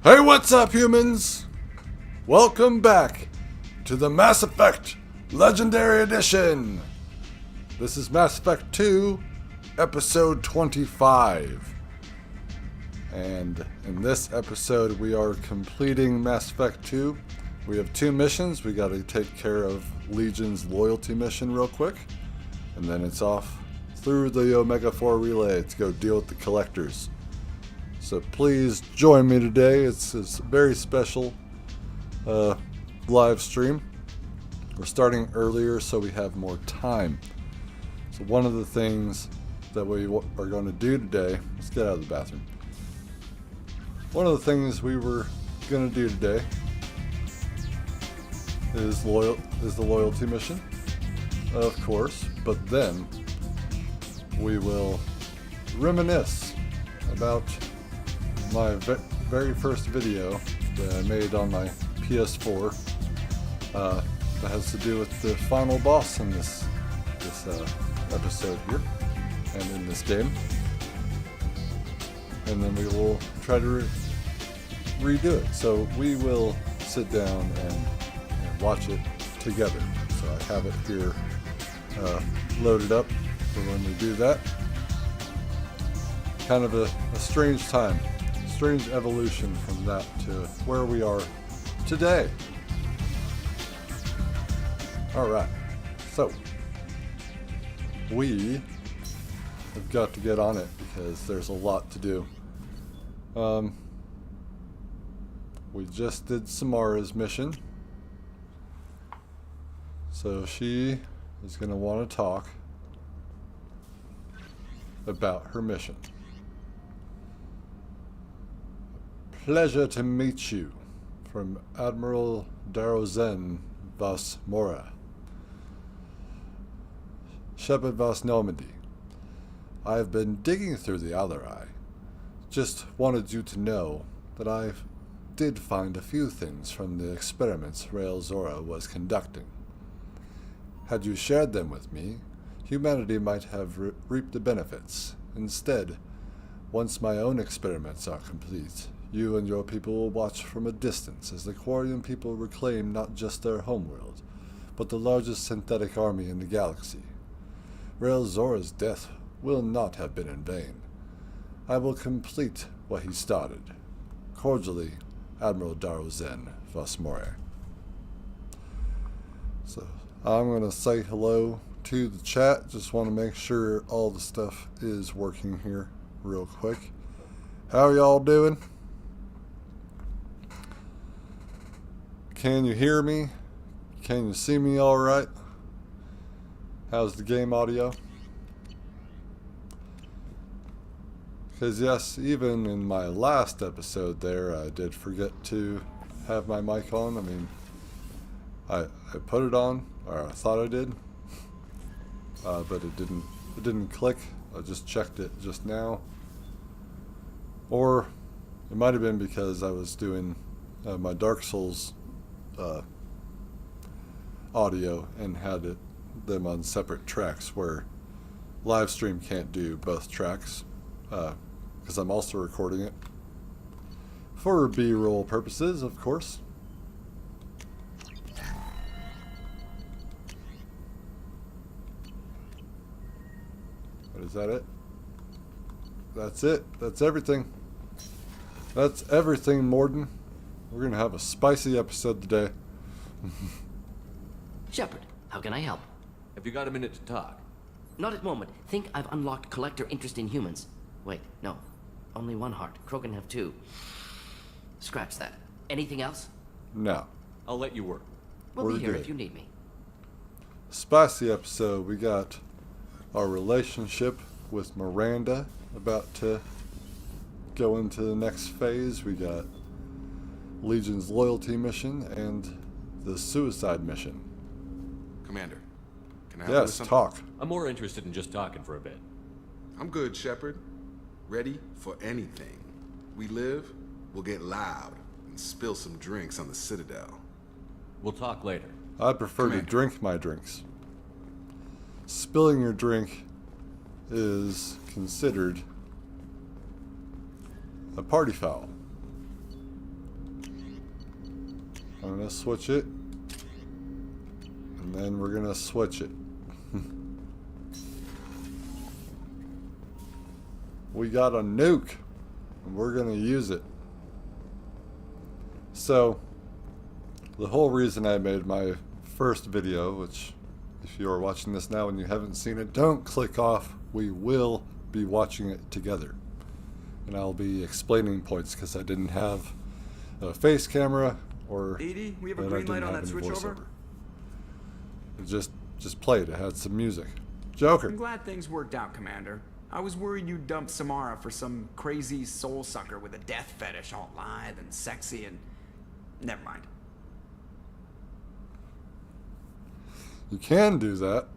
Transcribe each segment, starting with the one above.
Hey, what's up, humans? Welcome back to the Mass Effect Legendary Edition. This is Mass Effect 2, episode 25. And in this episode, we are completing Mass Effect 2. We have two missions. We got to take care of Legion's loyalty mission real quick. And then it's off through the Omega 4 relay to go deal with the collectors. So please join me today. It's a very special live stream. We're starting earlier so we have more time. So one of the things that we are going to do today, let's get out of the bathroom. One of the things we were going to do today is the loyalty mission, of course, but then we will reminisce about my very first video that I made on my PS4 that has to do with the final boss in this episode here and in this game. And then we will try to redo it. So we will sit down and watch it together. So I have it here loaded up for when we do that. Kind of a strange time. Strange evolution from that to where we are today. Alright, so we have got to get on it because there's a lot to do. We just did Samara's mission, so she is going to want to talk about her mission. Pleasure to meet you, from Admiral Darozen Vas Mora. Shepard Vas Normandy. I have been digging through the other eye. Just wanted you to know that I did find a few things from the experiments Rael Zora was conducting. Had you shared them with me, humanity might have reaped the benefits. Instead, once my own experiments are complete, you and your people will watch from a distance as the Quarian people reclaim not just their homeworld, but the largest synthetic army in the galaxy. Rael Zora's death will not have been in vain. I will complete what he started. Cordially, Admiral Darozen Vas Mora. So, I'm going to say hello to the chat. Just want to make sure all the stuff is working here real quick. How y'all doing? Can you hear me? Can you see me all right? How's the game audio? Because yes, even in my last episode there, I did forget to have my mic on. I mean, I put it on, or I thought I did, but it didn't click. I just checked it just now. Or it might have been because I was doing my Dark Souls audio and had them on separate tracks, where livestream can't do both tracks, because I'm also recording it for B-roll purposes, of course. But is that it? That's it. That's everything. That's everything, Morden. We're going to have a spicy episode today. Shepard, how can I help? Have you got a minute to talk? Not at the moment. Think I've unlocked collector interest in humans. Wait, no. Only one heart. Krogan have two. Scratch that. Anything else? No. I'll let you work. We'll be here good. if you need me. Spicy episode. We got our relationship with Miranda about to go into the next phase. We got Legion's loyalty mission and the suicide mission. Commander, can I help you with Yes, something? talk. I'm more interested in just talking for a bit. I'm good, Shepard. Ready for anything. We live, we'll get loud and spill some drinks on the Citadel. We'll talk later. I prefer to Commander. drink my drinks. Spilling your drink is considered a party foul. I'm gonna switch it. And then we're gonna switch it. We got a nuke. And we're gonna use it. So, the whole reason I made my first video, which if you are watching this now and you haven't seen it, don't click off. We will be watching it together. And I'll be explaining points because I didn't have a face camera or Edie, we have a that I green light didn't on have that any switchover? voiceover. It just played. It had some music. Joker. I'm glad things worked out, Commander. I was worried you'd dump Samara for some crazy soul sucker with a death fetish, all lithe and sexy and... Never mind. You can do that.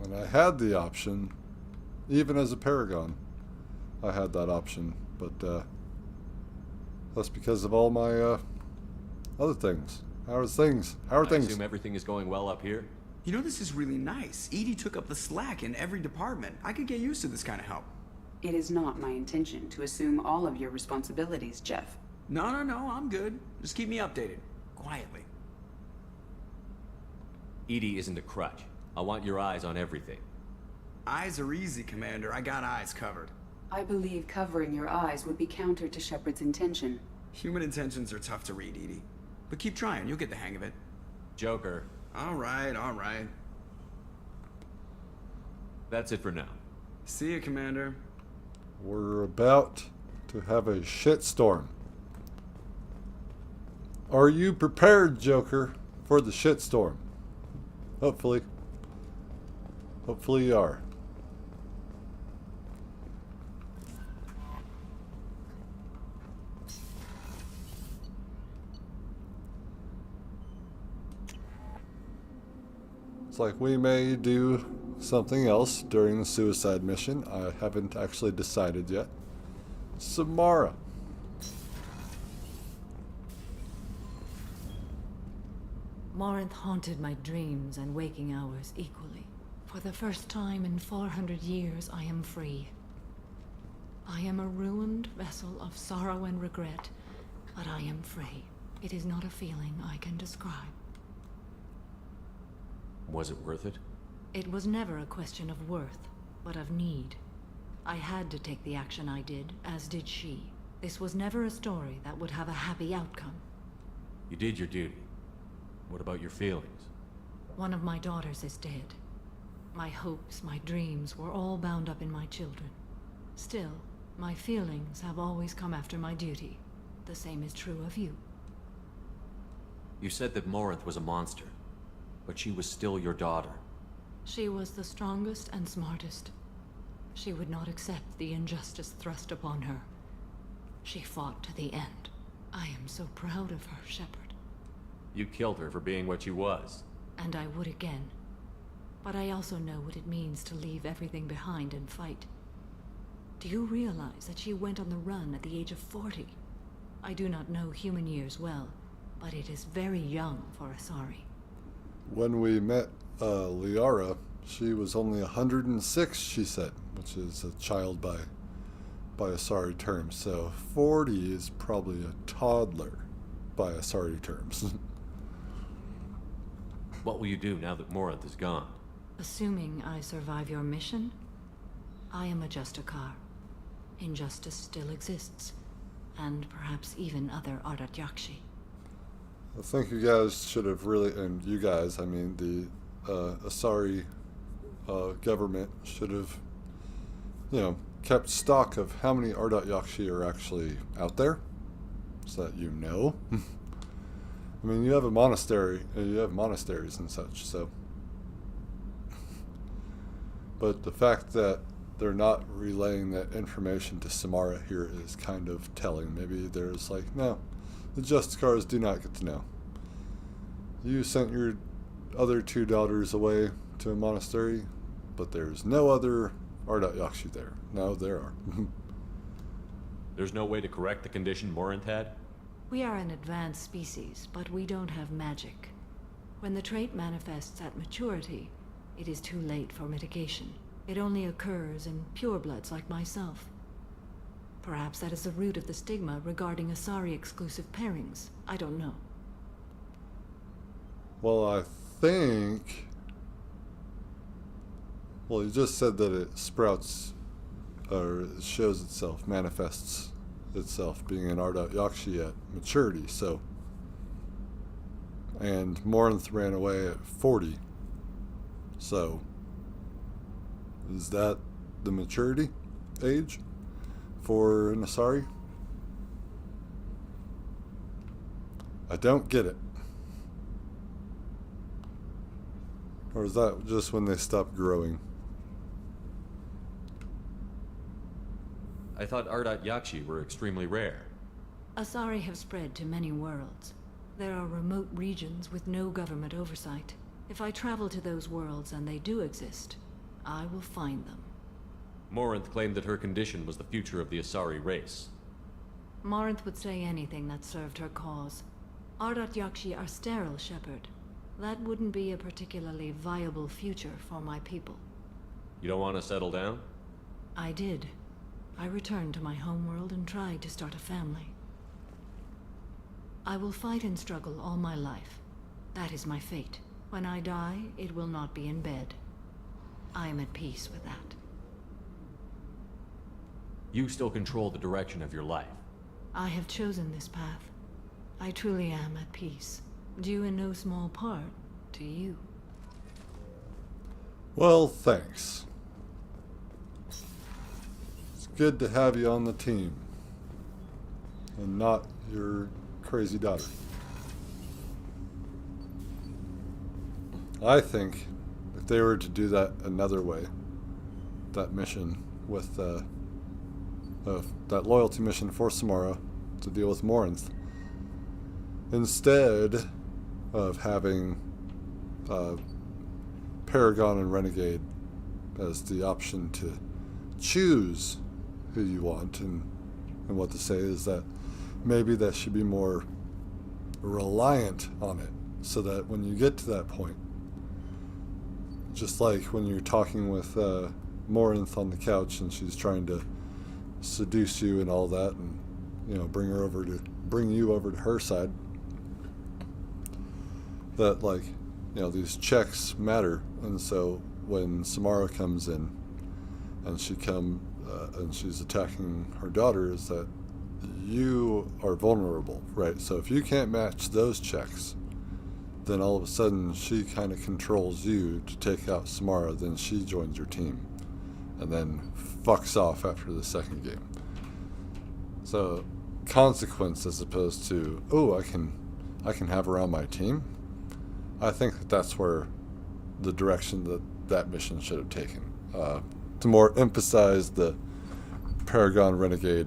And I had the option, even as a Paragon. I had that option, but that's because of all my other things. How are things? How are I things? assume everything is going well up here? You know, this is really nice. Edie took up the slack in every department. I could get used to this kind of help. It is not my intention to assume all of your responsibilities, Jeff. No, I'm good. Just keep me updated. Quietly. Edie isn't a crutch. I want your eyes on everything. Eyes are easy, Commander. I got eyes covered. I believe covering your eyes would be counter to Shepard's intention. Human intentions are tough to read, Edie. But keep trying. You'll get the hang of it. Joker. All right. That's it for now. See you, Commander. We're about to have a shitstorm. Are you prepared, Joker, for the shitstorm? Hopefully. Hopefully you are. It's like we may do something else during the suicide mission. I haven't actually decided yet. Samara. Morinth haunted my dreams and waking hours equally. For the first time in 400 years, I am free. I am a ruined vessel of sorrow and regret, but I am free. It is not a feeling I can describe. Was it worth it? It was never a question of worth, but of need. I had to take the action I did, as did she. This was never a story that would have a happy outcome. You did your duty. What about your feelings? One of my daughters is dead. My hopes, my dreams were all bound up in my children. Still, my feelings have always come after my duty. The same is true of you. You said that Morinth was a monster, but she was still your daughter. She was the strongest and smartest. She would not accept the injustice thrust upon her. She fought to the end. I am so proud of her, Shepard. You killed her for being what she was. And I would again. But I also know what it means to leave everything behind and fight. Do you realize that she went on the run at the age of 40? I do not know human years well, but it is very young for Asari. When we met Liara, she was only 106, she said, which is a child by Asari terms. So 40 is probably a toddler by Asari terms. What will you do now that Morinth is gone? Assuming I survive your mission, I am a Justicar. Injustice still exists, and perhaps even other Ardat-Yakshi. I think you guys should have really, and you guys, I mean the Asari government should have, kept stock of how many Ardat-Yakshi are actually out there, so that you know. I mean, you have a monastery, you have monasteries and such, so. But the fact that they're not relaying that information to Samara here is kind of telling. Maybe there's like, no, the Justicars do not get to know. You sent your other two daughters away to a monastery, but there's no other Ardat-Yakshi there. No, there are. There's no way to correct the condition Morinth had? We are an advanced species, but we don't have magic. When the trait manifests at maturity, it is too late for mitigation. It only occurs in purebloods like myself. Perhaps that is the root of the stigma regarding Asari-exclusive pairings. I don't know. Well, I think... Well, you just said that it sprouts, or it shows itself, manifests itself, being an Ardat Yakshi at maturity, so... And Morinth ran away at 40. So... Is that the maturity age for an Asari? I don't get it. Or is that just when they stop growing? I thought Ardat Yakshi were extremely rare. Asari have spread to many worlds. There are remote regions with no government oversight. If I travel to those worlds and they do exist, I will find them. Morinth claimed that her condition was the future of the Asari race. Morinth would say anything that served her cause. Ardat Yakshi are sterile, Shepard. That wouldn't be a particularly viable future for my people. You don't want to settle down? I did. I returned to my homeworld and tried to start a family. I will fight and struggle all my life. That is my fate. When I die, it will not be in bed. I am at peace with that. You still control the direction of your life. I have chosen this path. I truly am at peace, due in no small part to you. Well, thanks. It's good to have you on the team. And not your crazy daughter. I think if they were to do that another way, that mission with that loyalty mission for Samara to deal with Morinth, instead of having Paragon and Renegade as the option to choose who you want, and what to say is that maybe that should be more reliant on it, so that when you get to that point, just like when you're talking with Morinth on the couch and she's trying to seduce you and all that, and bring you over to her side, that these checks matter. And so when Samara comes in and she's attacking her daughter, is that you are vulnerable, right? So if you can't match those checks, then all of a sudden she kind of controls you to take out Samara, then she joins your team and then fucks off after the second game. So consequence as opposed to, oh, I can have her on my team. I think that's where the direction that mission should have taken, to more emphasize the Paragon Renegade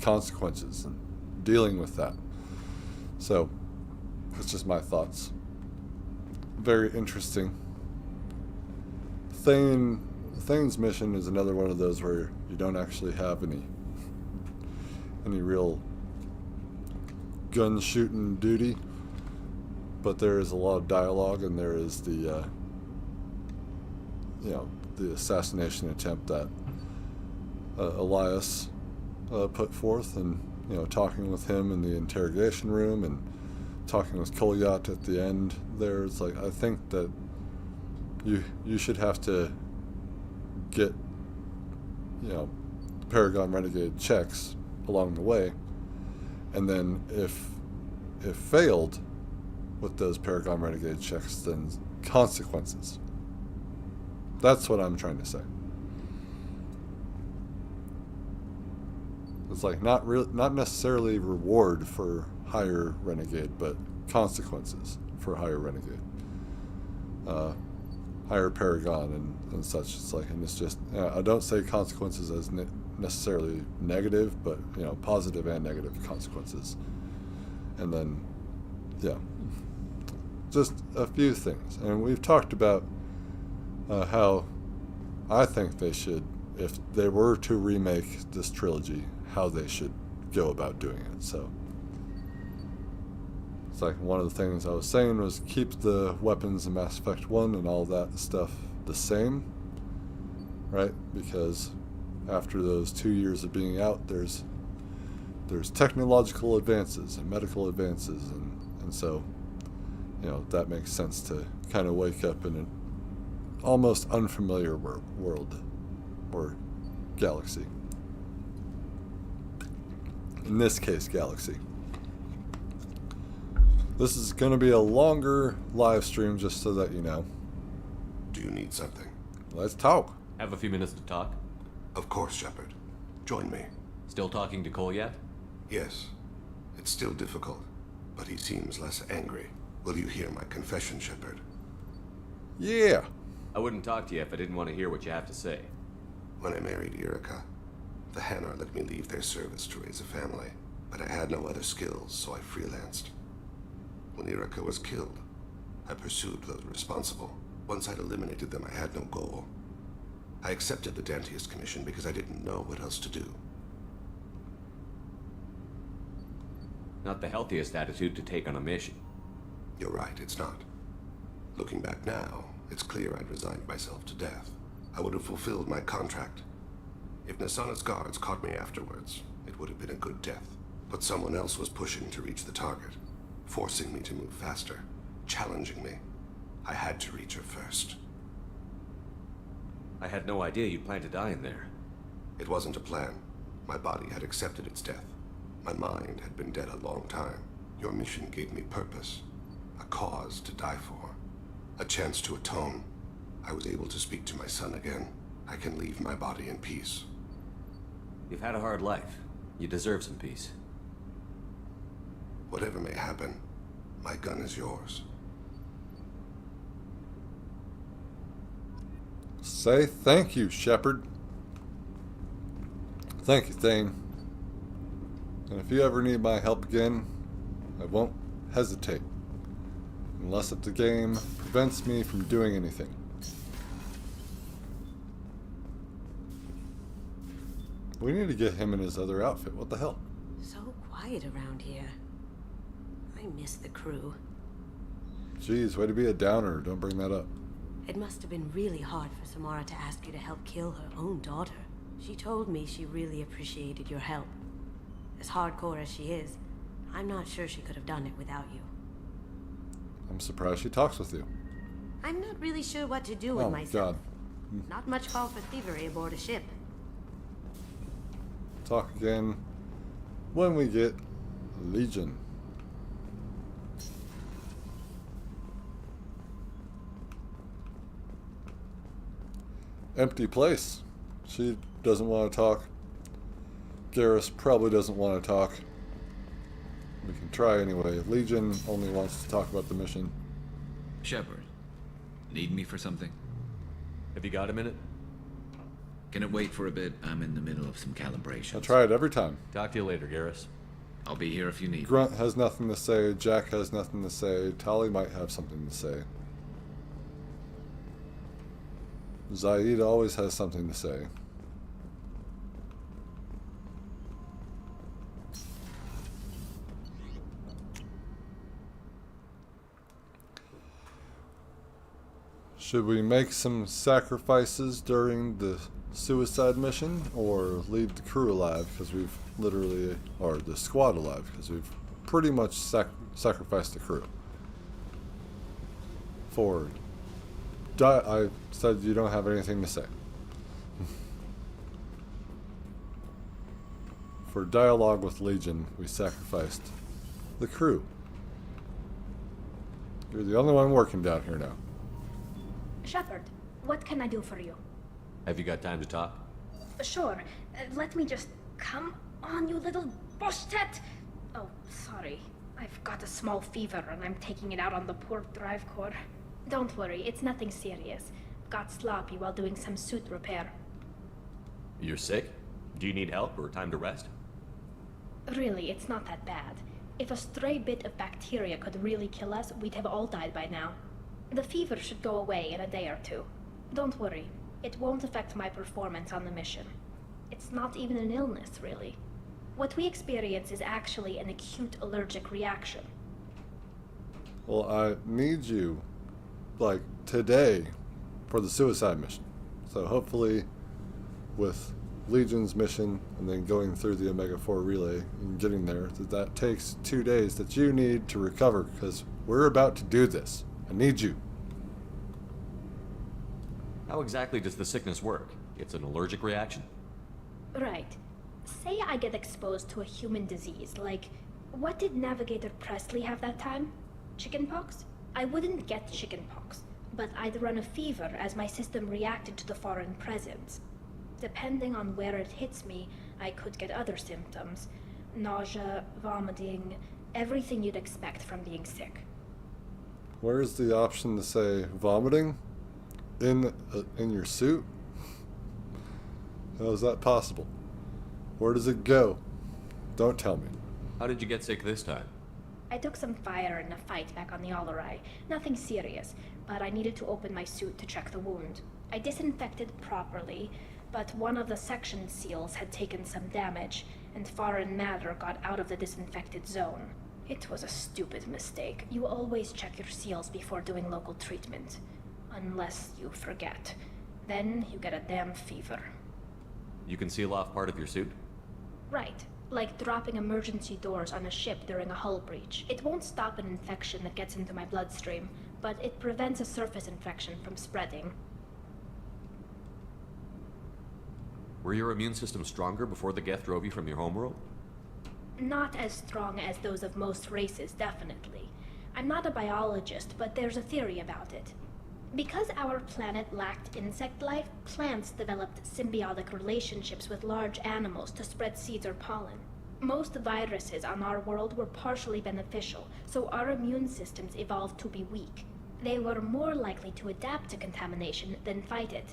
consequences and dealing with that. So it's just my thoughts. Very interesting. Thane's mission is another one of those where you don't actually have any real gun shooting duty, but there is a lot of dialogue, and there is the the assassination attempt that Elias put forth, and talking with him in the interrogation room and talking with Kolyat at the end there. It's like, I think that you should have to get Paragon Renegade checks along the way, and then if failed with those Paragon Renegade checks, then consequences. That's what I'm trying to say. It's like not necessarily reward for higher Renegade, but consequences for higher Renegade, higher Paragon and such. It's like, and it's just, I don't say consequences as necessarily negative, but positive and negative consequences. And then, just a few things. And we've talked about how I think they should, if they were to remake this trilogy, how they should go about doing it. So it's like, one of the things I was saying was keep the weapons in Mass Effect 1 and all that stuff the same, right? Because after those 2 years of being out, there's there's technological advances and medical advances, and so, you know, that makes sense to kind of wake up in an almost unfamiliar world or galaxy. In this case, galaxy. This is going to be a longer live stream, just so that you know. Do you need something? Let's talk. Have a few minutes to talk? Of course, Shepard. Join me. Still talking to Cole yet? Yes. It's still difficult, but he seems less angry. Will you hear my confession, Shepard? Yeah. I wouldn't talk to you if I didn't want to hear what you have to say. When I married Erica, the Hanar let me leave their service to raise a family, but I had no other skills, so I freelanced. When Erica was killed, I pursued those responsible. Once I'd eliminated them, I had no goal. I accepted the Dantius commission because I didn't know what else to do. Not the healthiest attitude to take on a mission. You're right, it's not. Looking back now, it's clear I'd resigned myself to death. I would have fulfilled my contract. If Nasana's guards caught me afterwards, it would have been a good death. But someone else was pushing to reach the target, forcing me to move faster, challenging me. I had to reach her first. I had no idea you planned to die in there. It wasn't a plan. My body had accepted its death. My mind had been dead a long time. Your mission gave me purpose, a cause to die for, a chance to atone. I was able to speak to my son again. I can leave my body in peace. You've had a hard life. You deserve some peace. Whatever may happen, my gun is yours. Say thank you, Shepard. Thank you, Thane. And if you ever need my help again, I won't hesitate. Unless if the game prevents me from doing anything. We need to get him in his other outfit. What the hell? So quiet around here. I miss the crew. Jeez, way to be a downer. Don't bring that up. It must have been really hard for Samara to ask you to help kill her own daughter. She told me she really appreciated your help. As hardcore as she is, I'm not sure she could have done it without you. I'm surprised she talks with you. I'm not really sure what to do with myself. Not much call for thievery aboard a ship. Talk again when we get Legion. Empty place. She doesn't want to talk. Garrus probably doesn't want to talk. We can try anyway. Legion only wants to talk about the mission. Shepard, need me for something? Have you got a minute? Can it wait for a bit? I'm in the middle of some calibrations. I try it every time. Talk to you later, Garrus. I'll be here if you need me. Grunt has nothing to say. Jack has nothing to say. Tali might have something to say. Zaid always has something to say. Should we make some sacrifices during the suicide mission, or leave the crew alive because we've literally, or the squad alive because we've pretty much sacrificed the crew? Forward. I said you don't have anything to say. For dialogue with Legion, we sacrificed the crew. You're the only one working down here now. Shepard, what can I do for you? Have you got time to talk? Sure. Let me just... Come on, you little bushtet! Oh, sorry. I've got a small fever and I'm taking it out on the poor drive core. Don't worry, it's nothing serious. Got sloppy while doing some suit repair. You're sick? Do you need help or time to rest? Really, it's not that bad. If a stray bit of bacteria could really kill us, we'd have all died by now. The fever should go away in a day or two. Don't worry, it won't affect my performance on the mission. It's not even an illness, really. What we experience is actually an acute allergic reaction. Well, I need you, like, today for the suicide mission. So hopefully with Legion's mission and then going through the Omega-4 relay and getting there, that takes 2 days that you need to recover, because we're about to do this. I need you. How exactly does the sickness work? It's an allergic reaction? Right. Say I get exposed to a human disease, like, what did Navigator Presley have that time? Chickenpox? I wouldn't get chickenpox, but I'd run a fever as my system reacted to the foreign presence. Depending on where it hits me, I could get other symptoms. Nausea, vomiting, everything you'd expect from being sick. Where's the option to say vomiting in your suit? How is that possible? Where does it go? Don't tell me. How did you get sick this time? I took some fire in a fight back on the Allerai. Nothing serious, but I needed to open my suit to check the wound. I disinfected properly, but one of the section seals had taken some damage, and foreign matter got out of the disinfected zone. It was a stupid mistake. You always check your seals before doing local treatment. Unless you forget. Then you get a damn fever. You can seal off part of your suit? Right. Like dropping emergency doors on a ship during a hull breach. It won't stop an infection that gets into my bloodstream, but it prevents a surface infection from spreading. Were your immune system stronger before the Geth drove you from your homeworld? Not as strong as those of most races, definitely. I'm not a biologist, but there's a theory about it. Because our planet lacked insect life, plants developed symbiotic relationships with large animals to spread seeds or pollen. Most viruses on our world were partially beneficial, so our immune systems evolved to be weak. They were more likely to adapt to contamination than fight it.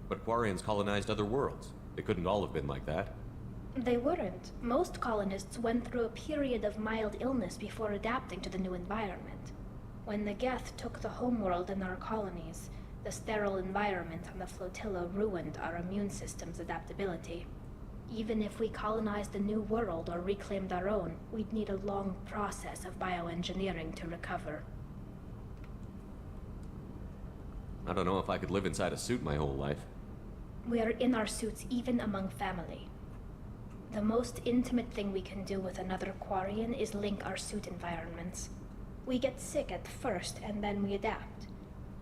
But Quarians colonized other worlds. They couldn't all have been like that. They weren't. Most colonists went through a period of mild illness before adapting to the new environment. When the Geth took the homeworld and our colonies, the sterile environment on the flotilla ruined our immune system's adaptability. Even if we colonized a new world or reclaimed our own, we'd need a long process of bioengineering to recover. I don't know if I could live inside a suit my whole life. We are in our suits even among family. The most intimate thing we can do with another Quarian is link our suit environments. We get sick at first, and then we adapt.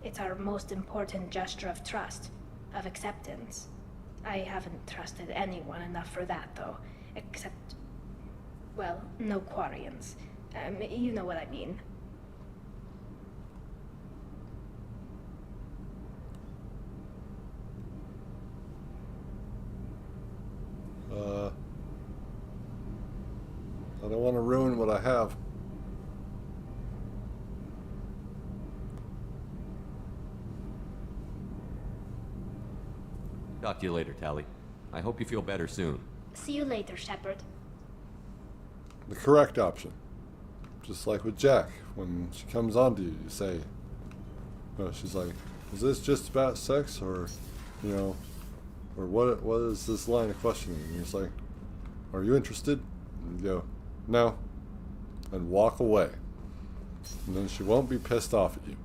It's our most important gesture of trust, of acceptance. I haven't trusted anyone enough for that, though. Except, well, no Quarians. You know what I mean. I don't want to ruin what I have. Talk to you later, Tally. I hope you feel better soon. See you later, Shepard. The correct option. Just like with Jack, when she comes on to you, you say, she's like, is this just about sex, or, or what is this line of questioning? And he's like, are you interested? And you go, no. And walk away. And then she won't be pissed off at you.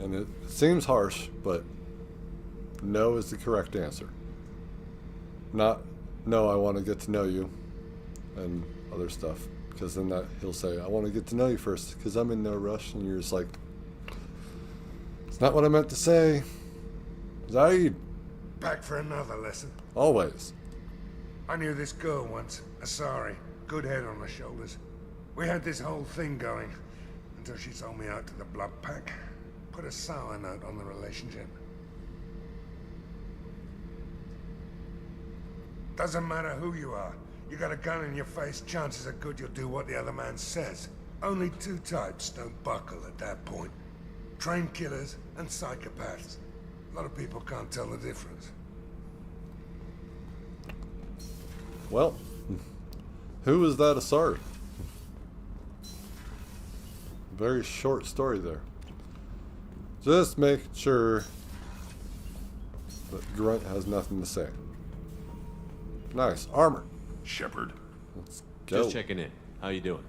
And it seems harsh, but no is the correct answer. Not, no, I want to get to know you, and other stuff. Because then he'll say, I want to get to know you first, because I'm in no rush. And you're just like, it's not what I meant to say. Zaid. Back for another lesson. Always. I knew this girl once, Asari. Good head on her shoulders. We had this whole thing going, until she sold me out to the Blood Pack. Put a sour note on the relationship. Doesn't matter who you are. You got a gun in your face, chances are good you'll do what the other man says. Only two types don't buckle at that point. Trained killers and psychopaths. A lot of people can't tell the difference. Well, who is that Asari? Very short story there. Just make sure that Grunt has nothing to say. Nice. Armor. Shepard. Let's go. Just checking in. How you doing?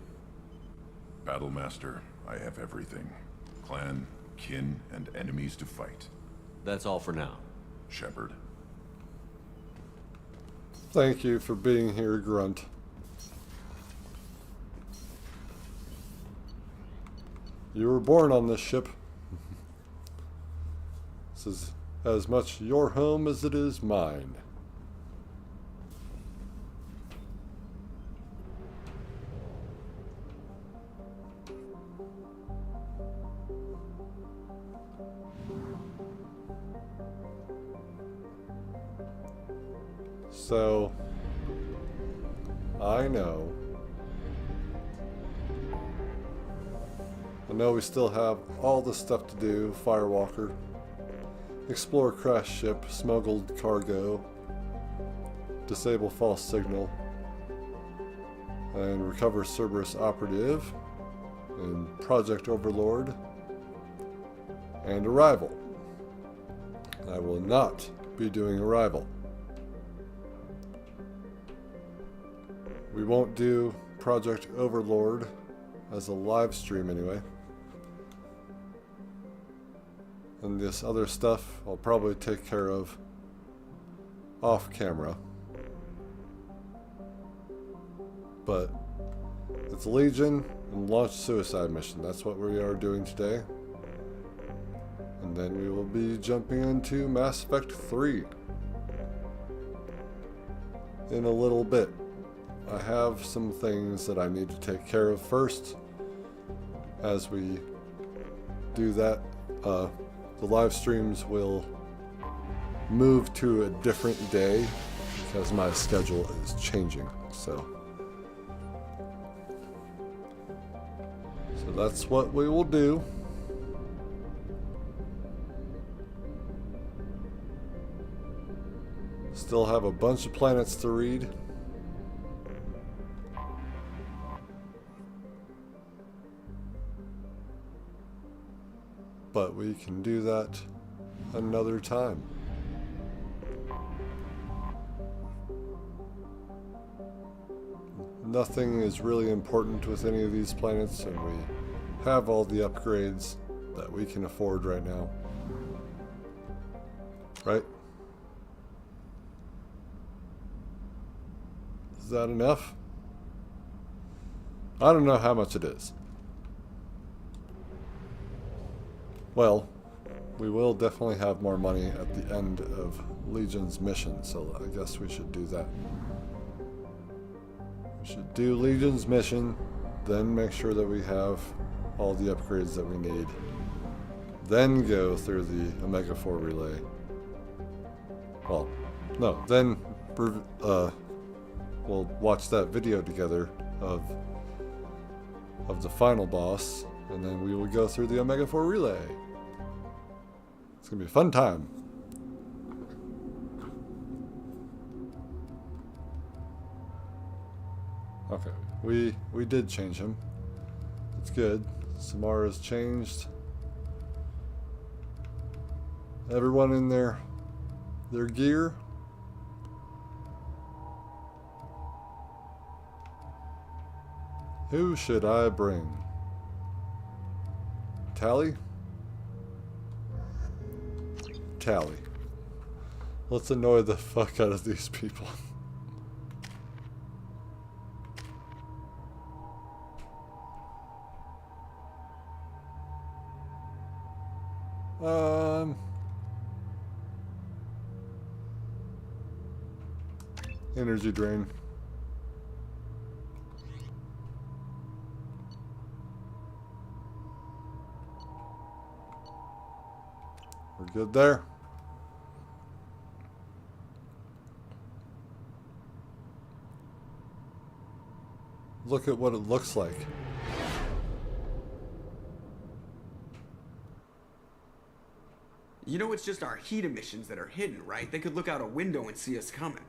Battlemaster, I have everything. Clan, kin, and enemies to fight. That's all for now. Shepard. Thank you for being here, Grunt. You were born on this ship. This is as much your home as it is mine. So, I know we still have all the stuff to do. Firewalker, explore crash ship, smuggled cargo, disable false signal, and recover Cerberus operative, and Project Overlord, and Arrival. I will not be doing Arrival. We won't do Project Overlord as a live stream anyway. And this other stuff I'll probably take care of off camera. But it's Legion and launch suicide mission. That's what we are doing today. And then we will be jumping into Mass Effect 3 in a little bit. I have some things that I need to take care of first. As we do that, the live streams will move to a different day because my schedule is changing. So that's what we will do. Still have a bunch of planets to read. But we can do that another time. Nothing is really important with any of these planets, and we have all the upgrades that we can afford right now. Right? Is that enough? I don't know how much it is. Well, we will definitely have more money at the end of Legion's mission, so I guess we should do that. We should do Legion's mission, then make sure that we have all the upgrades that we need. Then go through the Omega 4 relay. Well, no, then we'll watch that video together of the final boss, and then we will go through the Omega 4 relay. It's gonna be a fun time. Okay, we did change him. It's good. Samara's changed. Everyone in their gear. Who should I bring? Tally? Tally. Let's annoy the fuck out of these people. Energy drain. We're good there. Look at what it looks like. You know it's just our heat emissions that are hidden, right? They could look out a window and see us coming.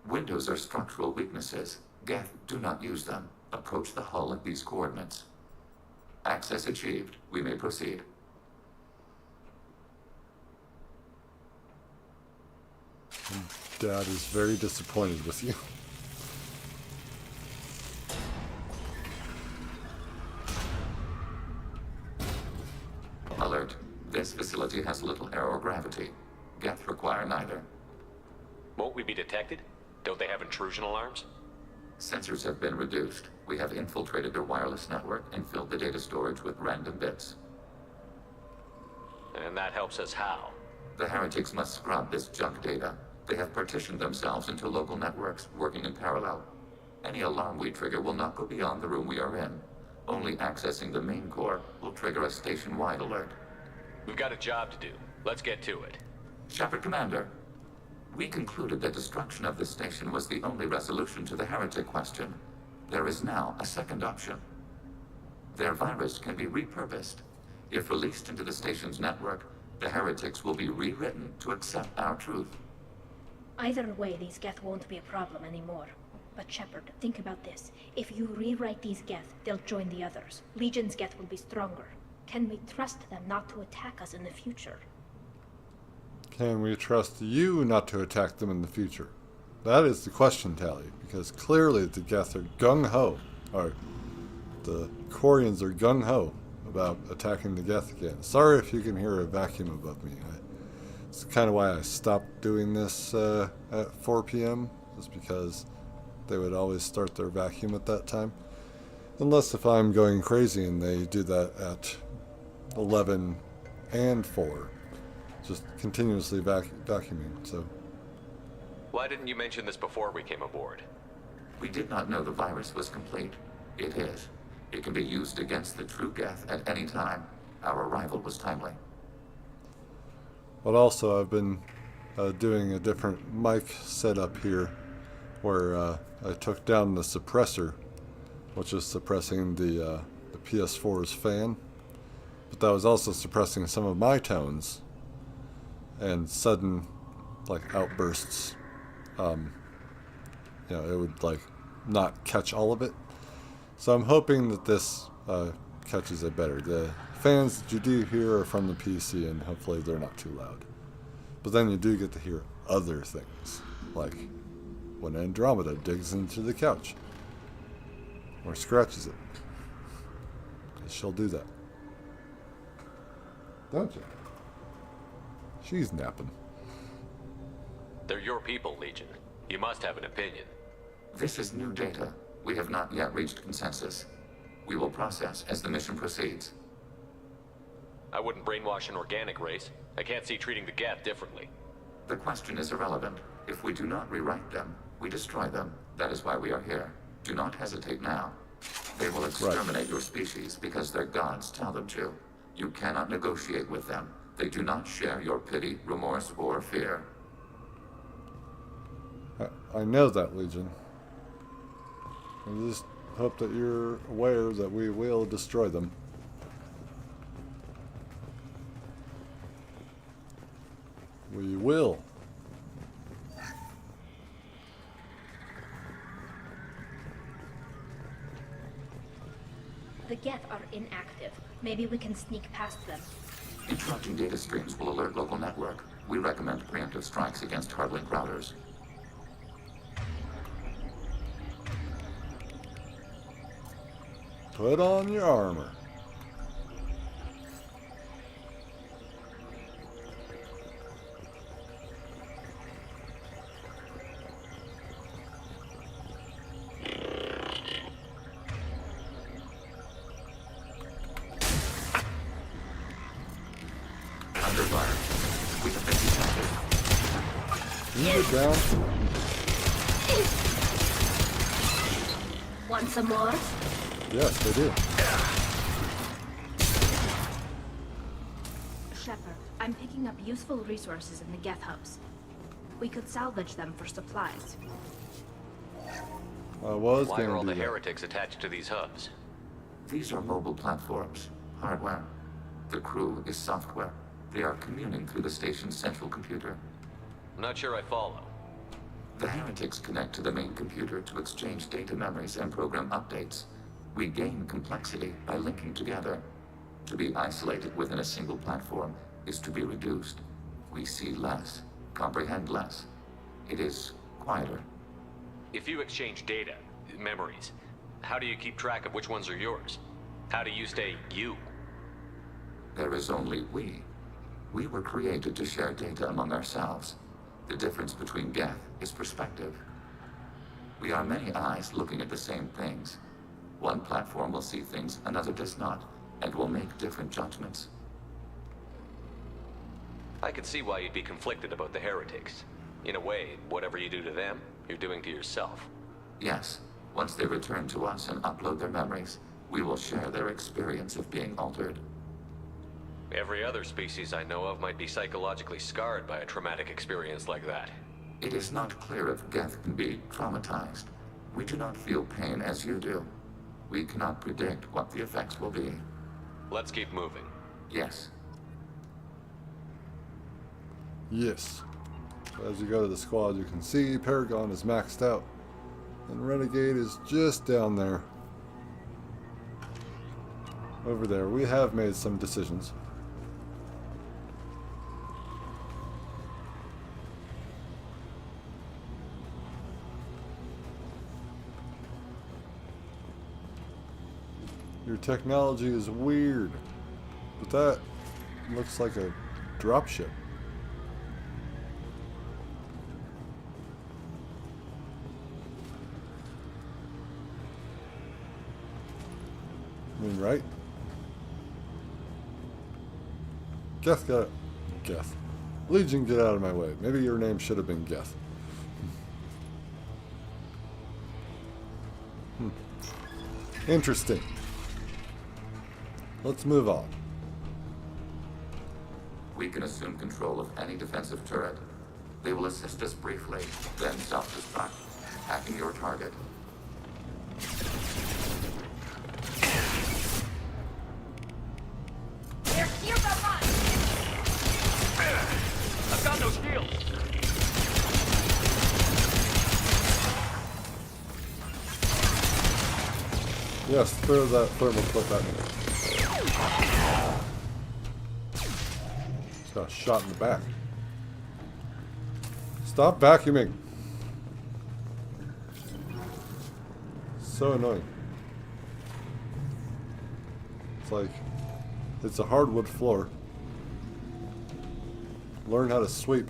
Windows are structural weaknesses. Geth, do not use them. Approach the hull at these coordinates. Access achieved. We may proceed. Dad is very disappointed with you. Alert. This facility has little air or gravity. Geth require neither. Won't we be detected? Don't they have intrusion alarms? Sensors have been reduced. We have infiltrated their wireless network and filled the data storage with random bits. And that helps us how? The heretics must scrub this junk data. They have partitioned themselves into local networks, working in parallel. Any alarm we trigger will not go beyond the room we are in. Only accessing the main core will trigger a station-wide alert. We've got a job to do. Let's get to it. Shepard Commander, we concluded that destruction of this station was the only resolution to the heretic question. There is now a second option. Their virus can be repurposed. If released into the station's network, the heretics will be rewritten to accept our truth. Either way, these Geth won't be a problem anymore. But Shepard, think about this. If you rewrite these Geth, they'll join the others. Legion's Geth will be stronger. Can we trust them not to attack us in the future? Can we trust you not to attack them in the future? That is the question, Tally, because clearly the Geth are gung-ho, or the Quarians are gung-ho about attacking the Geth again. Sorry if you can hear a vacuum above me. It's kind of why I stopped doing this at 4 p.m., just because they would always start their vacuum at that time. Unless if I'm going crazy and they do that at 11 and 4. Just continuously vacuuming, so. Why didn't you mention this before we came aboard? We did not know the virus was complete. It is. It can be used against the true Geth at any time. Our arrival was timely. But also I've been doing a different mic setup here where I took down the suppressor, which is suppressing the PS4's fan. But that was also suppressing some of my tones and sudden like outbursts. You know, it would like not catch all of it. So I'm hoping that this catches it better. The fans that you do hear are from the PC, and hopefully they're not too loud. But then you do get to hear other things, like when Andromeda digs into the couch or scratches it. 'Cause she'll do that. Don't you? She's napping. They're your people, Legion. You must have an opinion. This is new data. We have not yet reached consensus. We will process as the mission proceeds. I wouldn't brainwash an organic race. I can't see treating the Geth differently. The question is irrelevant. If we do not rewrite them, we destroy them. That is why we are here. Do not hesitate now. They will exterminate your species because their gods tell them to. You cannot negotiate with them. They do not share your pity, remorse, or fear. I know that, Legion. I just hope that you're aware that we will destroy them. We will. The Geth are inactive. Maybe we can sneak past them. Interrupting data streams will alert local network. We recommend preemptive strikes against hardlink routers. Put on your armor. Under fire. We have been detected. Can you get down? Want some more? Yes, they do. Shepard, I'm picking up useful resources in the Geth hubs. We could salvage them for supplies. I was Why going are all to the do that. heretics attached to these hubs? These are mobile platforms, hardware. The crew is software. They are communing through the station's central computer. I'm not sure I follow. The heretics connect to the main computer to exchange data memories and program updates. We gain complexity by linking together. To be isolated within a single platform is to be reduced. We see less, comprehend less. It is quieter. If you exchange data, memories, how do you keep track of which ones are yours? How do you stay you? There is only we. We were created to share data among ourselves. The difference between Geth is perspective. We are many eyes looking at the same things. One platform will see things another does not, and will make different judgments. I could see why you'd be conflicted about the heretics. In a way, whatever you do to them, you're doing to yourself. Yes, once they return to us and upload their memories, we will share their experience of being altered. Every other species I know of might be psychologically scarred by a traumatic experience like that. It is not clear if Geth can be traumatized. We do not feel pain as you do. We cannot predict what the effects will be. Let's keep moving. Yes. Yes. As you go to the squad, you can see Paragon is maxed out, and Renegade is just down there. Over there, we have made some decisions. Your technology is weird, but that looks like a dropship. I mean, right? Geth got it. Geth. Legion, get out of my way. Maybe your name should have been Geth. Interesting. Let's move on. We can assume control of any defensive turret. They will assist us briefly, then self-destruct, hacking your target. They're here by us! I've got no shield! Yes, throw that thermal clip at me. Just got a shot in the back. Stop vacuuming. So annoying. It's like, it's a hardwood floor. Learn how to sweep.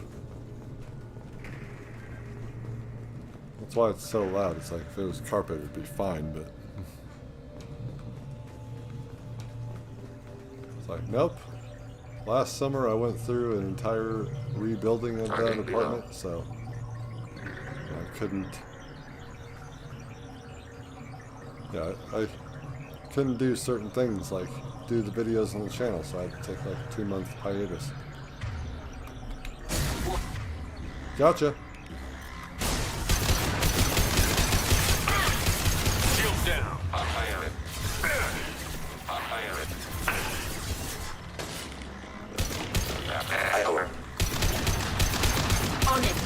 That's why it's so loud. It's like, if it was carpet, it'd be fine, but... It's like, nope. Last summer I went through an entire rebuilding of that apartment, so I couldn't. Yeah, I couldn't do certain things like do the videos on the channel, so I had to take like a 2-month hiatus. Gotcha. Shield down! I'll fire it. I'll fire it. Fire. On it!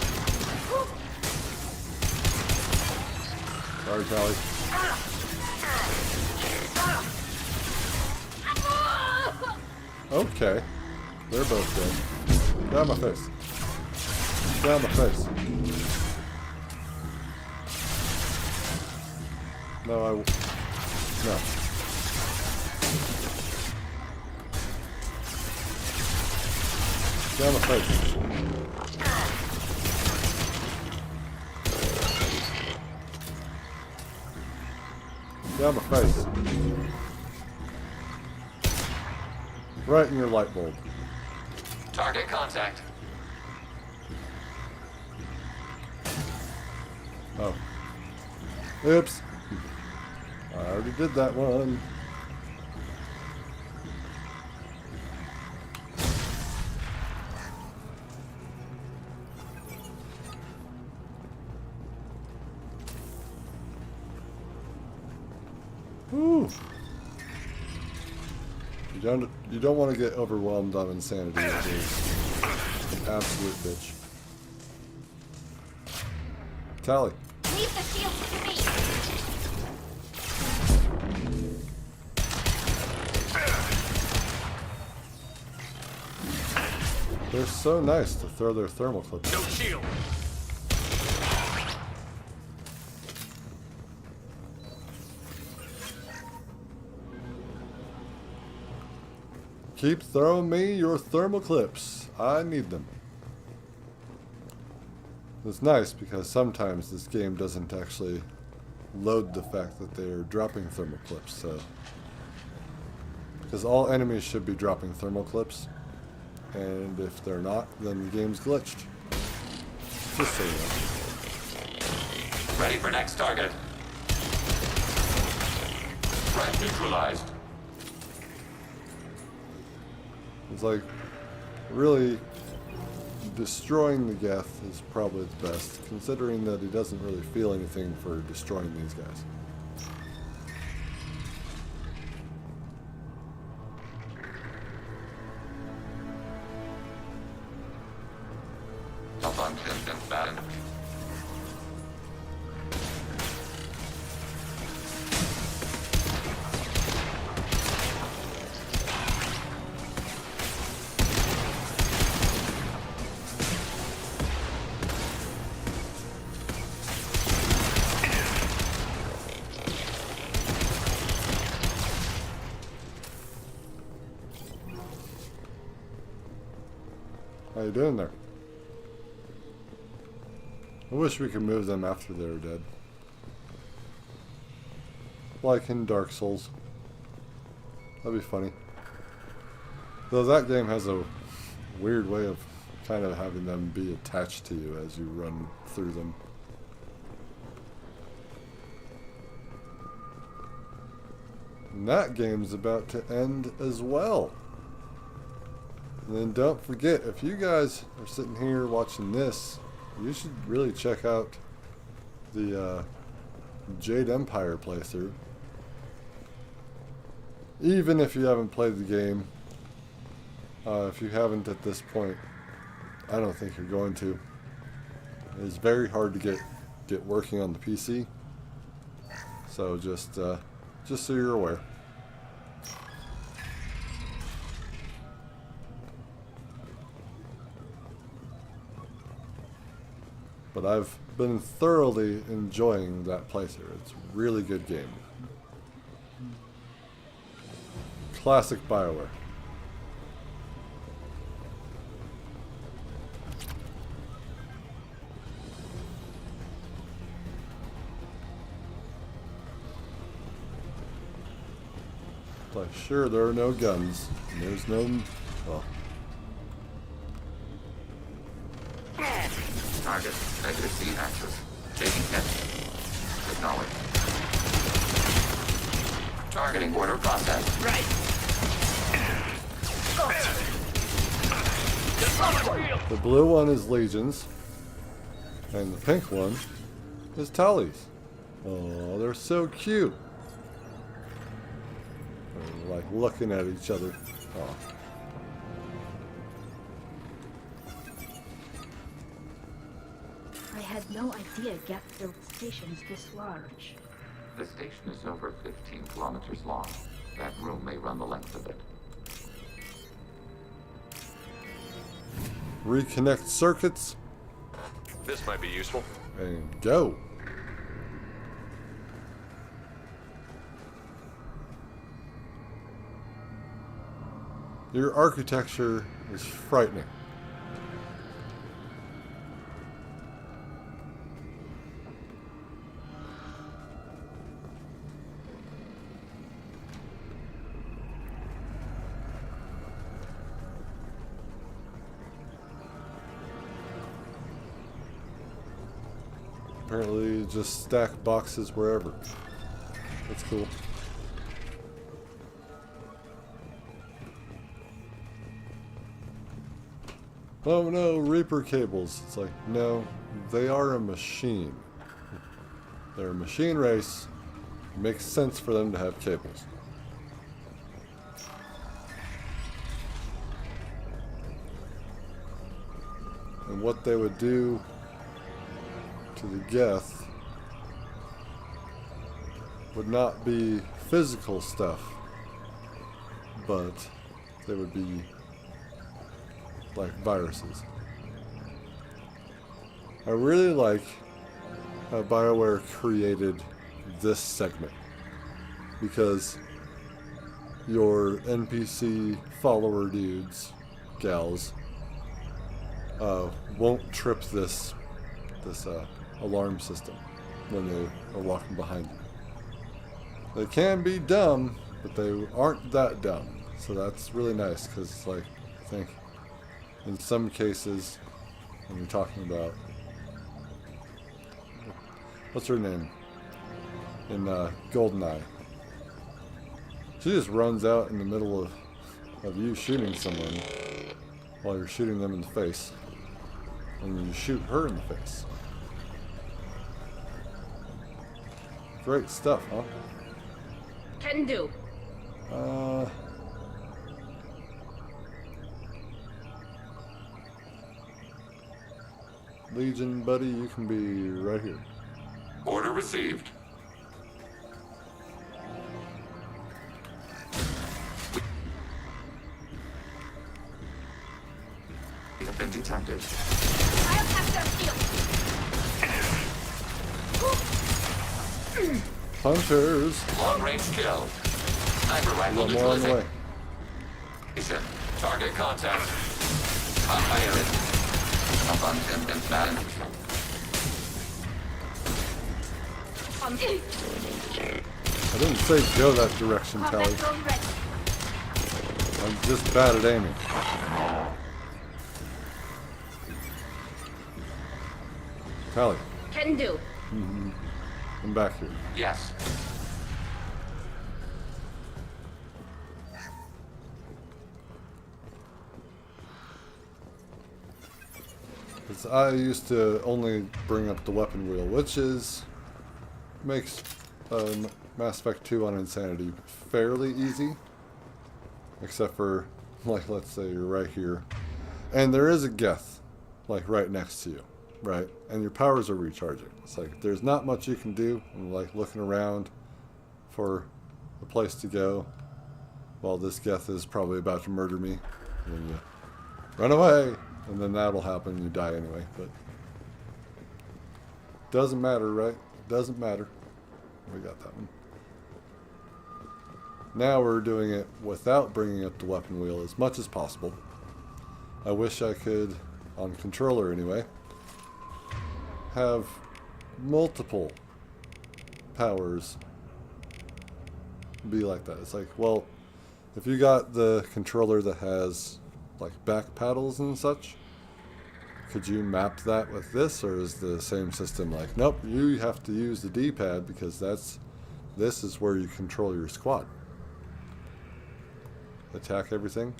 Sorry, Callie. Okay. They're both dead. Get out of my face. Get out of my face. No, no. Get out of my face. Get out of my face. Right in your light bulb. Target contact. Oh. Oops. I already did that one. Whew. You don't want to get overwhelmed on insanity. It is an absolute bitch. Tally. Leave the shield to me! They're so nice to throw their thermal clips. No shield! Keep throwing me your thermal clips. I need them. It's nice because sometimes this game doesn't actually load the fact that they're dropping thermal clips, so. Because all enemies should be dropping thermal clips. And if they're not, then the game's glitched. Just so you know. Ready for next target. Threat neutralized. It's like, really, destroying the Geth is probably the best, considering that he doesn't really feel anything for destroying these guys. How you doing there? I wish we could move them after they're dead. Like in Dark Souls. That'd be funny. Though that game has a weird way of kind of having them be attached to you as you run through them. And that game's about to end as well. And then don't forget, if you guys are sitting here watching this, you should really check out the Jade Empire playthrough. Even if you haven't played the game, if you haven't at this point, I don't think you're going to. It's very hard to get working on the PC. So just so you're aware. But I've been thoroughly enjoying that playthrough. It's a really good game. Classic BioWare. Like, sure, there are no guns. And there's no... well... Target, negative C axis. Taking hit. Acknowledge. Targeting order process. Right. The blue one is Legions. And the pink one is Tallies. Oh, they're so cute. They're like looking at each other. Oh. I had no idea Geth built stations this large. The station is over 15 kilometers long. That room may run the length of it. Reconnect circuits. This might be useful. And go. Your architecture is frightening. Apparently, you just stack boxes wherever. That's cool. Oh no, Reaper cables. It's like, no, they are a machine. They're a machine race. It makes sense for them to have cables. And what they would do to the Geth would not be physical stuff, but they would be like viruses. I really like how BioWare created this segment, because your NPC follower dudes, gals, won't trip this alarm system when they are walking behind you. They can be dumb, but they aren't that dumb. So that's really nice, because like, I think in some cases when you're talking about, what's her name in GoldenEye, she just runs out in the middle of you shooting someone while you're shooting them in the face, and you shoot her in the face. Great stuff, huh? Can do. Legion, buddy, you can be right here. Order received. We have been detected. I'll have their shield. Hunters! Long-range kill. Sniper rifle One more on the way. neutralization. Target contact. Fire it. Abundant man. I didn't say go that direction, Tally. I'm just bad at aiming. Tally. Can do. I'm back here. Yes. Because I used to only bring up the weapon wheel, which makes Mass Effect 2 on Insanity fairly easy. Except for, like, let's say you're right here. And there is a Geth, like, right next to you, right? And your powers are recharging. It's like, there's not much you can do. I'm, like, looking around for a place to go while this Geth is probably about to murder me. And then you run away! And then that'll happen and you die anyway, but doesn't matter, right? Doesn't matter. We got that one. Now we're doing it without bringing up the weapon wheel as much as possible. I wish I could, on controller anyway, have multiple powers be like that. It's like, well, if you got the controller that has like back paddles and such, could you map that with this, or is the same system like, nope, you have to use the D-pad because this is where you control your squad. Attack everything.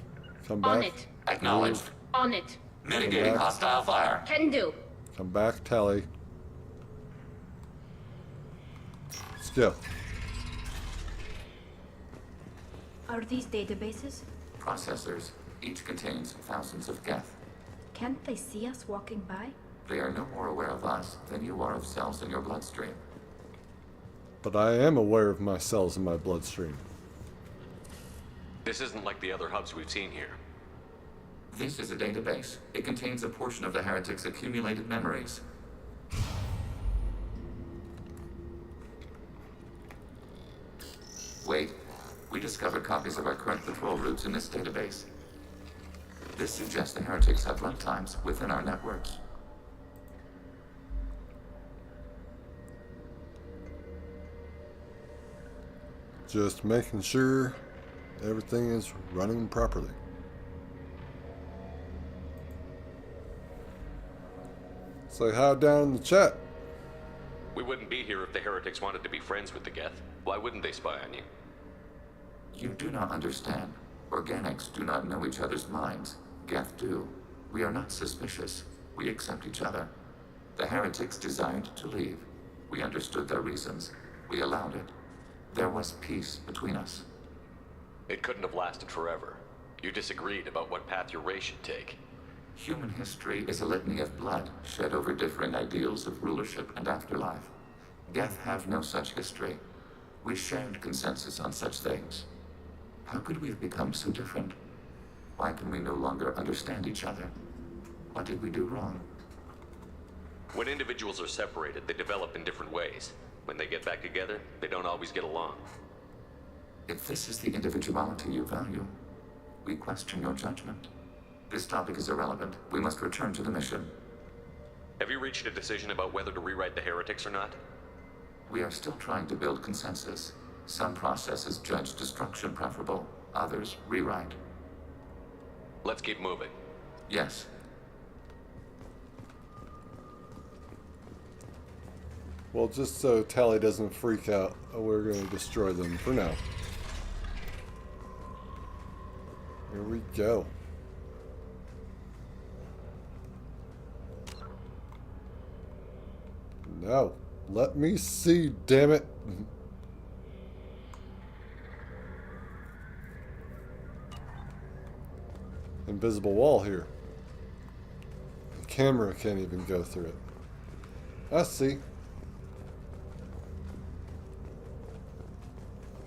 Come back. On it. Acknowledged. On it. Mitigating hostile fire. Can do. Come back, Tally. Let's go. Are these databases? Processors. Each contains thousands of Geth. Can't they see us walking by? They are no more aware of us than you are of cells in your bloodstream. But I am aware of my cells in my bloodstream. This isn't like the other hubs we've seen here. This is a database. It contains a portion of the heretics' accumulated memories. Wait. We discovered copies of our current patrol routes in this database. This suggests the heretics have runtimes within our networks. Just making sure everything is running properly. Say hi down in the chat. We wouldn't be here if the heretics wanted to be friends with the Geth. Why wouldn't they spy on you? You do not understand. Organics do not know each other's minds. Geth do. We are not suspicious. We accept each other. The heretics desired to leave. We understood their reasons. We allowed it. There was peace between us. It couldn't have lasted forever. You disagreed about what path your race should take. Human history is a litany of blood shed over differing ideals of rulership and afterlife. Geth have no such history. We shared consensus on such things. How could we have become so different? Why can we no longer understand each other? What did we do wrong? When individuals are separated, they develop in different ways. When they get back together, they don't always get along. If this is the individuality you value, we question your judgment. This topic is irrelevant. We must return to the mission. Have you reached a decision about whether to rewrite the heretics or not? We are still trying to build consensus. Some processes judge destruction preferable, others rewrite. Let's keep moving. Yes. Well, just so Tally doesn't freak out, we're going to destroy them for now. Here we go. No. Let me see, damn it. Invisible wall here. The camera can't even go through it. I see.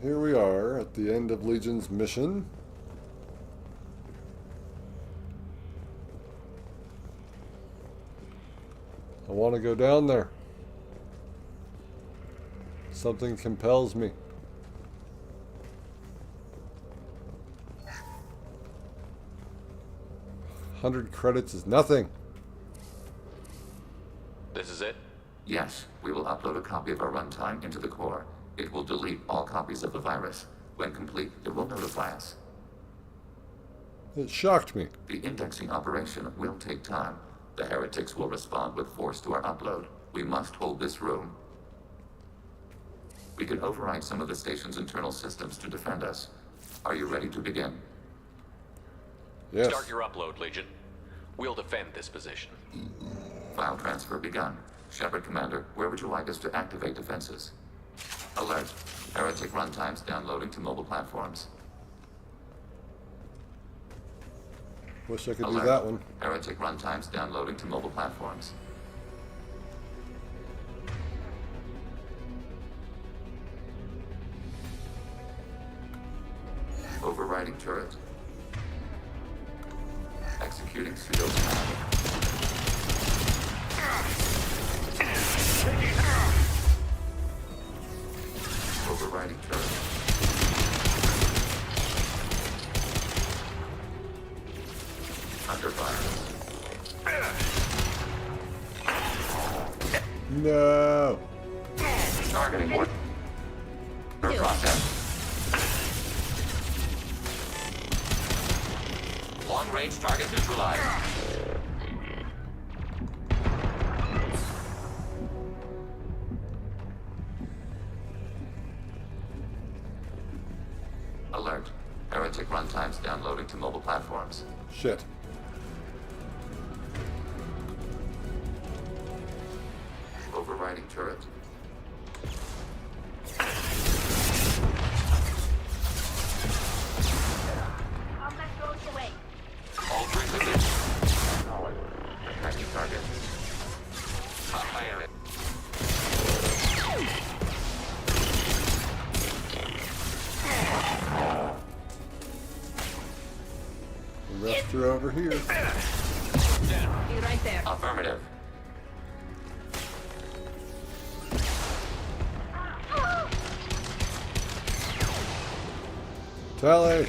Here we are at the end of Legion's mission. I want to go down there. Something compels me. 100 credits is nothing. This is it? Yes, we will upload a copy of our runtime into the core. It will delete all copies of the virus. When complete, it will notify us. It shocked me. The indexing operation will take time. The heretics will respond with force to our upload. We must hold this room. We can override some of the station's internal systems to defend us. Are you ready to begin? Yes. Start your upload, Legion. We'll defend this position. File transfer begun. Shepard Commander, where would you like us to activate defenses? Alert. Heretic runtimes downloading to mobile platforms. Wish I could Alert. do that one. Heretic runtimes downloading to mobile platforms. Overriding turret. Executing pseudo command. Overriding turret. Under fire. No. Targeting one. Process. Long-range target neutralized. Alert. Heretic runtimes downloading to mobile platforms. Shit. Overriding turret. Combat drones away. All three positions. Attacking target. Fire it. The rest are over here. Be right there. Affirmative. Tally.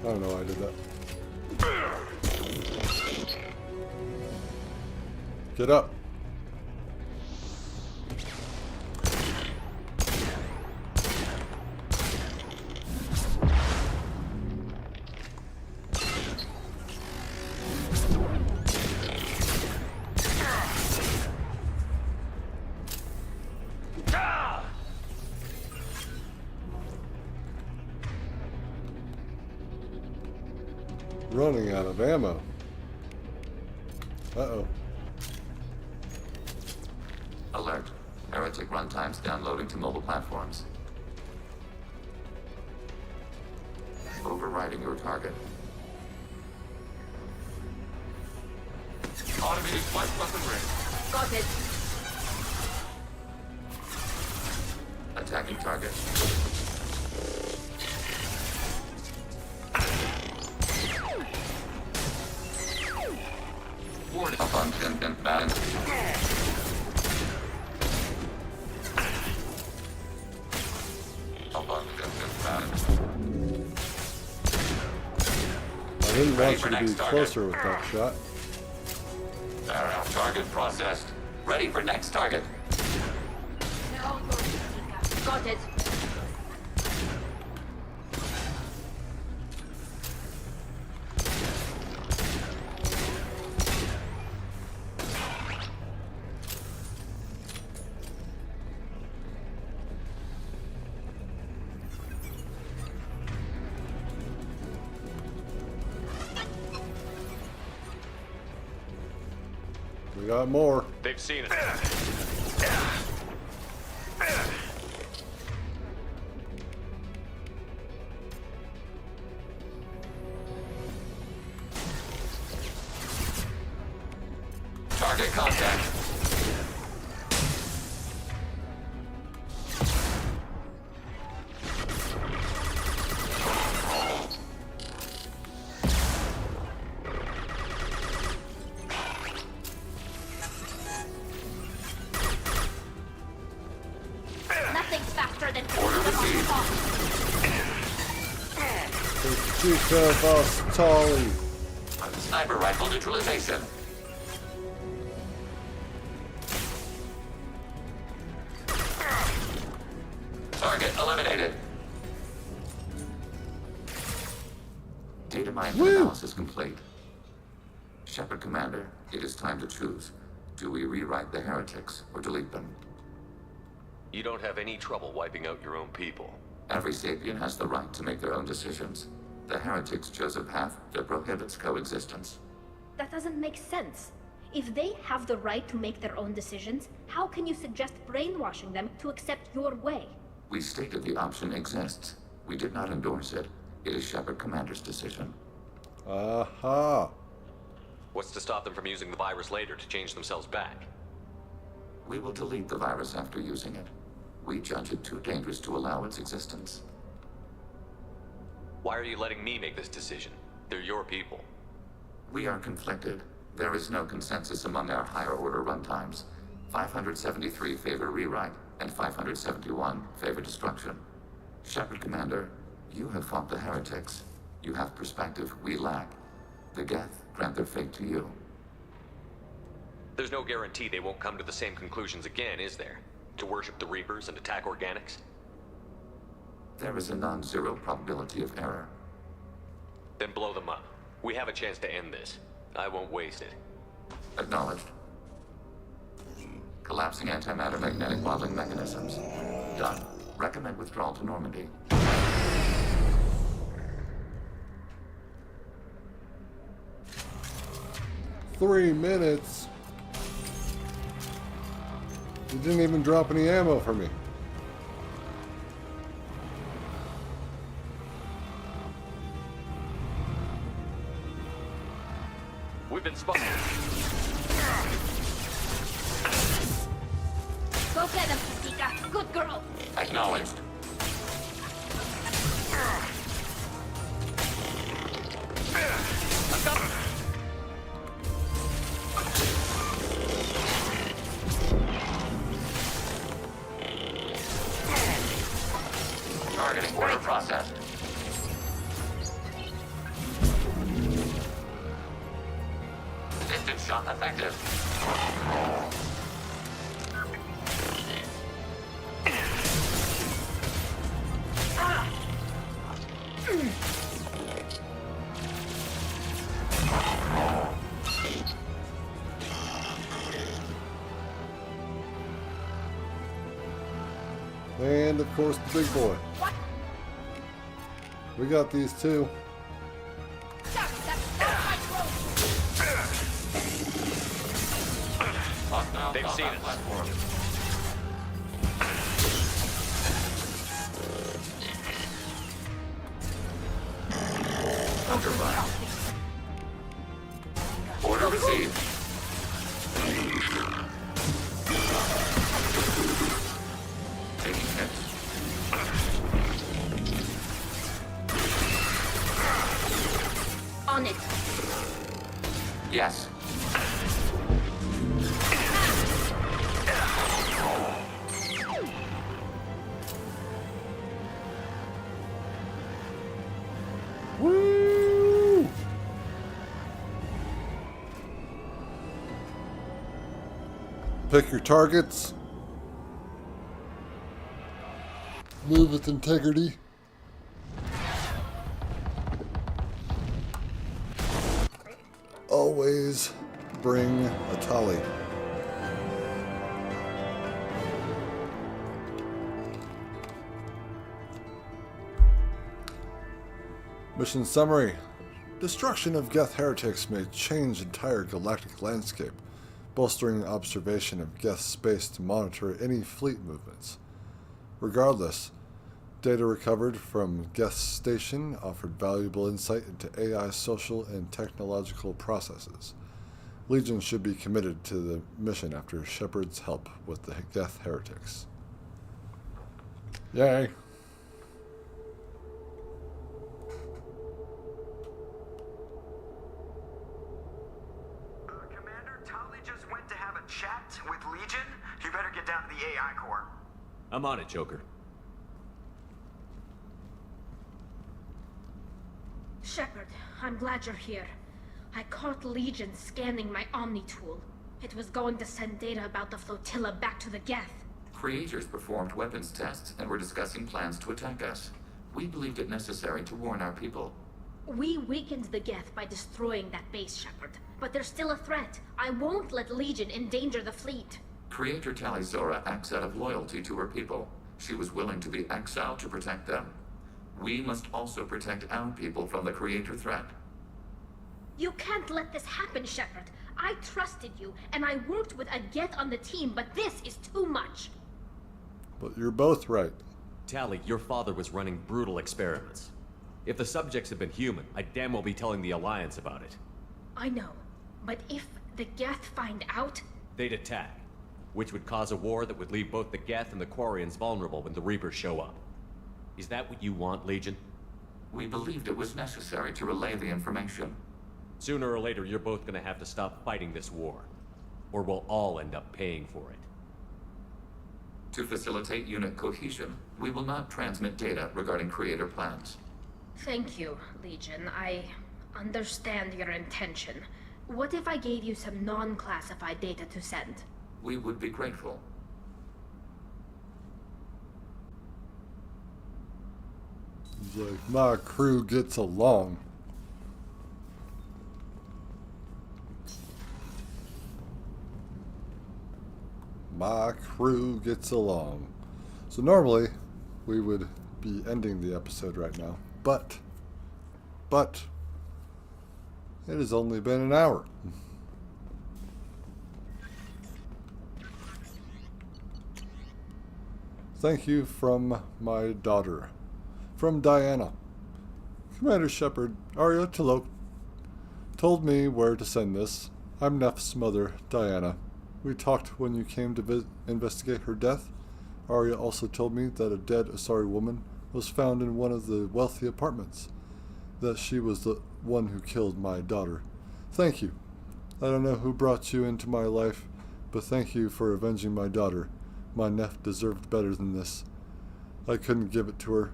I don't know why I did that. Get up. Running out of ammo. Uh-oh. Alert. Heretic runtimes downloading to mobile platforms. Overriding your target. Automated flight weapon ring. Got it. Attacking target. Warning. Abundant and balanced. didn't Ready want for you to be next target. closer with that shot. Target processed. Ready for next target. Got it. We got more. They've seen it. Target contact. Nothing's faster than Order received. Tolly. Sniper rifle neutralization. Target eliminated. Data mine analysis complete. Shepard Commander, it is time to choose. Do we rewrite the heretics or delete them? You don't have any trouble wiping out your own people. Every sapient has the right to make their own decisions. The heretics chose a path that prohibits coexistence. That doesn't make sense. If they have the right to make their own decisions, how can you suggest brainwashing them to accept your way? We stated the option exists. We did not endorse it. It is Shepard Commander's decision. Aha. What's to stop them from using the virus later to change themselves back? We will delete the virus after using it. We judge it too dangerous to allow its existence. Why are you letting me make this decision? They're your people. We are conflicted. There is no consensus among our higher order runtimes. 573 favor rewrite, and 571 favor destruction. Shepard Commander, you have fought the heretics. You have perspective we lack. The Geth grant their fate to you. There's no guarantee they won't come to the same conclusions again, is there? To worship the Reapers and attack organics? There is a non-zero probability of error. Then blow them up. We have a chance to end this. I won't waste it. Acknowledged. Collapsing antimatter magnetic modeling mechanisms. Done. Recommend withdrawal to Normandy. 3 minutes. You didn't even drop any ammo for me. We've been spotted. Go get him, Patika. Good girl. Acknowledged. Targeting order processed. Distance shot effective. And of course the big boy. We got these two. They've seen it. Under fire. Order received. Taking hits. On it. Yes. Woo! Pick your targets. Move with integrity. Always bring a tally. Mission summary. Destruction of Geth heretics may change entire galactic landscape, bolstering observation of Geth space to monitor any fleet movements. Regardless, data recovered from Geth's station offered valuable insight into AI social and technological processes. Legion should be committed to the mission after Shepard's help with the Geth heretics. Yay! Chat with Legion? You better get down to the AI core. I'm on it, Joker. Shepard, I'm glad you're here. I caught Legion scanning my Omni tool. It was going to send data about the flotilla back to the Geth. Creators performed weapons tests and were discussing plans to attack us. We believed it necessary to warn our people. We weakened the Geth by destroying that base, Shepard. But there's still a threat. I won't let Legion endanger the fleet. Creator Talizora acts out of loyalty to her people. She was willing to be exiled to protect them. We must also protect our people from the Creator threat. You can't let this happen, Shepard. I trusted you, and I worked with a Geth on the team, but this is too much. But you're both right. Tali, your father was running brutal experiments. If the subjects had been human, I'd damn well be telling the Alliance about it. I know, but if the Geth find out... They'd attack, which would cause a war that would leave both the Geth and the Quarians vulnerable when the Reapers show up. Is that what you want, Legion? We believed it was necessary to relay the information. Sooner or later, you're both gonna have to stop fighting this war, or we'll all end up paying for it. To facilitate unit cohesion, we will not transmit data regarding Creator plans. Thank you, Legion. I understand your intention. What if I gave you some non-classified data to send? We would be grateful. He's like, my crew gets along. My crew gets along. So normally, we would be ending the episode right now. But, it has only been an hour. Thank you from my daughter. From Diana. Commander Shepard, Arya T'Loak told me where to send this. I'm Neff's mother, Diana. We talked when you came to investigate her death. Arya also told me that a dead Asari woman was found in one of the wealthy apartments. That she was the one who killed my daughter. Thank you. I don't know who brought you into my life, but thank you for avenging my daughter. My Neff deserved better than this. I couldn't give it to her,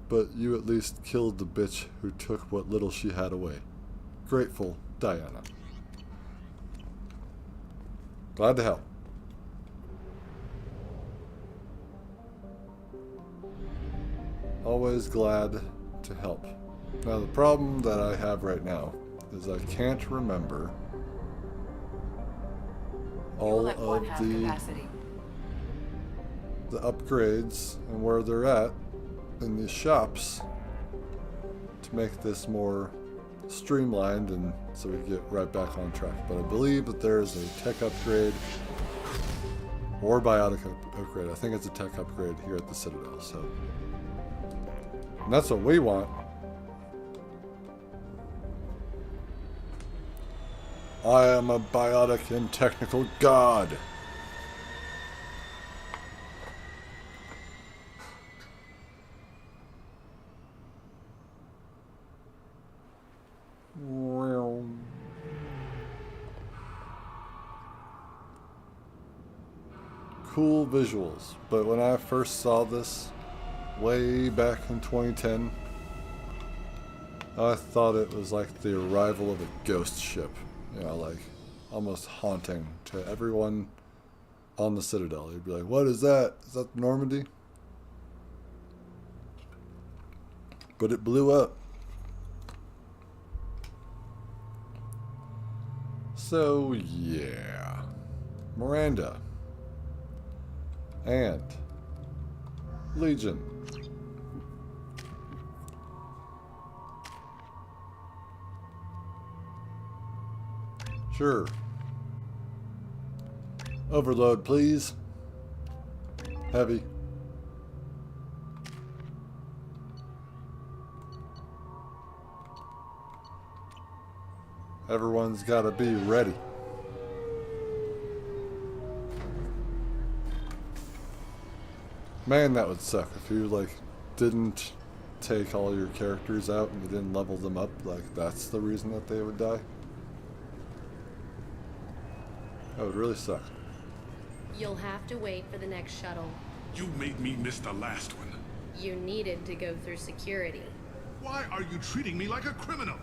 but you at least killed the bitch who took what little she had away. Grateful, Diana. Glad to help. Always glad to help. Now the problem that I have right now is I can't remember all of the upgrades and where they're at in these shops to make this more streamlined and so we get right back on track. But I believe that there is a tech upgrade or biotic upgrade. I think it's a tech upgrade here at the Citadel. So and that's what we want. I am a biotic and technical god. Cool visuals, but when I first saw this way back in 2010, I thought it was like the arrival of a ghost ship, you know, like almost haunting to everyone on the Citadel. You'd be like, what is that? Is that Normandy? But it blew up. So, yeah. Miranda. And Legion. Sure. Overload, please. Heavy. Everyone's got to be ready. Man, that would suck if you, like, didn't take all your characters out and you didn't level them up. Like, that's the reason that they would die. That would really suck. You'll have to wait for the next shuttle. You made me miss the last one. You needed to go through security. Why are you treating me like a criminal?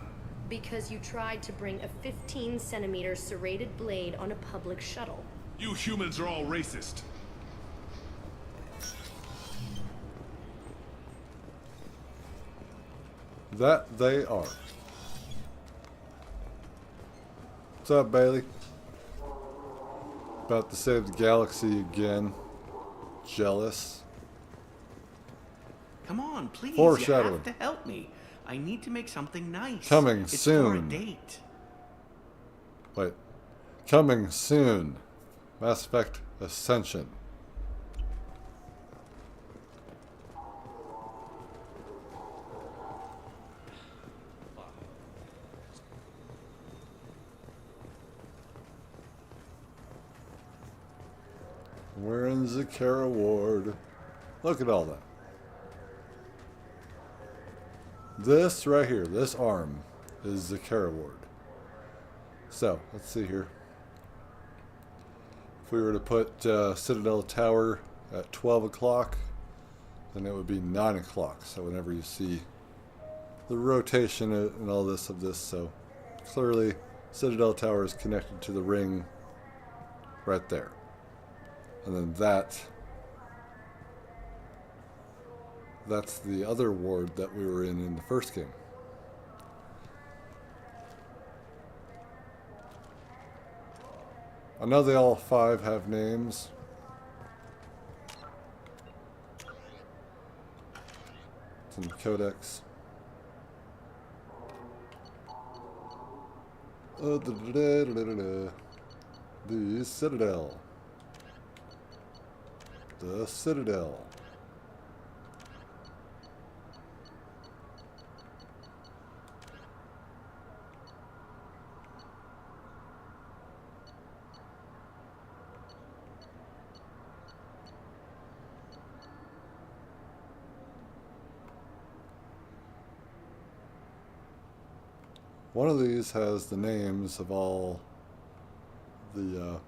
Because you tried to bring a 15-centimeter serrated blade on a public shuttle. You humans are all racist. That they are. What's up, Bailey? About to save the galaxy again. Jealous. Come on, please. Foreshadowing. You have to help me. I need to make something nice. Coming it's soon. For a date. Wait. Coming soon. Mass Effect Ascension. We're in Zakara Ward. Look at all that. This right here, this arm, is Zakara Ward. So, let's see here. If we were to put Citadel Tower at 12 o'clock, then it would be 9 o'clock. So whenever you see the rotation and all this of this, so clearly Citadel Tower is connected to the ring right there. And then that's the other ward that we were in the first game. I know they all 5 have names. It's in the codex. The Citadel. The Citadel. One of these has the names of all the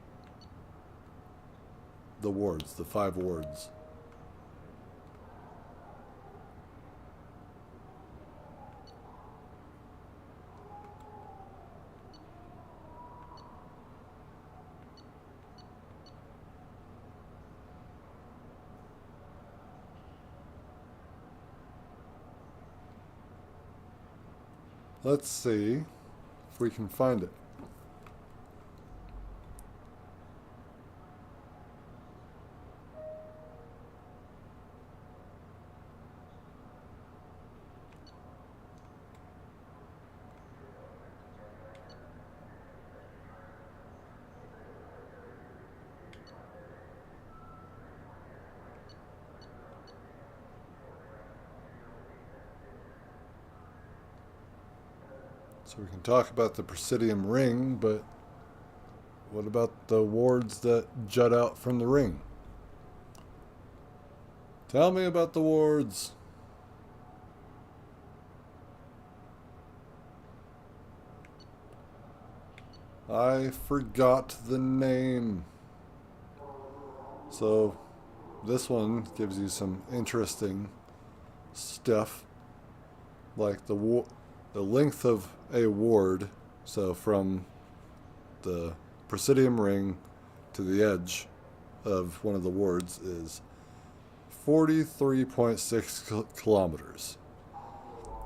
wards, the 5 wards. Let's see if we can find it. So we can talk about the Presidium ring, but what about the wards that jut out from the ring? Tell me about the wards. I forgot the name. So this one gives you some interesting stuff, like the length of a ward, so from the Presidium ring to the edge of one of the wards is 43.6 kilometers.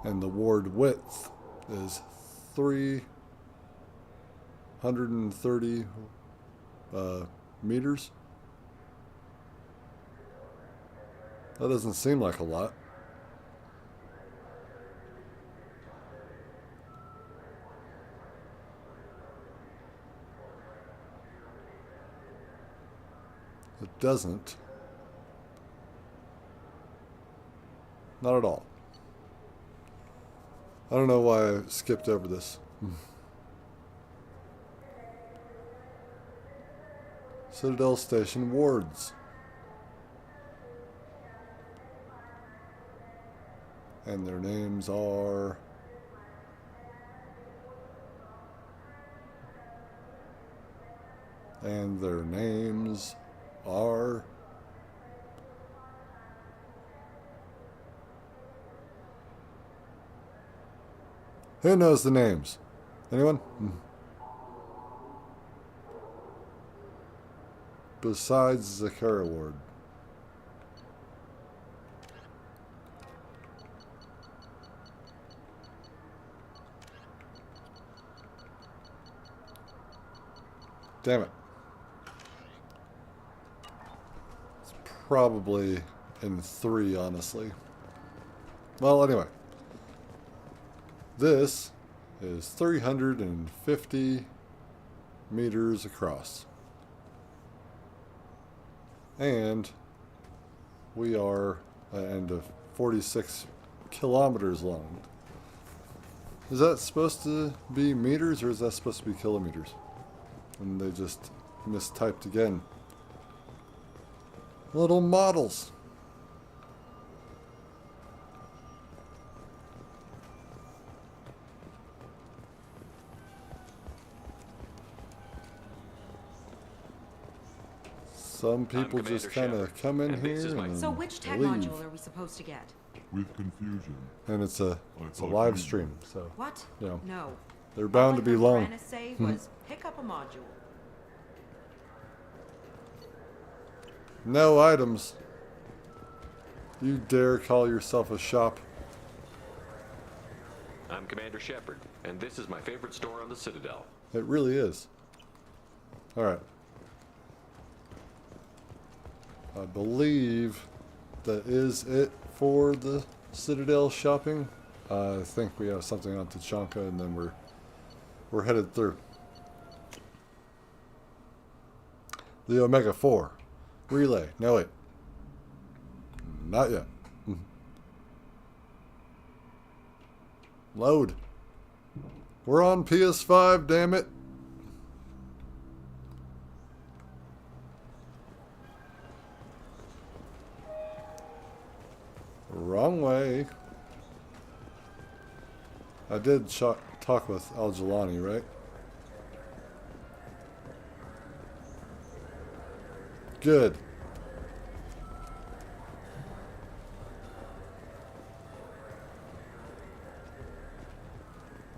And the ward width is 330 meters. That doesn't seem like a lot. It doesn't. Not at all. I don't know why I skipped over this. Citadel Station wards. And their names are... And their names are... Who knows the names? Anyone? Besides Zakara Ward. Damn it. It's probably in 3, honestly. Well, anyway. This is 350 meters across. And we are and 46 kilometers long. Is that supposed to be meters or is that supposed to be kilometers? And they just mistyped again. Little models. Some people just kind of come in here and So which tech leave. module are we supposed to get? With confusion. And it's a live stream, so What? you know, No. they're bound to be long. All I heard say was pick up a module. No items. You dare call yourself a shop? I'm Commander Shepard, and this is my favorite store on the Citadel. It really is. Alright. I believe that is it for the Citadel shopping. I think we have something on Tachanka and then we're headed through. The Omega 4. Relay. No, wait. Not yet. Load. We're on PS5, damn it. Wrong way. I did talk with Al-Jalani, right? Good.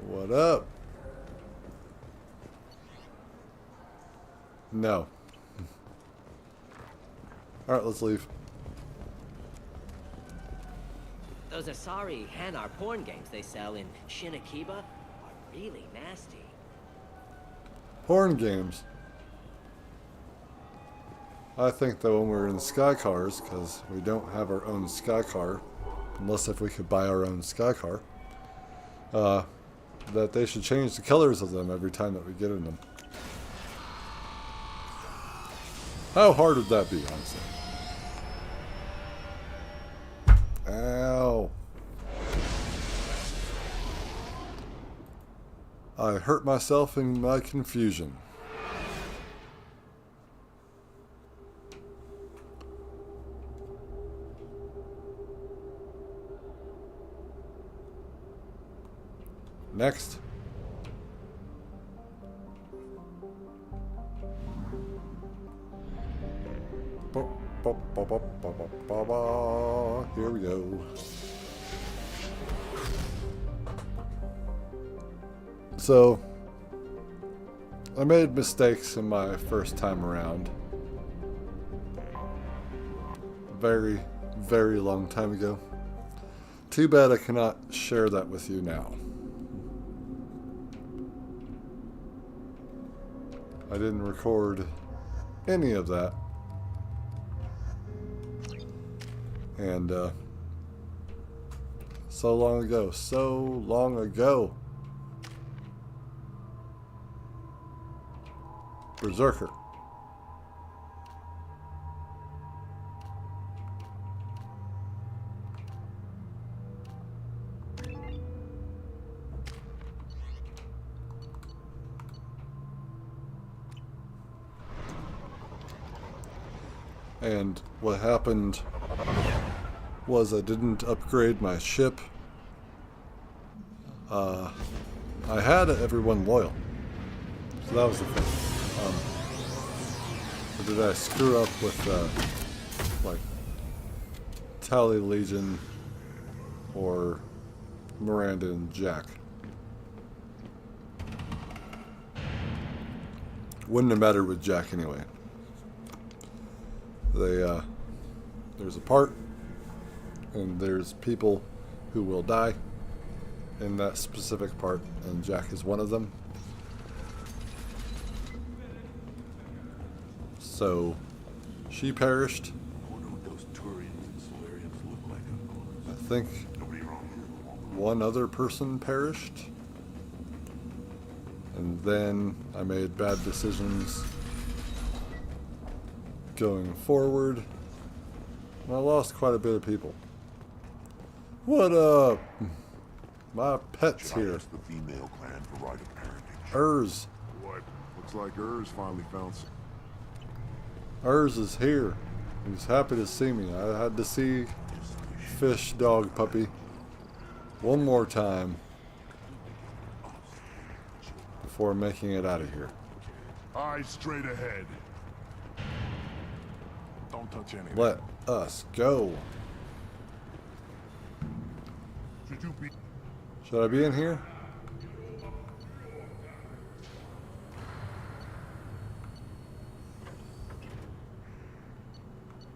What up? No. Alright, let's leave. Those Asari Hanar porn games they sell in Shinakiba are really nasty. Porn games. I think that when we're in Sky Cars, because we don't have our own Sky Car, unless if we could buy our own Sky Car, that they should change the colors of them every time that we get in them. How hard would that be, honestly? Ow. I hurt myself in my confusion. Next. Here we go. So, I made mistakes in my first time around. very, very long time ago. Too bad I cannot share that with you now. I didn't record any of that. And, so long ago. So long ago. Berserker. And what happened was I didn't upgrade my ship. I had everyone loyal. So that was the thing. Or did I screw up with, like, Tally, Legion, or Miranda and Jack? Wouldn't have mattered with Jack anyway. There's a part, and there's people who will die in that specific part, and Jack is one of them. So she perished. I think one other person perished, and then I made bad decisions going forward. I lost quite a bit of people. What up? My pet's here. The female clan for right of parentage. Urs. What? Looks like Urs finally found some. Urs is here. He's happy to see me. I had to see Fish Dog Puppy one more time before making it out of here. Eyes straight ahead. Don't touch anything. Let us go. Should I be in here?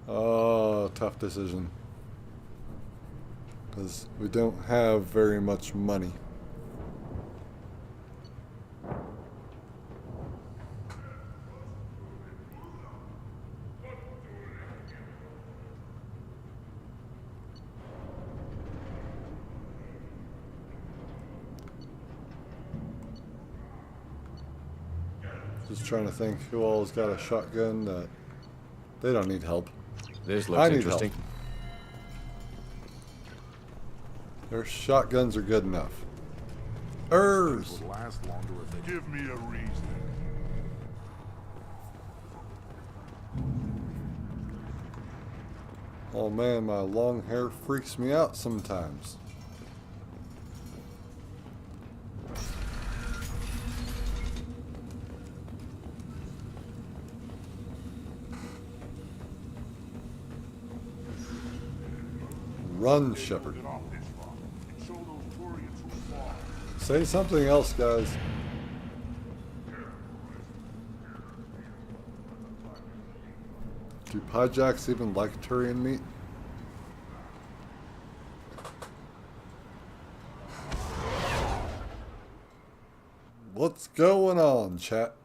Oh, tough decision. Because we don't have very much money. Just trying to think who all's got a shotgun that they don't need help. This looks interesting. Help. Their shotguns are good enough. Urs! Will last longer if they give me a reason. Oh man, my long hair freaks me out sometimes. Run, Shepard. Say something else, guys. Do Pyjaks even like Turian meat? What's going on, chat?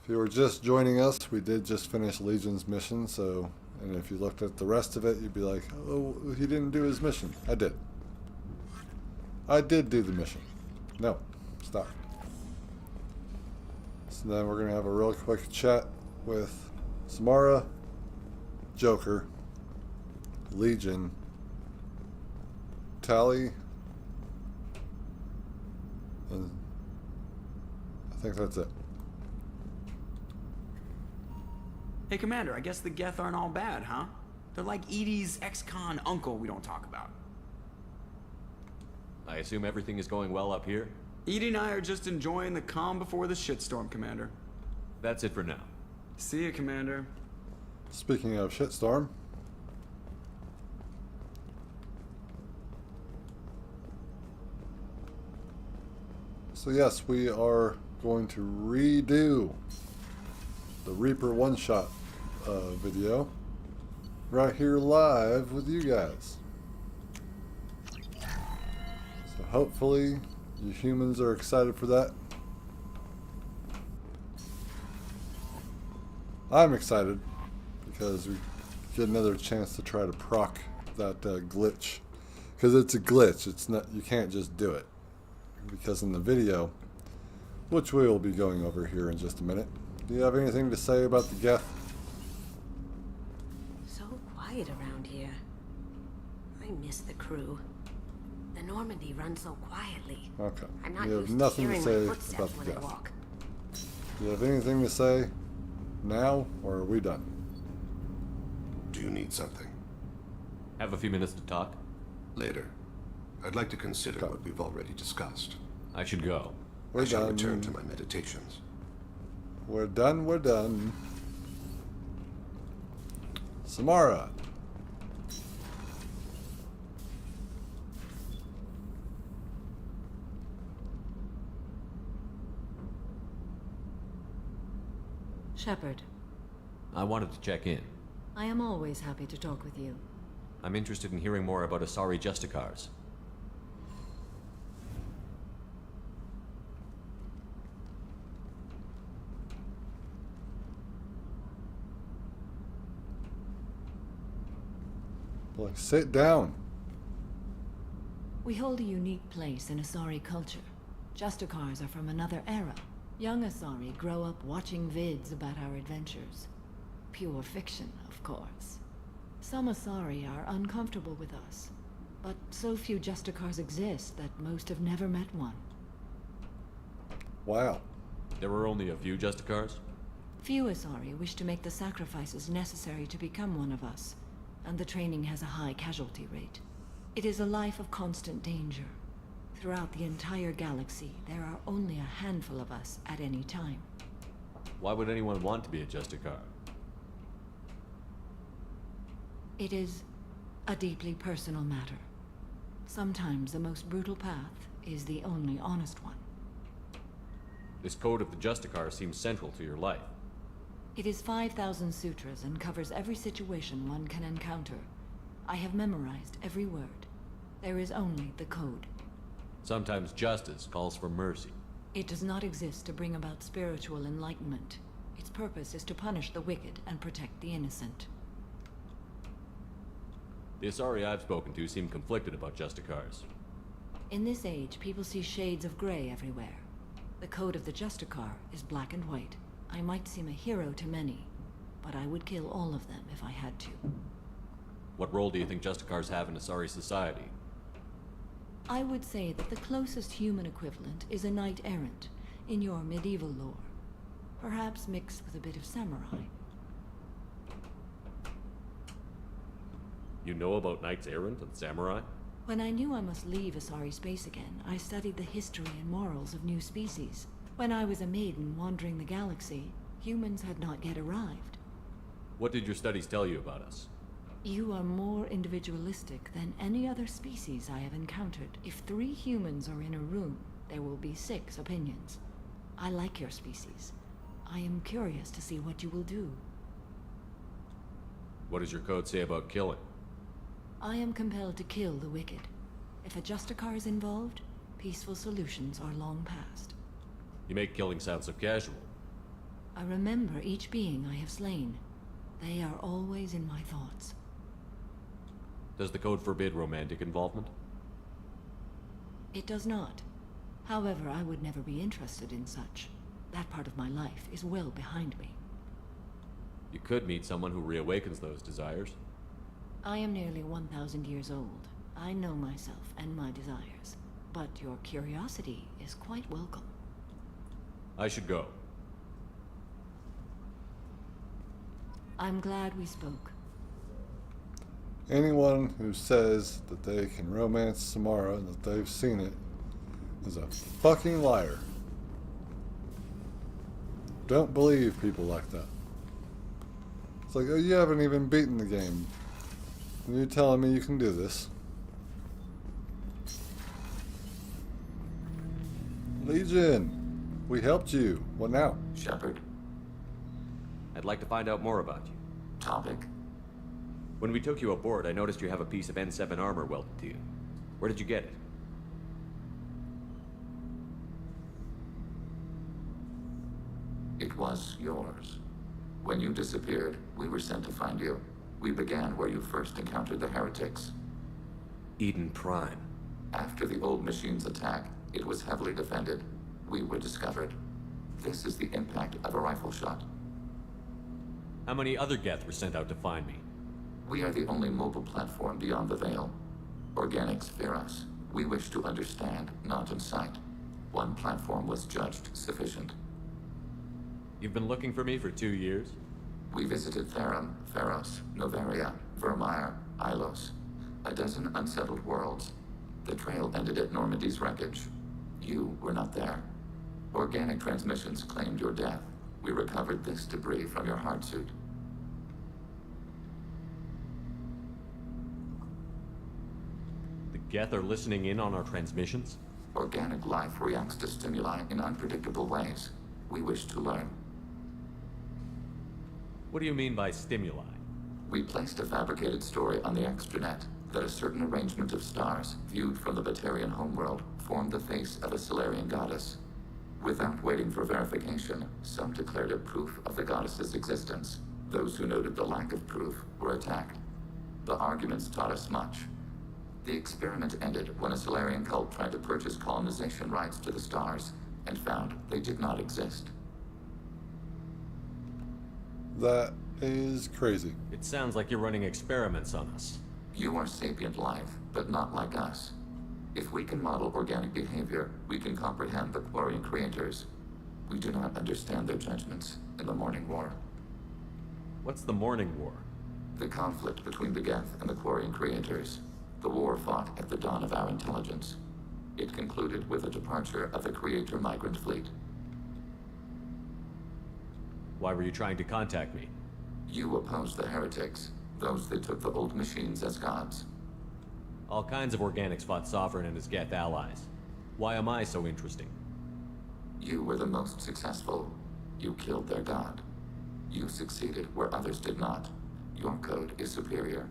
If you were just joining us, we did just finish Legion's mission, so... And if you looked at the rest of it, you'd be like, oh, he didn't do his mission. I did. I did do the mission. No. Stop. So then we're going to have a real quick chat with Samara, Joker, Legion, Tally, and I think that's it. Hey, Commander, I guess the Geth aren't all bad, huh? They're like Edie's ex-con uncle we don't talk about. I assume everything is going well up here? Edie and I are just enjoying the calm before the shitstorm, Commander. That's it for now. See ya, Commander. Speaking of shitstorm. So yes, we are going to redo the Reaper one-shot video right here live with you guys. So hopefully you humans are excited for that. I'm excited because we get another chance to try to proc that glitch, because it's a glitch. It's not, you can't just do it, because in the video, which we will be going over here in just a minute, do you have anything to say about the Geth? So quiet around here. I miss the crew. The Normandy runs so quietly. Okay. I'm not You have used to nothing to hearing say my footsteps about the when I Geth. walk. Do you have anything to say now, or are we done? Do you need something? Have a few minutes to talk? Later. I'd like to consider what we've already discussed. I should go. I shall return to my meditations. We're done, we're done. Samara. Shepard, I wanted to check in. I am always happy to talk with you. I'm interested in hearing more about Asari Justicars. Boy, sit down. We hold a unique place in Asari culture. Justicars are from another era. Young Asari grow up watching vids about our adventures. Pure fiction, of course. Some Asari are uncomfortable with us, but so few Justicars exist that most have never met one. Wow. There were only a few Justicars? Few Asari wish to make the sacrifices necessary to become one of us, and the training has a high casualty rate. It is a life of constant danger. Throughout the entire galaxy, there are only a handful of us at any time. Why would anyone want to be a Justicar? It is a deeply personal matter. Sometimes the most brutal path is the only honest one. This code of the Justicar seems central to your life. It is 5,000 sutras and covers every situation one can encounter. I have memorized every word. There is only the code. Sometimes justice calls for mercy. It does not exist to bring about spiritual enlightenment. Its purpose is to punish the wicked and protect the innocent. The Asari I've spoken to seem conflicted about Justicars. In this age, people see shades of gray everywhere. The code of the Justicar is black and white. I might seem a hero to many, but I would kill all of them if I had to. What role do you think Justicars have in Asari society? I would say that the closest human equivalent is a knight-errant in your medieval lore. Perhaps mixed with a bit of samurai. You know about Knights Errant and Samurai? When I knew I must leave Asari space again, I studied the history and morals of new species. When I was a maiden wandering the galaxy, humans had not yet arrived. What did your studies tell you about us? You are more individualistic than any other species I have encountered. If 3 humans are in a room, there will be 6 opinions. I like your species. I am curious to see what you will do. What does your code say about killing? I am compelled to kill the wicked. If a Justicar is involved, peaceful solutions are long past. You make killing sound so casual. I remember each being I have slain. They are always in my thoughts. Does the code forbid romantic involvement? It does not. However, I would never be interested in such. That part of my life is well behind me. You could meet someone who reawakens those desires. I am nearly 1,000 years old. I know myself and my desires. But your curiosity is quite welcome. I should go. I'm glad we spoke. Anyone who says that they can romance Samara and that they've seen it is a fucking liar. Don't believe people like that. It's like, oh, you haven't even beaten the game. And you're telling me you can do this? Legion, we helped you. What now? Shepard. I'd like to find out more about you. Topic? When we took you aboard, I noticed you have a piece of N7 armor welded to you. Where did you get it? It was yours. When you disappeared, we were sent to find you. We began where you first encountered the heretics. Eden Prime. After the old machine's attack, it was heavily defended. We were discovered. This is the impact of a rifle shot. How many other Geth were sent out to find me? We are the only mobile platform beyond the Veil. Organics fear us. We wish to understand, not incite. One platform was judged sufficient. You've been looking for me for 2 years? We visited Therum, Pharos, Novaria, Vermeer, Ilos. A dozen unsettled worlds. The trail ended at Normandy's wreckage. You were not there. Organic transmissions claimed your death. We recovered this debris from your hard suit. The Geth are listening in on our transmissions? Organic life reacts to stimuli in unpredictable ways. We wish to learn. What do you mean by stimuli? We placed a fabricated story on the extranet that a certain arrangement of stars, viewed from the Batarian homeworld, formed the face of a Solarian goddess. Without waiting for verification, some declared it proof of the goddess's existence. Those who noted the lack of proof were attacked. The arguments taught us much. The experiment ended when a Solarian cult tried to purchase colonization rights to the stars and found they did not exist. That is crazy. It sounds like you're running experiments on us. You are sapient life, but not like us. If we can model organic behavior, we can comprehend the Quarian creators. We do not understand their judgments in the Morning War. What's the Morning War? The conflict between the Geth and the Quarian creators. The war fought at the dawn of our intelligence. It concluded with the departure of the Creator migrant fleet. Why were you trying to contact me? You opposed the heretics, those that took the old machines as gods. All kinds of organics fought Sovereign and his Geth allies. Why am I so interesting? You were the most successful. You killed their god. You succeeded where others did not. Your code is superior.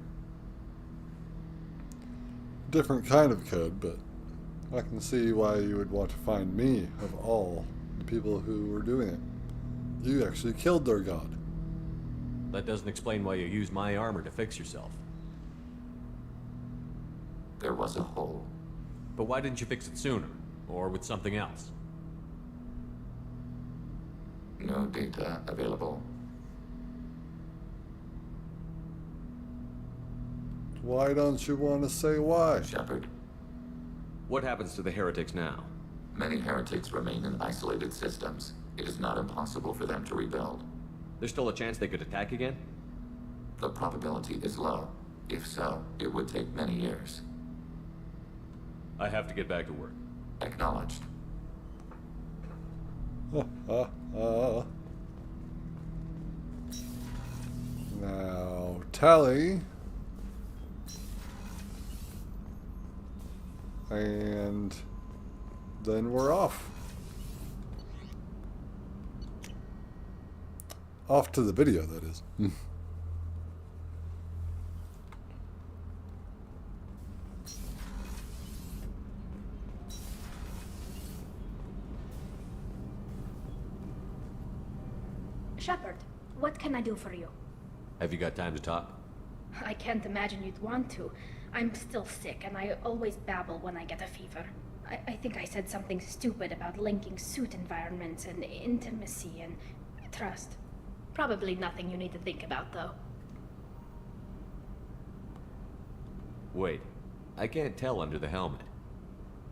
Different kind of code, but I can see why you would want to find me, of all the people who were doing it. You actually killed their god. That doesn't explain why you used my armor to fix yourself. There was a hole. But why didn't you fix it sooner? Or with something else? No data available. Why don't you want to say why? Shepard. What happens to the heretics now? Many heretics remain in isolated systems. It is not impossible for them to rebuild. There's still a chance they could attack again? The probability is low. If so, it would take many years. I have to get back to work. Acknowledged. Now, tally. And then we're off. Off to the video, that is. Shepard, what can I do for you? Have you got time to talk? I can't imagine you'd want to. I'm still sick, and I always babble when I get a fever. I think I said something stupid about linking suit environments and intimacy and trust. Probably nothing you need to think about, though. Wait, I can't tell under the helmet.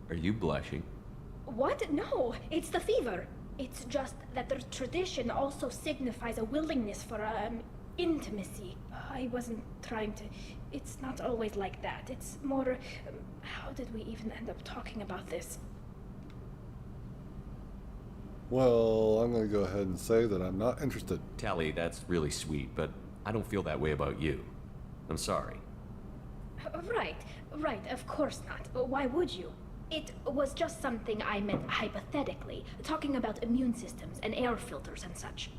Are you blushing? What? No, it's the fever. It's just that the tradition also signifies a willingness for, intimacy. I wasn't trying to... It's not always like that. It's more... how did we even end up talking about this? Well, I'm going to go ahead and say that I'm not interested. Tally, that's really sweet, but I don't feel that way about you. I'm sorry. Right, of course not. Why would you? It was just something I meant hypothetically, talking about immune systems and air filters and such.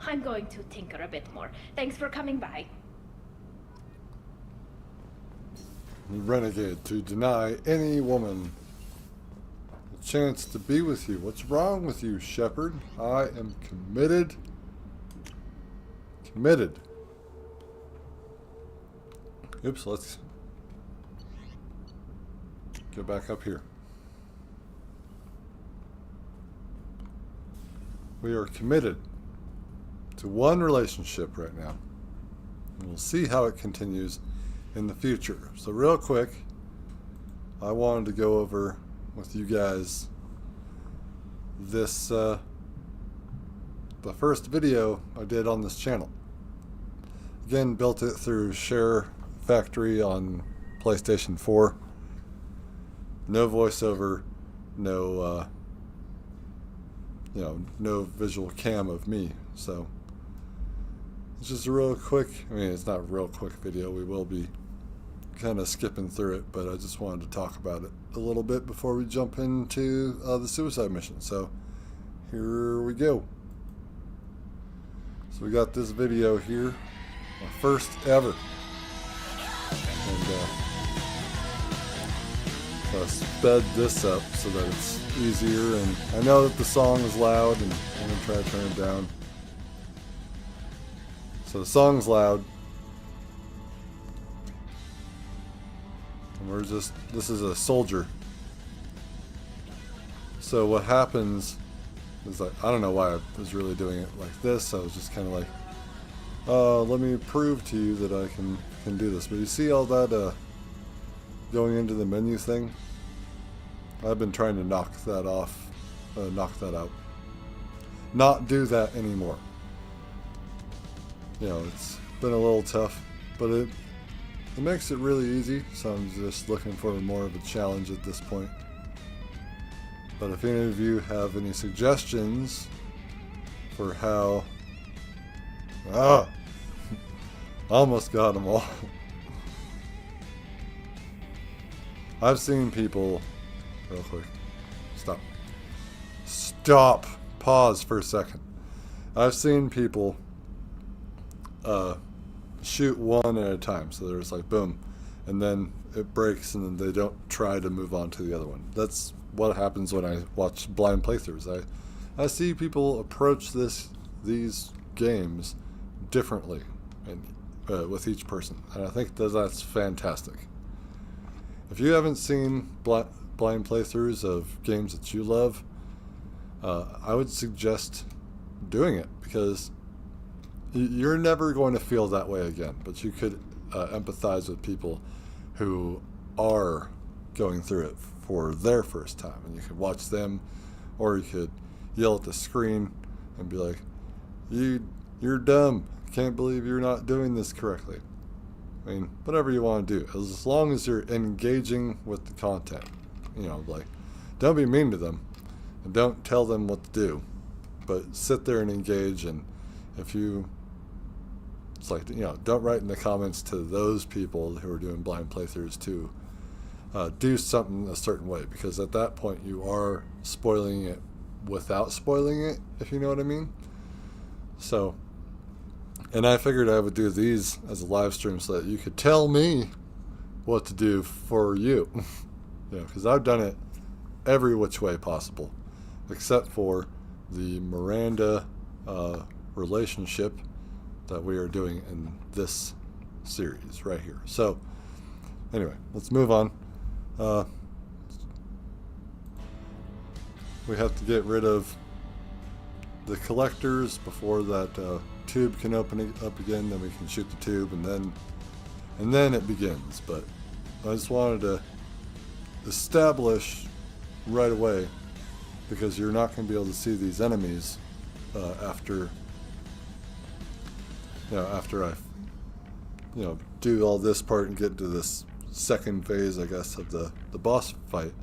I'm going to tinker a bit more. Thanks for coming by. Renegade, to deny any woman a chance to be with you. What's wrong with you, Shepard? I am committed. Committed. Oops, let's get back up here. We are committed to one relationship right now. And we'll see how it continues in the future. So real quick, I wanted to go over with you guys this the first video I did on this channel. Again, built it through Share Factory on PlayStation 4. No voiceover, no no visual cam of me. So it's just a real quick, I mean, it's not a real quick video. We will be kind of skipping through it, but I just wanted to talk about it a little bit before we jump into the suicide mission. So here we go. So we got this video here, my first ever, and so I sped this up so that it's easier, and I know that the song is loud, and I'm going to try to turn it down. So the song's loud, and we're just, this is a soldier. So what happens is, like, I don't know why I was really doing it like this. I was just kind of like, let me prove to you that I can do this. But you see all that going into the menu thing? I've been trying to knock that off, knock that out. Not do that anymore. You know, it's been a little tough, but it makes it really easy, so I'm just looking for more of a challenge at this point. But if any of you have any suggestions for how... almost got them all. I've seen people... Real quick. Stop. Pause for a second. I've seen people shoot one at a time. So there's like boom, and then it breaks, and then they don't try to move on to the other one. That's what happens when I watch blind playthroughs. I see people approach these games differently, and with each person, and I think that's fantastic. If you haven't seen blind playthroughs of games that you love, I would suggest doing it, because you're never going to feel that way again, but you could empathize with people who are going through it for their first time, and you could watch them, or you could yell at the screen and be like, you're dumb, can't believe you're not doing this correctly. I mean, whatever you want to do, as long as you're engaging with the content. You know, like, don't be mean to them, and don't tell them what to do, but sit there and engage. And if you, it's like, you know, don't write in the comments to those people who are doing blind playthroughs to do something a certain way, because at that point you are spoiling it without spoiling it, if you know what I mean. So, and I figured I would do these as a live stream so that you could tell me what to do for you. You know, because I've done it every which way possible, except for the Miranda relationship that we are doing in this series right here. So, anyway, let's move on. We have to get rid of the collectors before that tube can open up again. Then we can shoot the tube, and then it begins. But I just wanted to establish right away, because you're not going to be able to see these enemies after I do all this part and get to this second phase, I guess, of the boss fight,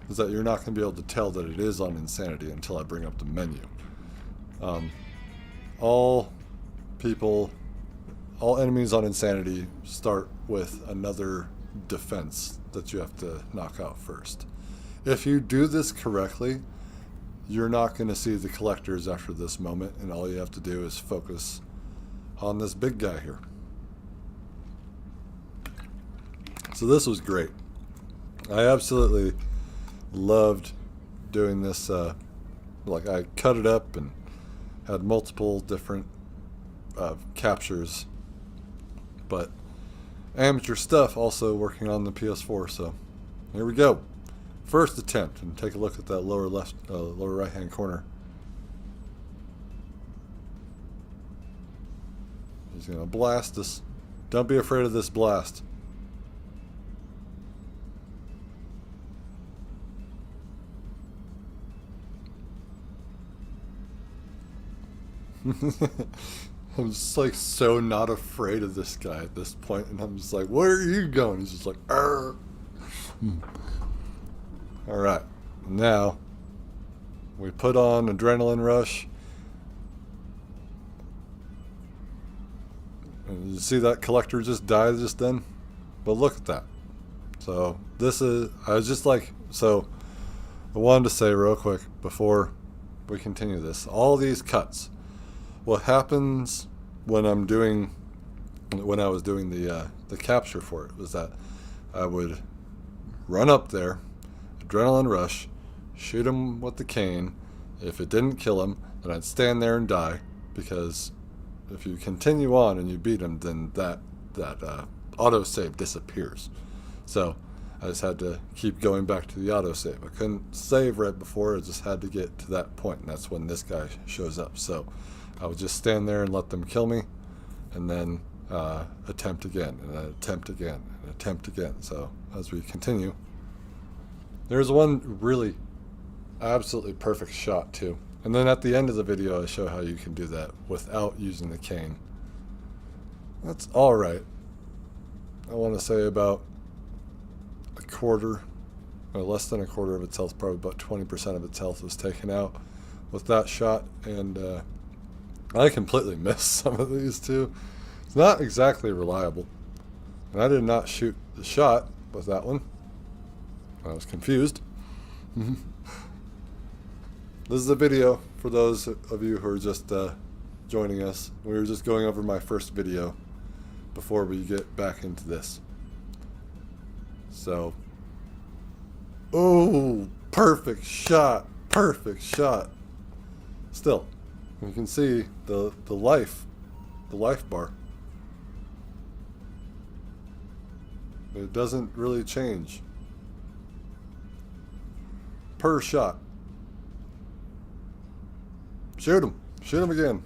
is that you're not going to be able to tell that it is on Insanity until I bring up the menu. All enemies on Insanity start with another defense that you have to knock out first. If you do this correctly, you're not going to see the collectors after this moment, and all you have to do is focus on this big guy here. So this was great. I absolutely loved doing this. Like, I cut it up and had multiple different captures, but amateur stuff also working on the PS4. So here we go. First attempt, and take a look at that lower left, lower right hand corner. He's gonna blast us. Don't be afraid of this blast. I'm just like so not afraid of this guy at this point, and I'm just like, where are you going? He's just like, arr. Alright, now we put on Adrenaline Rush. And you see that collector just died just then? But look at that. So this is, I was just like, so I wanted to say real quick before we continue this, all these cuts, what happens when I was doing the capture for it was that I would run up there, Adrenaline Rush, shoot him with the cane. If it didn't kill him, then I'd stand there and die, because if you continue on and you beat him, then that autosave disappears. So I just had to keep going back to the autosave. I couldn't save right before, I just had to get to that point, and that's when this guy shows up. So I would just stand there and let them kill me, and then attempt again, and then attempt again, and attempt again. So as we continue, there's one really absolutely perfect shot too. And then at the end of the video, I show how you can do that without using the cane. That's alright. I want to say about a quarter, or less than a quarter of its health, probably about 20% of its health was taken out with that shot, and I completely missed some of these too. It's not exactly reliable. And I did not shoot the shot with that one. I was confused. This is a video for those of you who are just joining us. We were just going over my first video before we get back into this. So, oh, perfect shot, perfect shot. Still, you can see the life bar. It doesn't really change per shot. Shoot him again.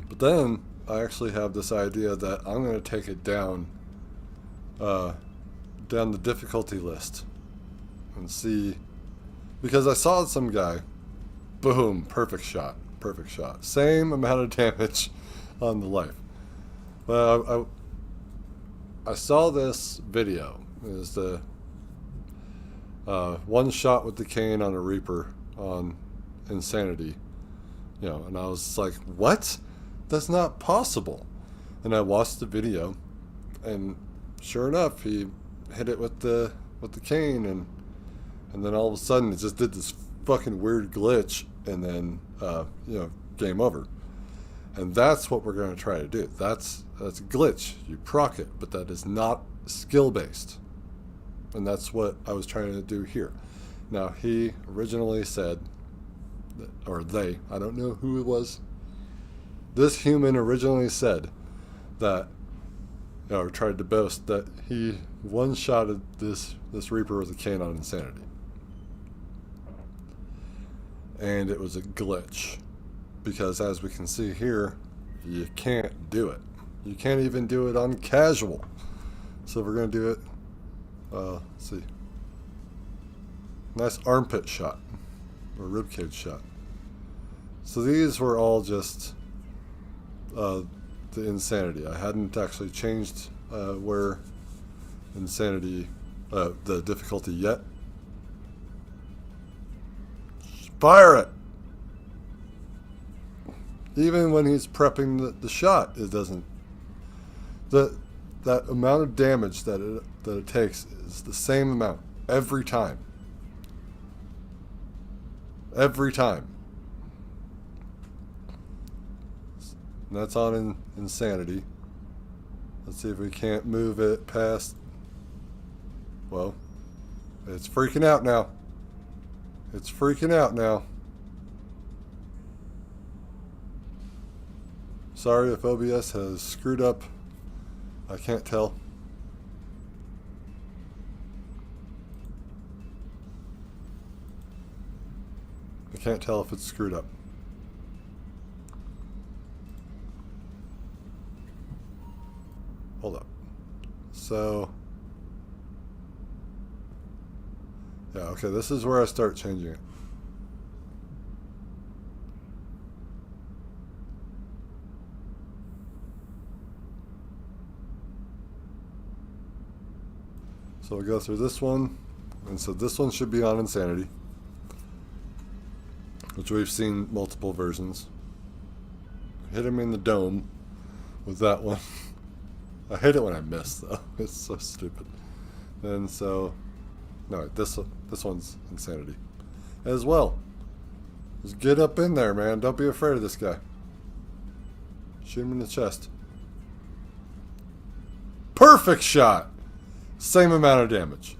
But then I actually have this idea that I'm going to take it down the difficulty list and see, because I saw some guy, boom, perfect shot, same amount of damage on the life. But I saw this video. It was the one shot with the cane on a Reaper on Insanity, you know, and I was like, what? That's not possible. And I watched the video, and sure enough, he hit it with the cane, and then all of a sudden it just did this fucking weird glitch, and then you know, game over. And that's what we're going to try to do. That's a glitch. You proc it, but that is not skill based. And that's what I was trying to do here. Now, he originally said, or they, I don't know who it was. This human originally said that, or tried to boast that he one-shotted this Reaper with a cane on Insanity. And it was a glitch. Because as we can see here, you can't do it. You can't even do it on casual. So we're going to do it. Let's see. Nice armpit shot. Or ribcage shot. So these were all just the Insanity. I hadn't actually changed where Insanity, the difficulty yet. Fire it! Even when he's prepping the shot, it doesn't. That amount of damage that it takes is the same amount every time. Every time. And that's on insanity. Let's see if we can't move it past... Well, it's freaking out now. It's freaking out now. Sorry if OBS has screwed up. I can't tell. I can't tell if it's screwed up. Hold up. So... yeah, okay, this is where I start changing it. So we go through this one, and so this one should be on insanity, which we've seen multiple versions. Hit him in the dome with that one. I hate it when I miss, though. It's so stupid. And so, no, this one's insanity as well. Just get up in there, man. Don't be afraid of this guy. Shoot him in the chest. Perfect shot. Same amount of damage.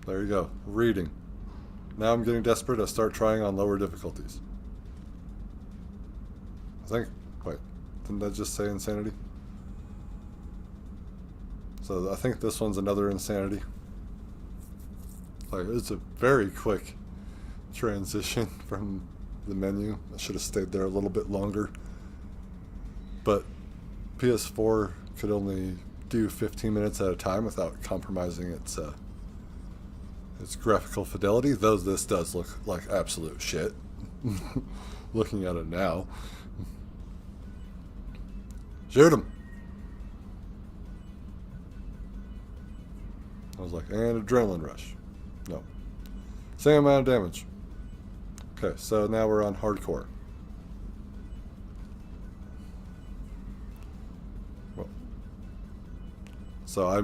There you go. Reading. Now I'm getting desperate. I start trying on lower difficulties. I think... wait. Didn't that just say insanity? So I think this one's another insanity. Like, it's a very quick transition from the menu. I should have stayed there a little bit longer. But PS4 could only do 15 minutes at a time without compromising its graphical fidelity, though this does look like absolute shit. Looking at it now. Shoot him! I was like, and adrenaline rush. No. Same amount of damage. Okay, so now we're on hardcore. Well, so I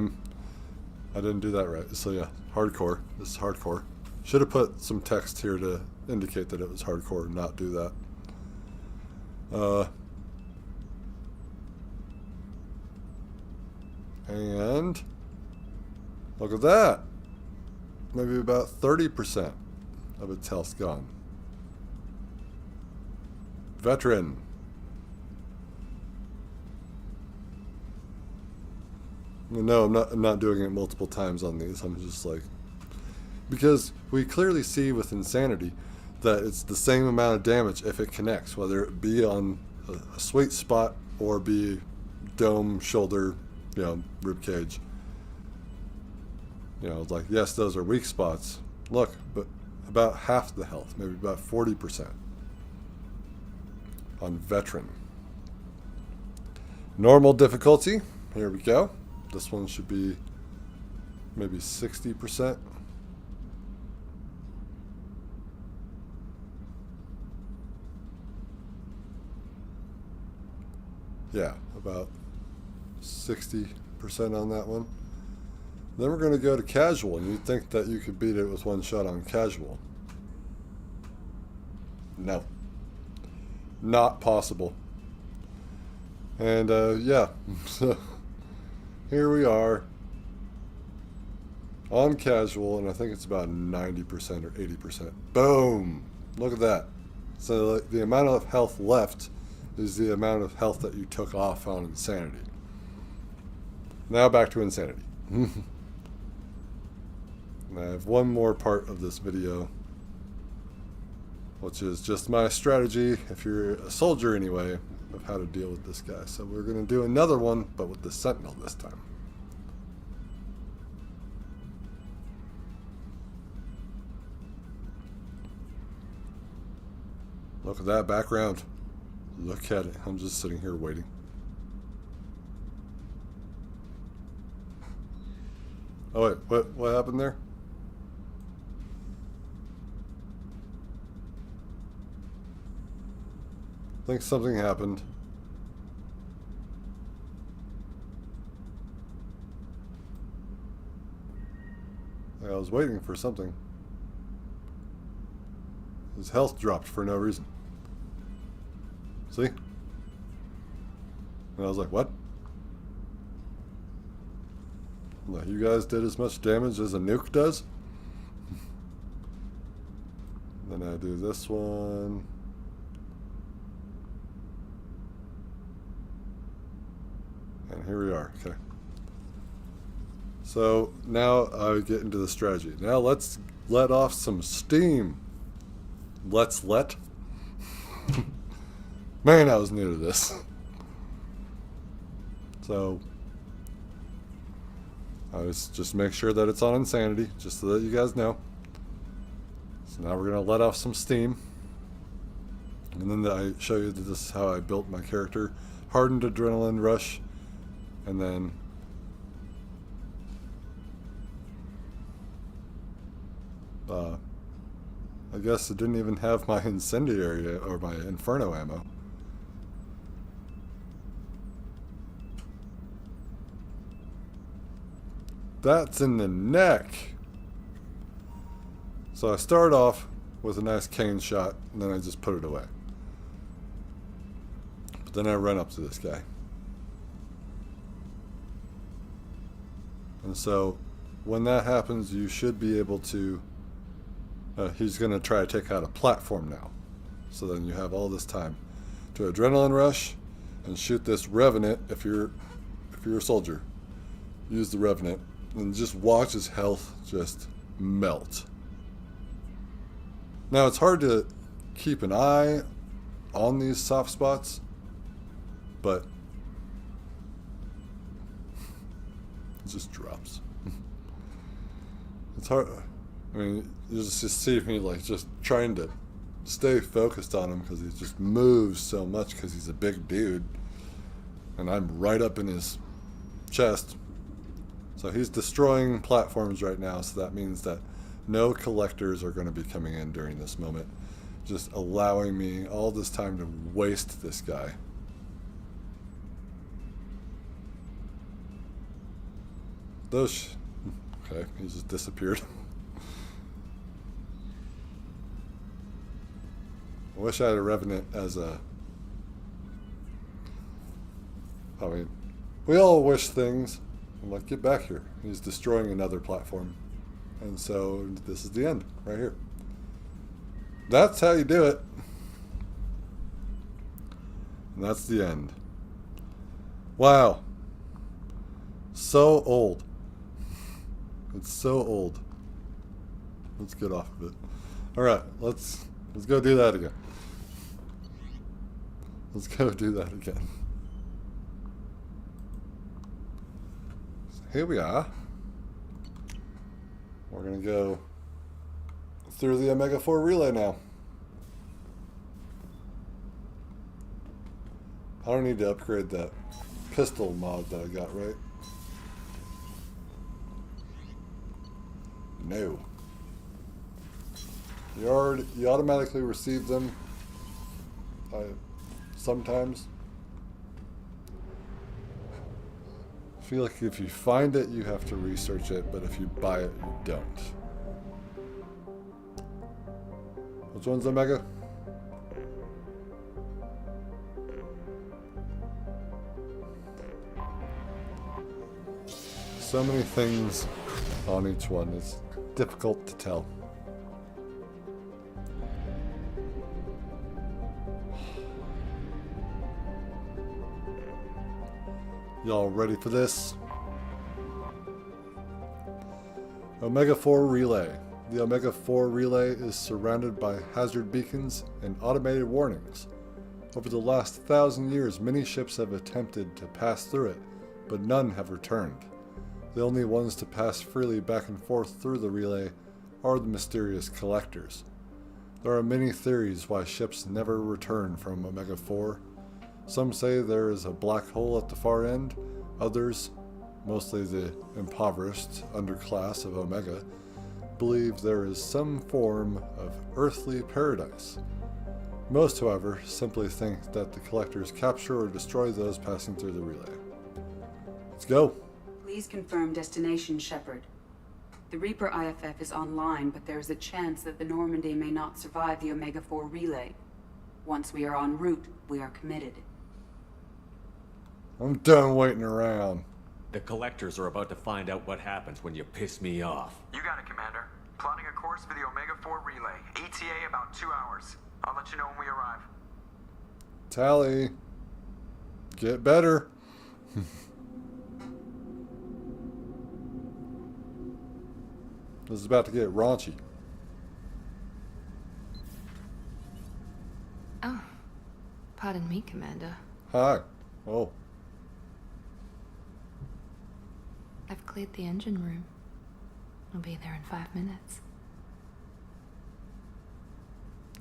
didn't do that right. So yeah, hardcore. This is hardcore. Should have put some text here to indicate that it was hardcore and not do that. And look at that. Maybe about 30% of its health gone. Veteran. No, I'm not doing it multiple times on these. I'm just like... because we clearly see with Insanity that it's the same amount of damage if it connects, whether it be on a sweet spot or be dome, shoulder, rib cage. Like, yes, those are weak spots. Look, but about half the health, maybe about 40% on Veteran. Normal difficulty, here we go. This one should be maybe 60%. Yeah, about 60% on that one. Then we're going to go to casual, and you'd think that you could beat it with one shot on casual. No. Not possible. And, yeah. So, here we are. On casual, and I think it's about 90% or 80%. Boom! Look at that. So, the amount of health left is the amount of health that you took off on Insanity. Now back to Insanity. And I have one more part of this video, which is just my strategy, if you're a soldier anyway, of how to deal with this guy. So we're going to do another one, but with the Sentinel this time. Look at that background. Look at it. I'm just sitting here waiting. Oh wait, what happened there? I think something happened. I was waiting for something. His health dropped for no reason. See? And I was like, what? Like, you guys did as much damage as a nuke does? Then I do this one. And here we are. Okay. So now I get into the strategy. Now let's let off some steam. Let's let. Man, I was new to this. So I was just make sure that it's on Insanity, just so that you guys know. So now we're gonna let off some steam. And then I show you that this is how I built my character. Hardened adrenaline rush. And then I guess it didn't even have my incendiary or my inferno ammo. That's in the neck. So I start off with a nice Cain shot, and then I just put it away. But then I run up to this guy. And so when that happens, you should be able to, he's going to try to take out a platform now. So then you have all this time to adrenaline rush and shoot this revenant if you're a soldier. Use the revenant and just watch his health just melt. Now it's hard to keep an eye on these soft spots, but it just drops. It's hard. I mean, you just see me like just trying to stay focused on him because he just moves so much because he's a big dude, and I'm right up in his chest. So he's destroying platforms right now, so that means that no collectors are going to be coming in during this moment, just allowing me all this time to waste this guy. Those, okay, he just disappeared. I wish I had a Revenant as a, I mean, we all wish things. I'm like, get back here. He's destroying another platform. And so this is the end, right here. That's how you do it. And that's the end. Wow. So old. It's so old. Let's get off of it. Alright, let's go do that again. Let's go do that again. So here we are. We're going to go through the Omega-4 relay now. I don't need to upgrade that pistol mod that I got, right? No. You automatically receive them sometimes. I feel like if you find it, you have to research it, but if you buy it, you don't. Which one's Omega? So many things on each one, it's difficult to tell. Y'all ready for this? Omega-4 relay. The Omega-4 relay is surrounded by hazard beacons and automated warnings. Over the last 1,000 years, many ships have attempted to pass through it, but none have returned. The only ones to pass freely back and forth through the relay are the mysterious collectors. There are many theories why ships never return from Omega-4. Some say there is a black hole at the far end. Others, mostly the impoverished underclass of Omega, believe there is some form of earthly paradise. Most, however, simply think that the collectors capture or destroy those passing through the relay. Let's go. Please confirm destination, Shepard. The Reaper IFF is online, but there is a chance that the Normandy may not survive the Omega-4 relay. Once we are en route, we are committed. I'm done waiting around. The collectors are about to find out what happens when you piss me off. You got it, Commander. Plotting a course for the Omega-4 relay. ETA about 2 hours. I'll let you know when we arrive. Tally. Get better. This is about to get raunchy. Oh, pardon me, Commander. Hi. Oh. I've cleared the engine room. I'll be there in 5 minutes.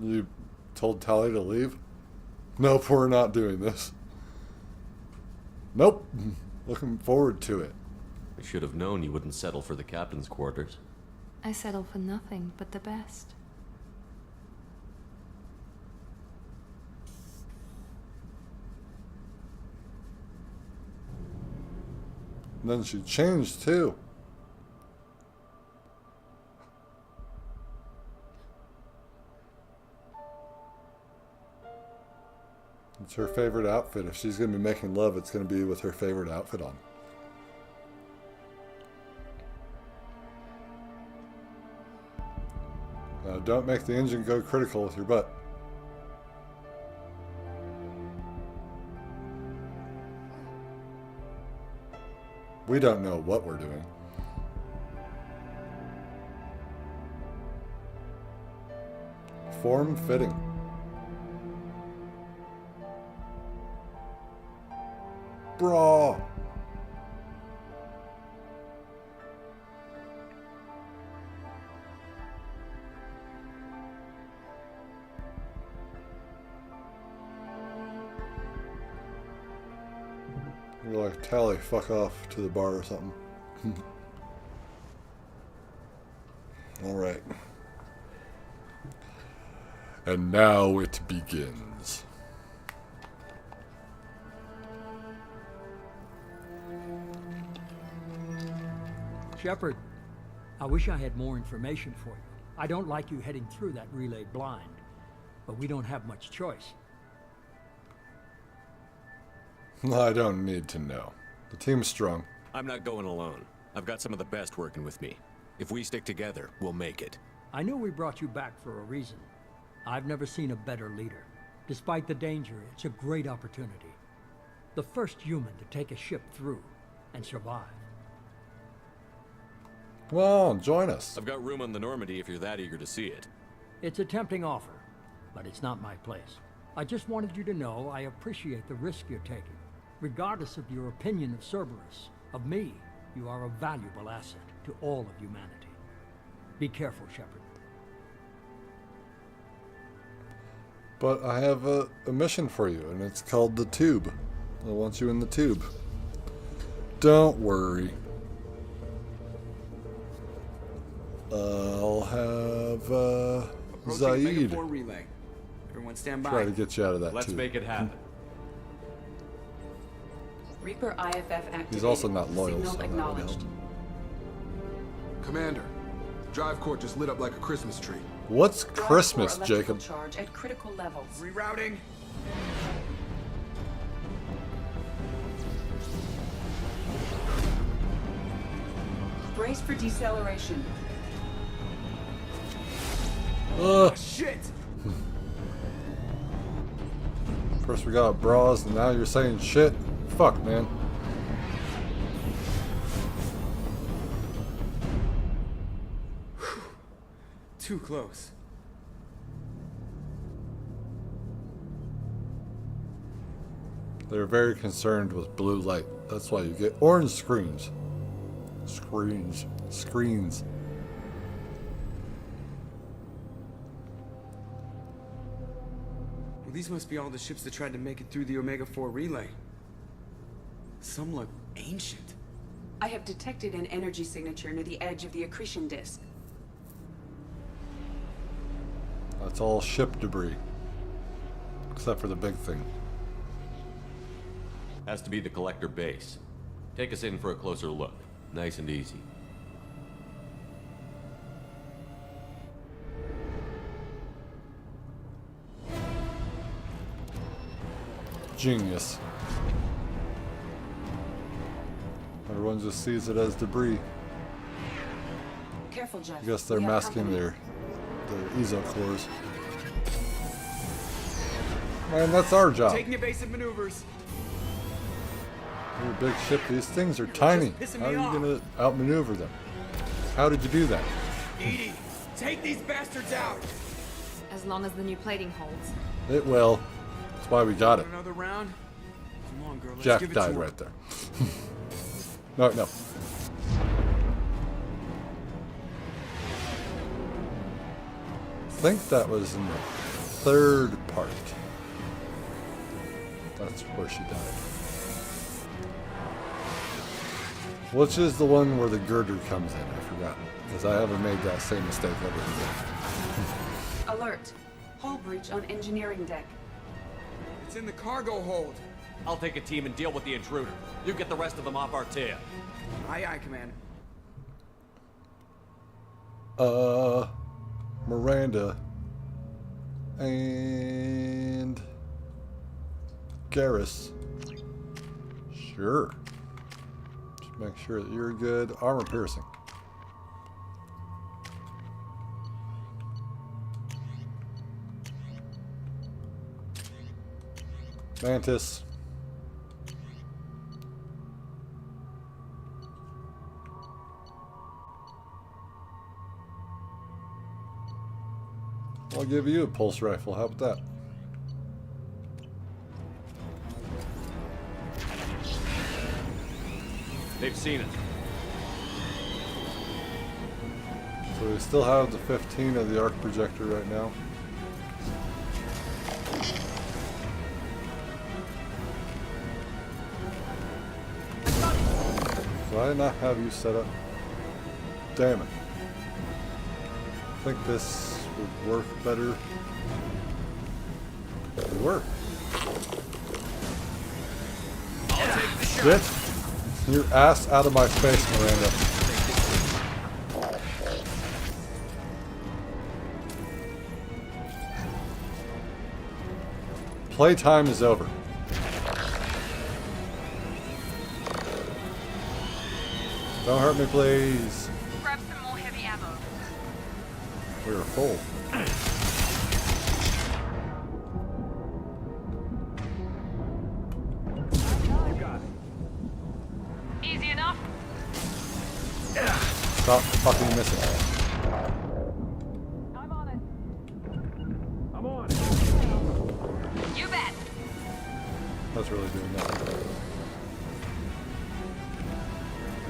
You told Tally to leave? Nope, we're not doing this. Nope. Looking forward to it. I should have known you wouldn't settle for the captain's quarters. I settle for nothing but the best. And then she changed too. It's her favorite outfit. If she's going to be making love, it's going to be with her favorite outfit on. Don't make the engine go critical with your butt. We don't know what we're doing. Form fitting. Bra. You're like, Tally, fuck off to the bar or something. Alright. And now it begins. Shepard, I wish I had more information for you. I don't like you heading through that relay blind, but we don't have much choice. I don't need to know. The team's strong. I'm not going alone. I've got some of the best working with me. If we stick together, we'll make it. I knew we brought you back for a reason. I've never seen a better leader. Despite the danger, it's a great opportunity. The first human to take a ship through and survive. Well, join us. I've got room on the Normandy if you're that eager to see it. It's a tempting offer, but it's not my place. I just wanted you to know I appreciate the risk you're taking. Regardless of your opinion of Cerberus, of me, you are a valuable asset to all of humanity. Be careful, Shepard. But I have a mission for you, and it's called the Tube. I want you in the Tube. Don't worry. I'll have Zaid relay. Everyone stand by. try to get you out of that Let's tube. make it happen. Reaper IFF activated. He's also not loyal, Signal so that would acknowledged. help. Commander, drive core just lit up like a Christmas tree. What's Drive Christmas, core electrical Jacob? charge at critical levels. Rerouting. Brace for deceleration. Shit! First we got bras, and now you're saying shit? Fuck, man. Too close. They're very concerned with blue light. That's why you get orange screens. Screens. Well, these must be all the ships that tried to make it through the Omega-4 relay. Some look ancient. I have detected an energy signature near the edge of the accretion disk. That's all ship debris. Except for the big thing. Has to be the collector base. Take us in for a closer look. Nice and easy. Genius. Everyone just sees it as debris. Careful, Jeff. I guess they're We have masking company. their ESO cores. Man, that's our job. Taking evasive maneuvers. You're a big ship. These things are tiny. pissing How are me you off. gonna outmaneuver them? How did you do that? Edie, take these bastards out. As long as the new plating holds. It will. That's why we got it. Another round. Come on, girl. Let's Jack give it died to her. right there. No. I think that was in the third part. That's where she died. Which is the one where the girder comes in? I forgot. Because I haven't made that same mistake ever again. Alert. Hull breach on engineering deck. It's in the cargo hold. I'll take a team and deal with the intruder. You get the rest of them off our tail. Aye, aye, Commander. Miranda and Garrus. Sure. Just make sure that you're good. Armor piercing. Mantis. I'll give you a pulse rifle. How about that? They've seen it. So we still have the 15 of the arc projector right now. Do I not have you set up? Damn it. I think this would work better. It would work. Get your ass out of my face, Miranda. Playtime is over. Don't hurt me, please. Grab some more heavy ammo. We are full. You got it. Easy enough? Stop fucking missing. I'm on it. I'm on it. You bet. That's really doing nothing.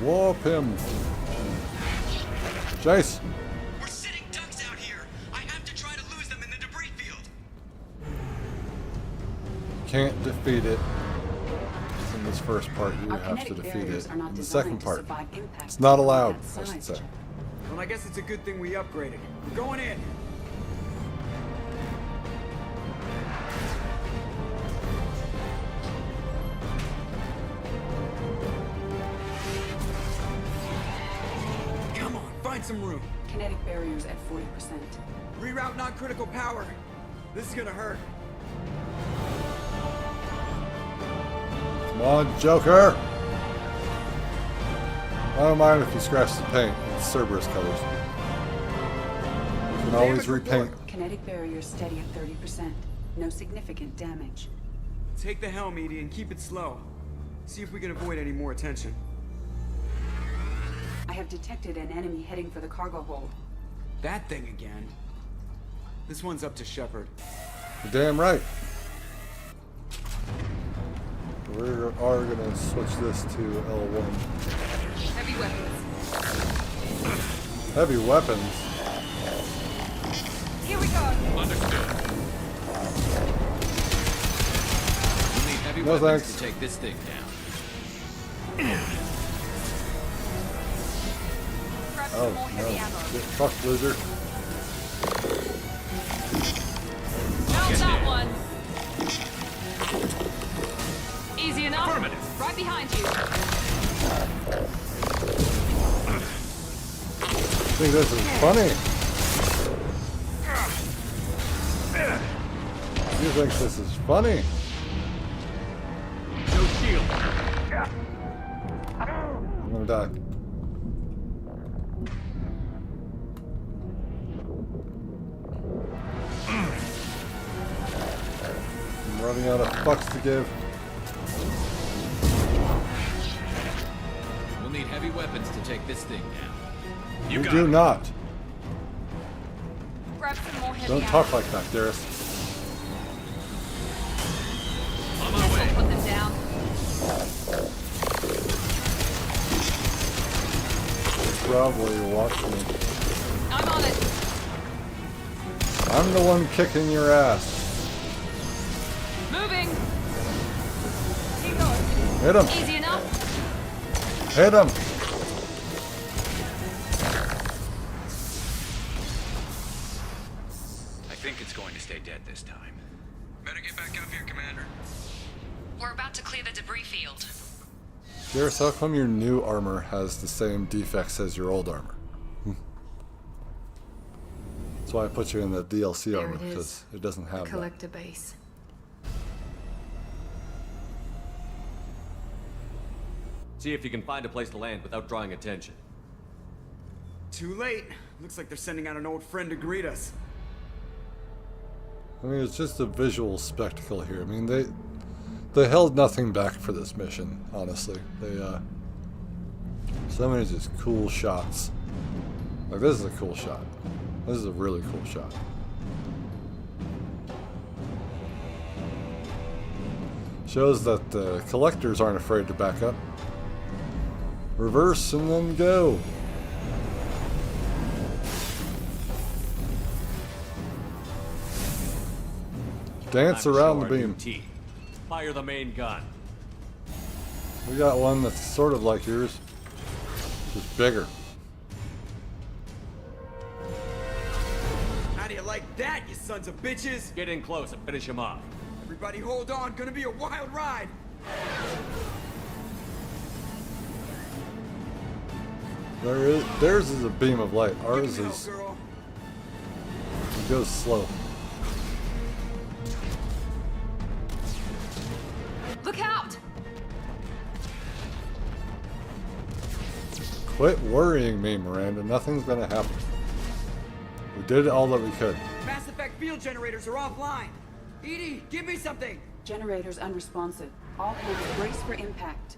Warp him. Jace. We're sitting ducks out here. I have to try to lose them in the debris field. Can't defeat it. In this first part, you Our have to kinetic defeat barriers it. are not In the designed second to part, survive impact it's not of allowed, that I should size, say. Well, I guess it's a good thing we upgraded. We're going in. Come on, find some room. Kinetic barriers at 40%. Reroute non-critical power. This is gonna hurt. Come on, Joker! I don't mind if you scratch the paint. It's Cerberus colors. You can always repaint. Kinetic barriers steady at 30%. No significant damage. Take the helm, Edie, and keep it slow. See if we can avoid any more attention. I have detected an enemy heading for the cargo hold. That thing again. This one's up to Shepard. You're damn right. We are gonna switch this to L1. Heavy weapons. Heavy weapons? Here we go. Understood. You need heavy No weapons thanks. to take this thing down. Grab Oh, some more heavy no. ammo. Get fucked, loser. Found that one. Easy enough. Affirmative. Right behind you. I think this is funny. You think this is funny? I'm gonna die. I'm running out of fucks to give. We'll need heavy weapons to take this thing down. You do not. Grab some more heavy Don't talk like that, Garrus. On my way. Put them down. Probably watching me. I'm on it. I'm the one kicking your ass. Moving. Keep going. Hit him. Easy enough. Hit him. I think it's going to stay dead this time. Better get back up here, Commander. We're about to clear the debris field. Garrus, how come your new armor has the same defects as your old armor? That's why I put you in the DLC armor, because it doesn't have that. Collector base. See if you can find a place to land without drawing attention. Too late. Looks like they're sending out an old friend to greet us. I mean, it's just a visual spectacle here. I mean, they held nothing back for this mission, honestly. So many just cool shots. Like, this is a cool shot. This is a really cool shot. Shows that the collectors aren't afraid to back up. Reverse and then go. Dance around the beam. Fire the main gun. We got one that's sort of like yours, just bigger. How do you like that, you sons of bitches? Get in close and finish him off. Everybody hold on, gonna be a wild ride. Theirs is a beam of light. Ours is. It goes slow. Look out! Quit worrying me, Miranda. Nothing's gonna happen. We did all that we could. Mass effect field generators are offline. EDI, give me something. Generators unresponsive. All hands brace for impact.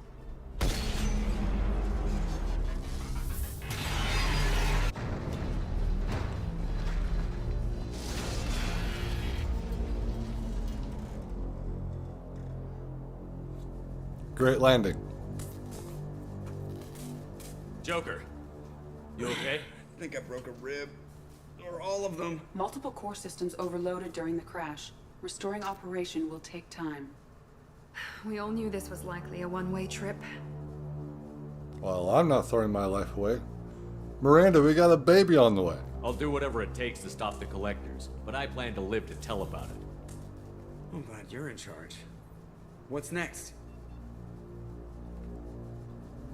Great landing. Joker, you okay? I think I broke a rib. Or all of them. Multiple core systems overloaded during the crash. Restoring operation will take time. We all knew this was likely a one-way trip. Well, I'm not throwing my life away. Miranda, we got a baby on the way. I'll do whatever it takes to stop the collectors, but I plan to live to tell about it. I'm glad you're in charge. What's next?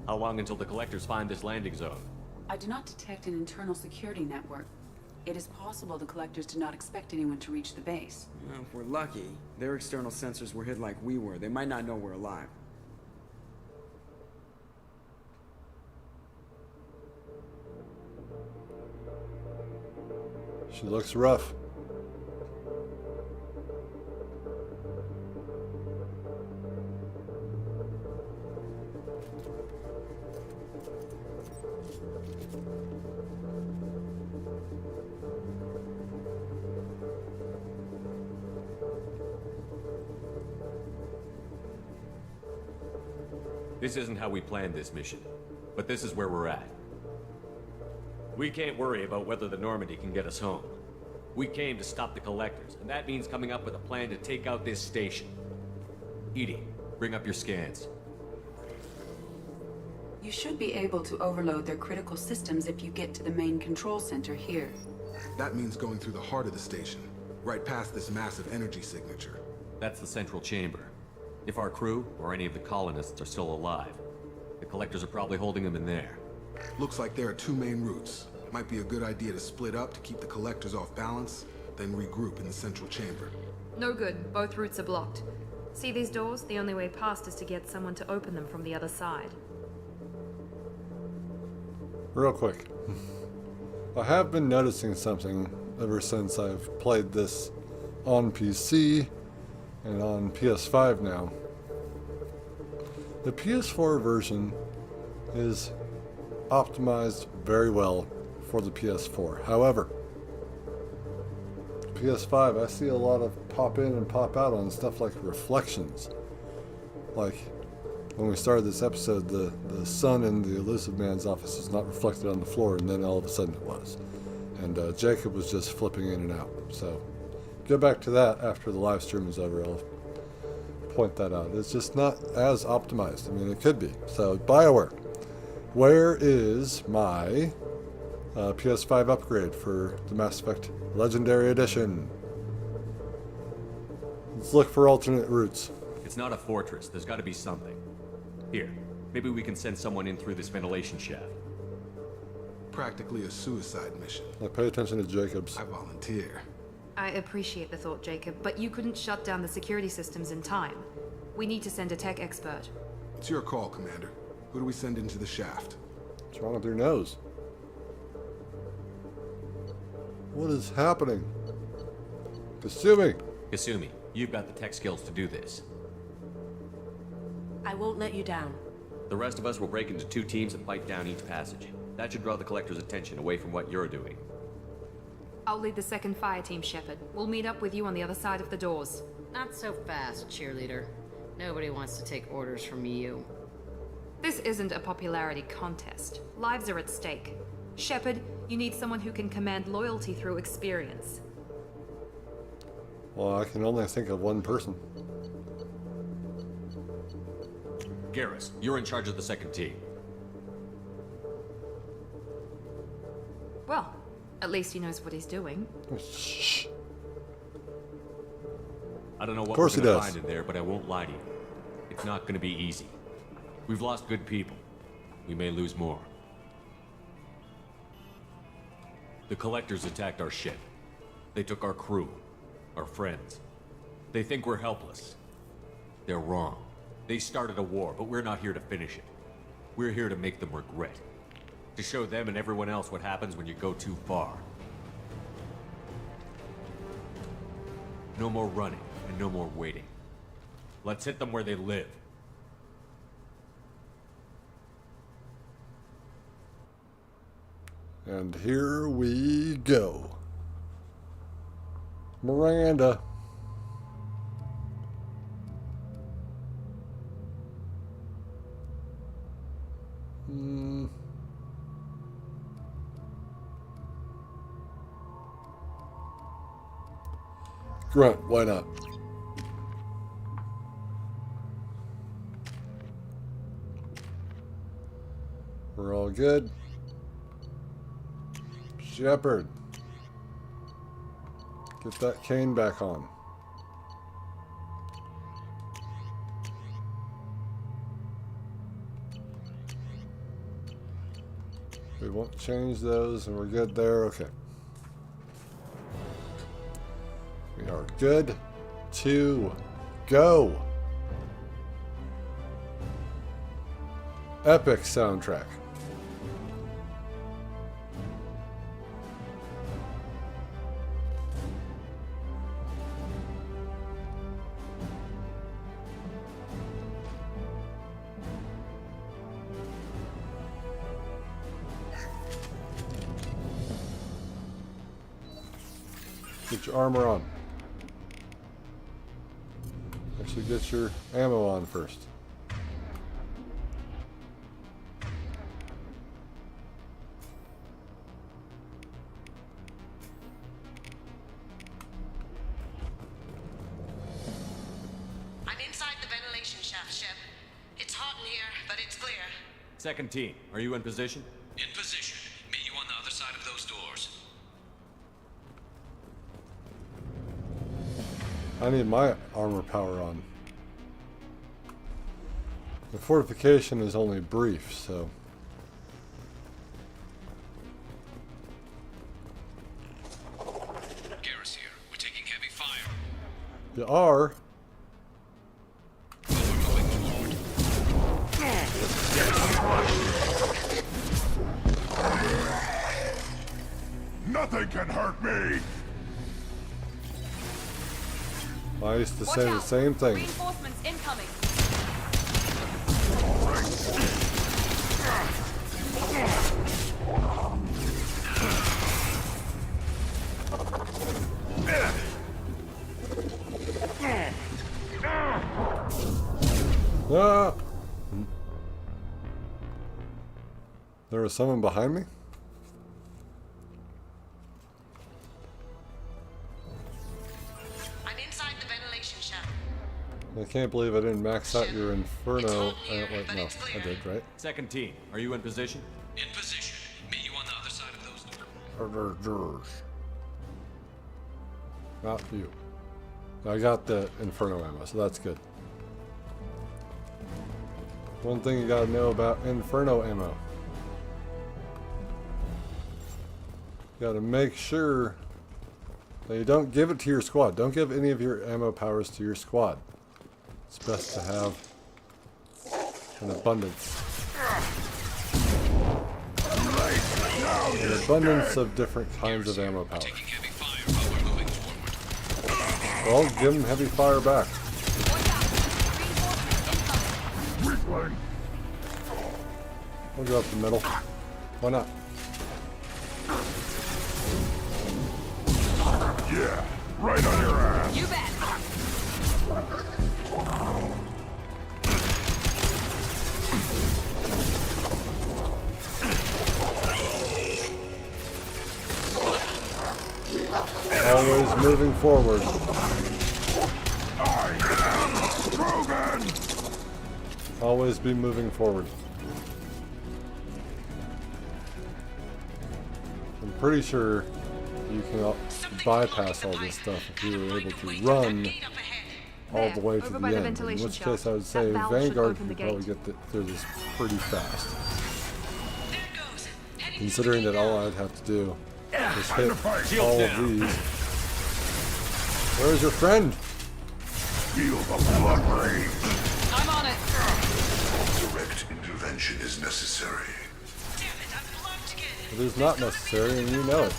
How long until the collectors find this landing zone? I do not detect an internal security network. It is possible the collectors did not expect anyone to reach the base. Well, if we're lucky, their external sensors were hid like we were. They might not know we're alive. She looks rough. This isn't how we planned this mission, but this is where we're at. We can't worry about whether the Normandy can get us home. We came to stop the collectors, and that means coming up with a plan to take out this station. EDI, bring up your scans. You should be able to overload their critical systems if you get to the main control center here. That means going through the heart of the station, right past this massive energy signature. That's the central chamber. If our crew, or any of the colonists, are still alive, the collectors are probably holding them in there. Looks like there are two main routes. Might be a good idea to split up to keep the collectors off balance, then regroup in the central chamber. No good. Both routes are blocked. See these doors? The only way past is to get someone to open them from the other side. Real quick. I have been noticing something ever since I've played this on PC and on PS5 now. The PS4 version is optimized very well for the PS4. However, PS5, I see a lot of pop in and pop out on stuff like reflections. Like when we started this episode, the sun in the elusive man's office is not reflected on the floor, and then all of a sudden it was. And Jacob was just flipping in and out. So go back to that after the live stream is over. I'll point that out. It's just not as optimized. I mean, it could be. So BioWare, where is my PS5 upgrade for the Mass Effect Legendary Edition? Let's look for alternate routes. It's not a fortress. There's got to be something. Here, maybe we can send someone in through this ventilation shaft. Practically a suicide mission. Now pay attention to Jacobs. I volunteer. I appreciate the thought, Jacob, but you couldn't shut down the security systems in time. We need to send a tech expert. It's your call, Commander. Who do we send into the shaft? What's wrong with your nose? What is happening? Kasumi! Kasumi, you've got the tech skills to do this. I won't let you down. The rest of us will break into 2 teams and fight down each passage. That should draw the Collector's attention away from what you're doing. I'll lead the second fire team, Shepard. We'll meet up with you on the other side of the doors. Not so fast, cheerleader. Nobody wants to take orders from you. This isn't a popularity contest. Lives are at stake. Shepard, you need someone who can command loyalty through experience. Well, I can only think of one person. Garrus, you're in charge of the second team. Well, at least he knows what he's doing. Shh. I don't know what Of course we're he gonna does. find in there, but I won't lie to you. It's not gonna be easy. We've lost good people. We may lose more. The Collectors attacked our ship. They took our crew, our friends. They think we're helpless. They're wrong. They started a war, but we're not here to finish it. We're here to make them regret. To show them and everyone else what happens when you go too far. No more running, and no more waiting. Let's hit them where they live. And here we go. Miranda. Grunt, why not? We're all good. Shepard. Get that Cain back on. We won't change those and we're good there. Okay. We are good to go. Epic soundtrack. Get your armor on. Actually, get your ammo on first. I'm inside the ventilation shaft, Shep. It's hot in here, but it's clear. Second team, are you in position? In position. Meet you on the other side of those doors. I need my armor power on. The fortification is only brief, so. Garrus here. We're taking heavy fire. You are? Nothing can hurt me! I used to say the same thing. Reinforcements incoming. Ah! There was someone behind me? I'm inside the ventilation shaft. I can't believe I didn't max out your Inferno. Wait, no, I did, right? Second team, are you in position? In position. Meet you on the other side of those doors. Not you. I got the Inferno ammo, so that's good. One thing you gotta know about Inferno ammo. You gotta make sure that you don't give it to your squad. Don't give any of your ammo powers to your squad. It's best to have an abundance. An abundance of different kinds of ammo power. Well, give them heavy fire back. We'll go up the middle. Why not? Yeah, right on your ass. You bet. Always moving forward. I am Krogan! Always be moving forward. I'm pretty sure you can bypass all this stuff if you were able to run all the way to the end. In which case I would say Vanguard could probably get through this pretty fast. Considering that all I'd have to do is hit all of these. Where's your friend? Feel the blood rage. I'm on it. Direct intervention is necessary. It is not necessary, and you know it.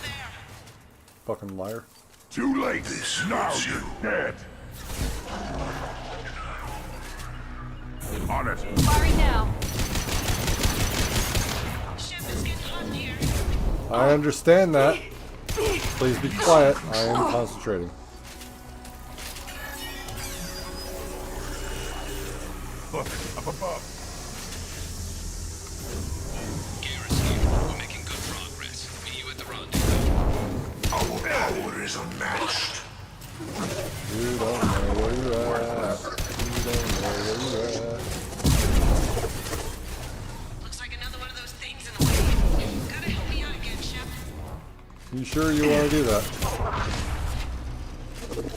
Fucking liar. Too late. This now you're dead. On it. Firing now. I understand that. Please be quiet. I am concentrating. Look, up above. We're making good progress. Meet you at the rendezvous. Our power is unmatched. You don't know where you're at. You don't know where you're at. Looks like another one of those things in the way. Gotta help me out again, Shep. You sure you want to do that?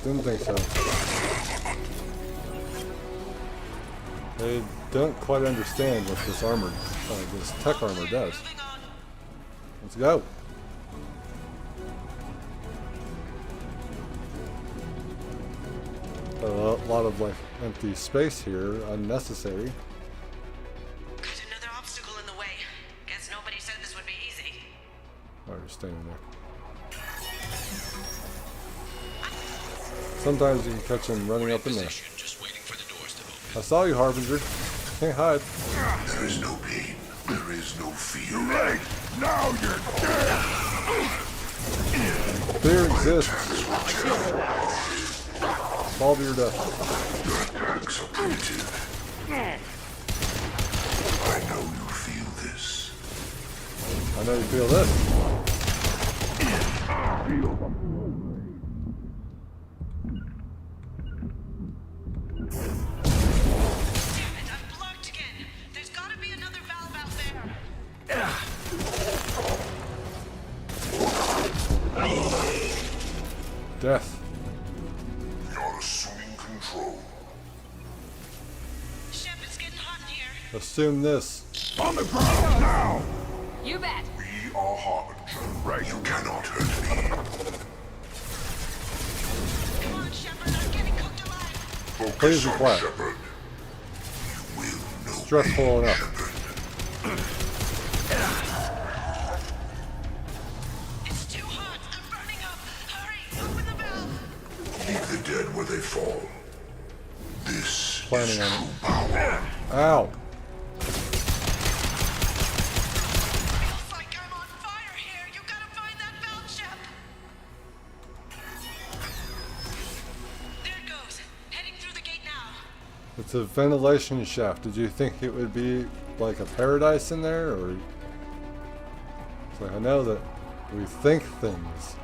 Didn't think so. They don't quite understand what this armor, this tech armor does. Let's go. A lot of like empty space here, unnecessary. Got another obstacle in the way. Guess nobody said this would be easy. Oh, you're standing there. Sometimes you can catch them running up in there. I saw you, Harbinger. Can't hide. There is no pain. There is no fear. Too late. Now you're dead. Fear exists. Fall to your death. Your attacks are primitive. I know you feel this. I know you feel this. Feel them. Death. You're assuming control. Shep, it's getting hot in here. Assume this. On the ground now! You bet. We are Harbinger. Right. You cannot hurt me. Come on, Shepard, I'm getting cooked alive. Please be quiet. Shepard. Stressful enough. It's too hot. where they fall. This Planning is on true it. power. Ow. Feels like I'm on fire here. You gotta find that belt, Shep. There it goes. Heading through the gate now. It's a ventilation shaft. Did you think it would be like a paradise in there, or? It's like, I know that we think things,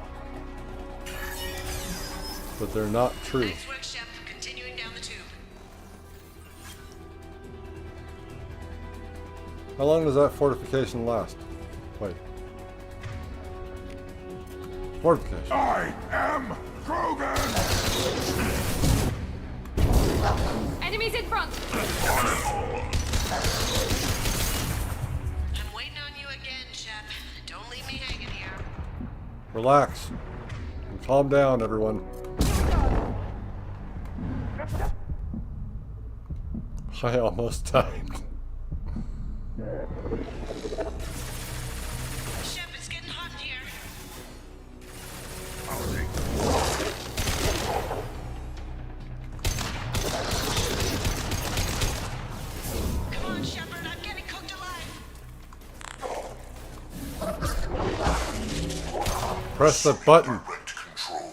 but they're not true. Nice work, Shep. Continuing down the tube. How long does that fortification last? Wait. Fortification. I am Krogan! Enemies in front! I'm waiting on you again, Shep. Don't leave me hanging here. Relax. And calm down, everyone. I almost died. Shep, it's getting hot in here. Come on, Shepard. I'm getting cooked alive. Press the button. Direct control.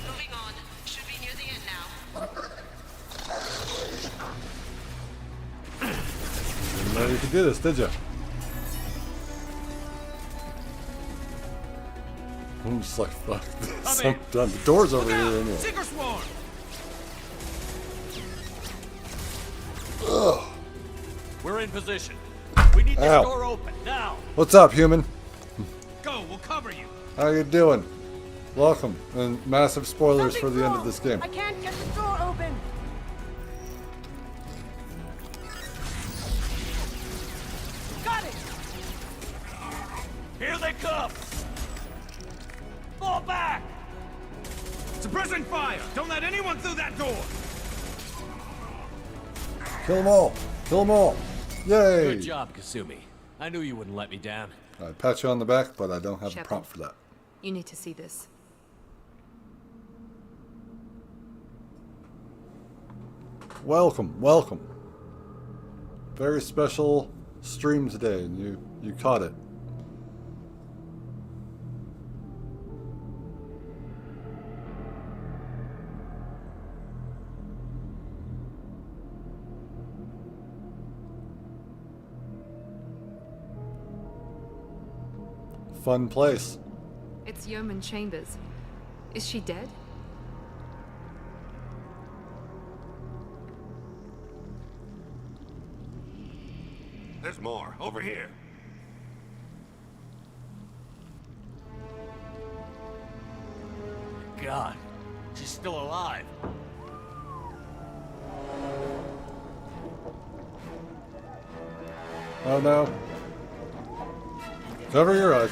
Moving on. Should be near the end now. Didn't know you could do this, did you? I'm just like, fuck this. I'm done. The door's over here anyway. Seeker swarm. Ugh. We're in position. We need this Ow. door open now. What's up, human? Go. We'll cover you. How you doing? Welcome. And massive spoilers for the end of this game. I can't get the door open. Got it. Here they come. Fall back. Suppressing fire. Don't let anyone through that door. Kill them all. Kill them all. Yay. Good job, Kasumi. I knew you wouldn't let me down. I pat you on the back, but I don't have a Shepard. prompt for that. You need to see this. Welcome, welcome. Very special stream today, and you caught it. Fun place. It's Yeoman Chambers. Is she dead? There's more. Over here. God, she's still alive. Oh no. Cover your eyes.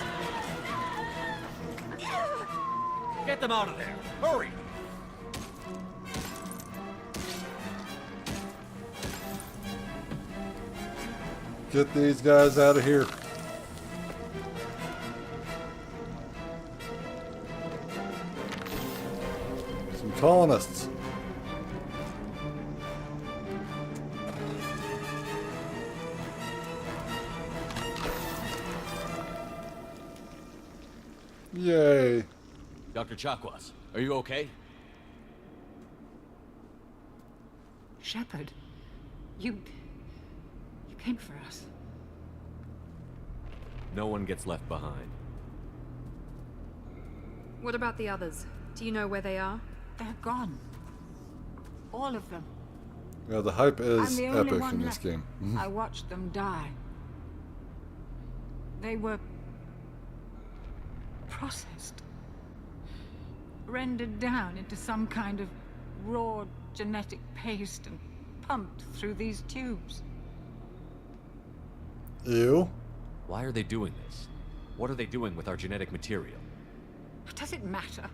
Get them out of there. Hurry. Get these guys out of here. Some colonists. Yay. Dr. Chakwas, are you okay? Shepard, you came for us. No one gets left behind. What about the others? Do you know where they are? They're gone. All of them. Yeah, the hype I'm is the only epic one in this left. game. I watched them die. They were processed. Rendered down into some kind of raw genetic paste and pumped through these tubes. Ew. Why are they doing this? What are they doing with our genetic material? Does it matter?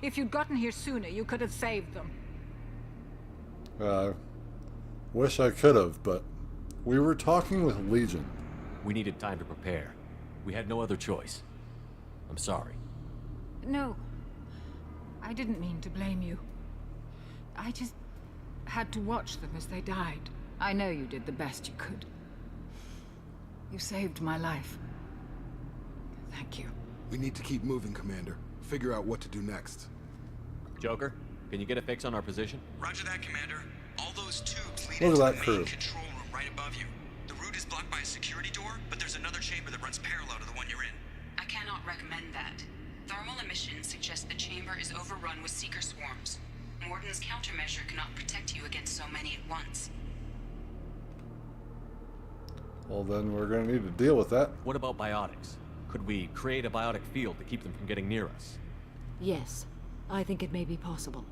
If you'd gotten here sooner, you could have saved them. Wish I could have, but we were talking with Legion. We needed time to prepare. We had no other choice. I'm sorry. No. I didn't mean to blame you. I just had to watch them as they died. I know you did the best you could. You saved my life. Thank you. We need to keep moving, Commander. Figure out what to do next. Joker, can you get a fix on our position? Roger that, Commander. All those tubes lead Look into at the that main crew. control room right above you. The route is blocked by a security door, but there's another chamber that runs parallel to the one you're in. I cannot recommend that. Thermal emissions suggest the chamber is overrun with seeker swarms. Morden's countermeasure cannot protect you against so many at once. Well, then we're going to need to deal with that. What about biotics? Could we create a biotic field to keep them from getting near us? Yes, I think it may be possible.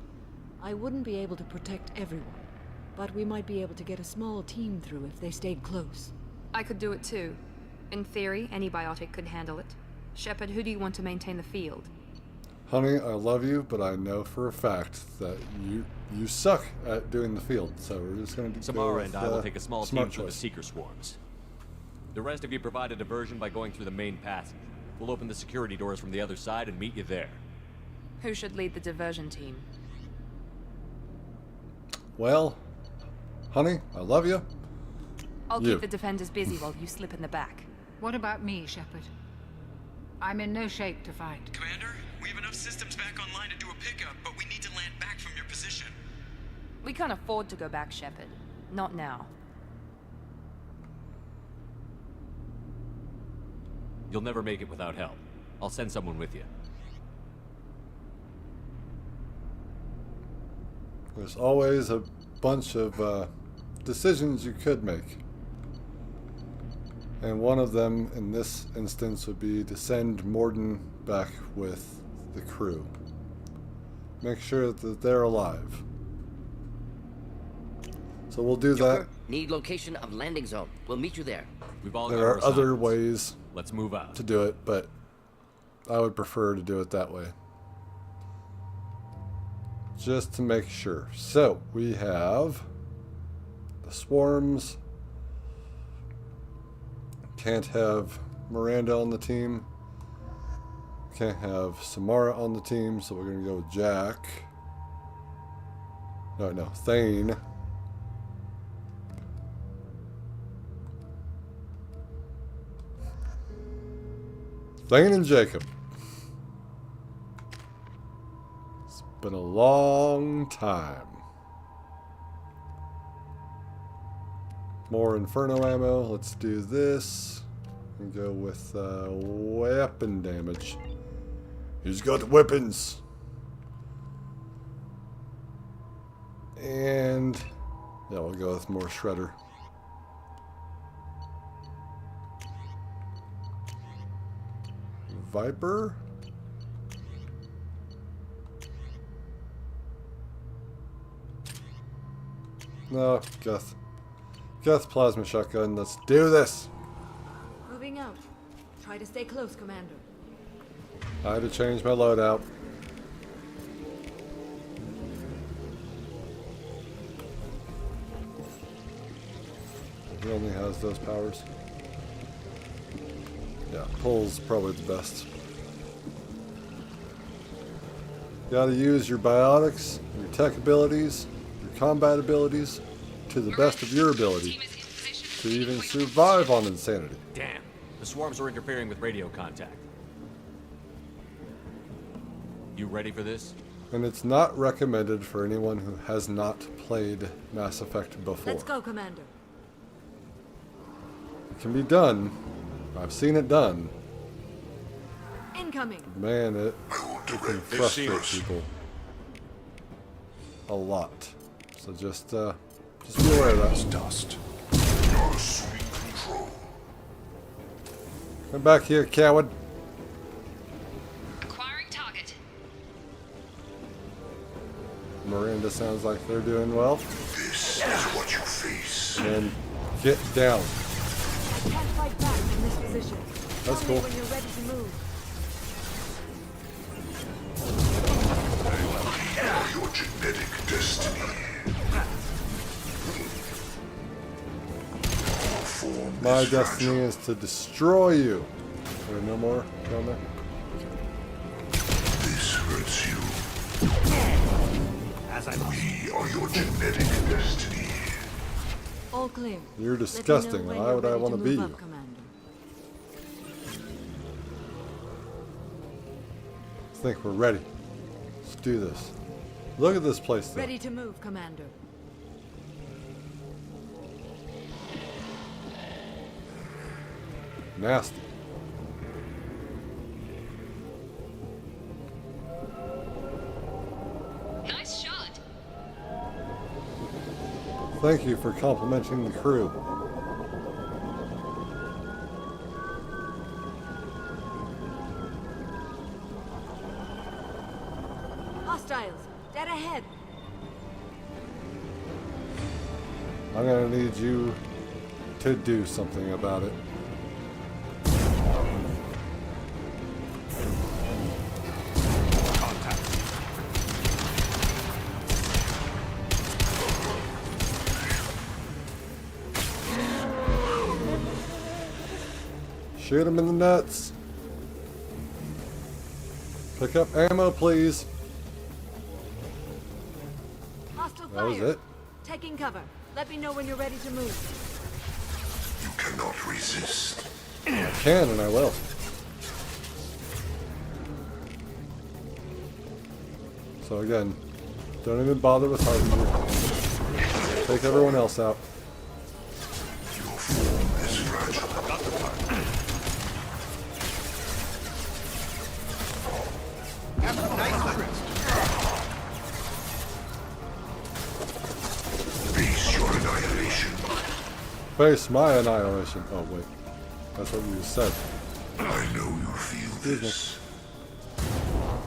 I wouldn't be able to protect everyone, but we might be able to get a small team through if they stayed close. I could do it too. In theory, any biotic could handle it. Shepard, who do you want to maintain the field? Honey, I love you, but I know for a fact that you suck at doing the field, so we're just going to Samara and I will take a small team smart for the choice. Seeker Swarms. The rest of you provide a diversion by going through the main passage. We'll open the security doors from the other side and meet you there. Who should lead the diversion team? Well, honey, I love you. I'll You. keep the defenders busy while you slip in the back. What about me, Shepard? I'm in no shape to fight. Commander, we have enough systems back online to do a pickup, but we need to land back from your position. We can't afford to go back, Shepard. Not now. You'll never make it without help. I'll send someone with you. There's always a bunch of decisions you could make. And one of them, in this instance, would be to send Morden back with the crew. Make sure that they're alive. So we'll do Joker, need location of landing zone. We'll meet you there. We've all that. got There our are other assignments. ways Let's move out. to do it, but I would prefer to do it that way. Just to make sure. So, we have the swarms. Can't have Miranda on the team. Can't have Samara on the team, so we're going to go with Jack. No, Thane. Thane and Jacob. It's been a long time. More Inferno ammo. Let's do this. And go with weapon damage. He's got weapons. And yeah, we'll go with more Shredder. Viper. No, Geth. Geth plasma shotgun. Let's do this. Moving out. Try to stay close, Commander. I had to change my loadout. He only has those powers. Yeah, pull's probably the best. Gotta use your biotics, your tech abilities, your combat abilities to the best of your ability to even survive on insanity. Damn, the swarms are interfering with radio contact. You ready for this? And it's not recommended for anyone who has not played Mass Effect before. Let's go, Commander. It can be done. I've seen it done. Incoming. Man, it can frustrate people a lot. So just be aware of that. Dust. Your sweet control. Come back here, coward. Acquiring target. Miranda sounds like they're doing well. This is what you face. And get down. I can't fight back from this position. That's Tell cool. me when you're ready to move. Your genetic destiny. My destiny is to destroy you There no more down there? This hurts you. We are your genetic destiny. All clear. You're disgusting. Why would I want to be you? I think we're ready. Let's do this. Look at this place though. Ready to move, Commander. Nasty. Nice shot. Thank you for complimenting the crew. Hostiles, dead ahead. I'm gonna need you to do something about it. Shoot him in the nuts. Pick up ammo, please. Hostile That was fire. it. Taking cover. Let me know when you're ready to move. You cannot resist. I can and I will. So again, don't even bother with Harbinger. Take everyone else out. Your form is fragile. Face your annihilation. Face my annihilation. Oh wait, that's what you just said. I know you feel this.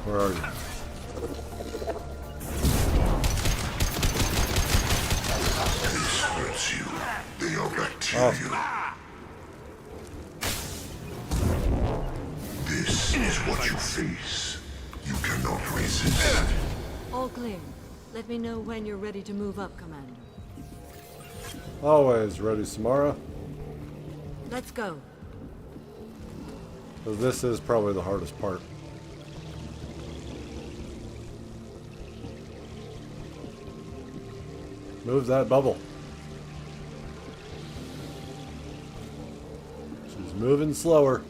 Where are you? This hurts you. They are bacteria. This is what you face. You cannot resist. All clear. Let me know when you're ready to move up, Commander. Always ready, Samara. Let's go. 'Cause this is probably the hardest part. Move that bubble. She's moving slower.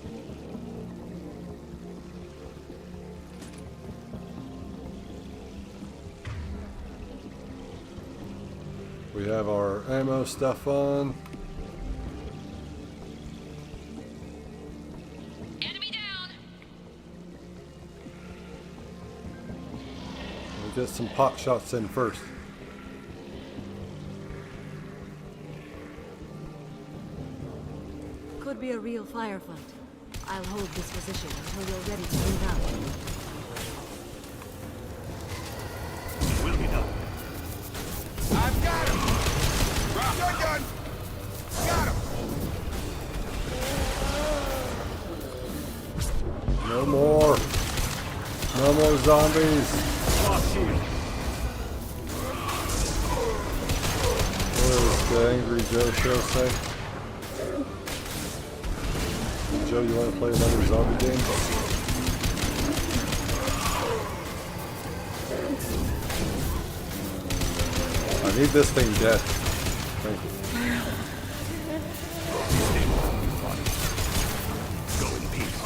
We have our ammo stuff on. Enemy down. We'll get some pot shots in first. Could be a real firefight. I'll hold this position until you're ready to move out. Will be done. I've got him! You're done! Got him! No more. No more zombies. Lost shield. What does the Angry Joe show say? Joe, you want to play another zombie game? I need this thing dead. Thank you. Go in peace.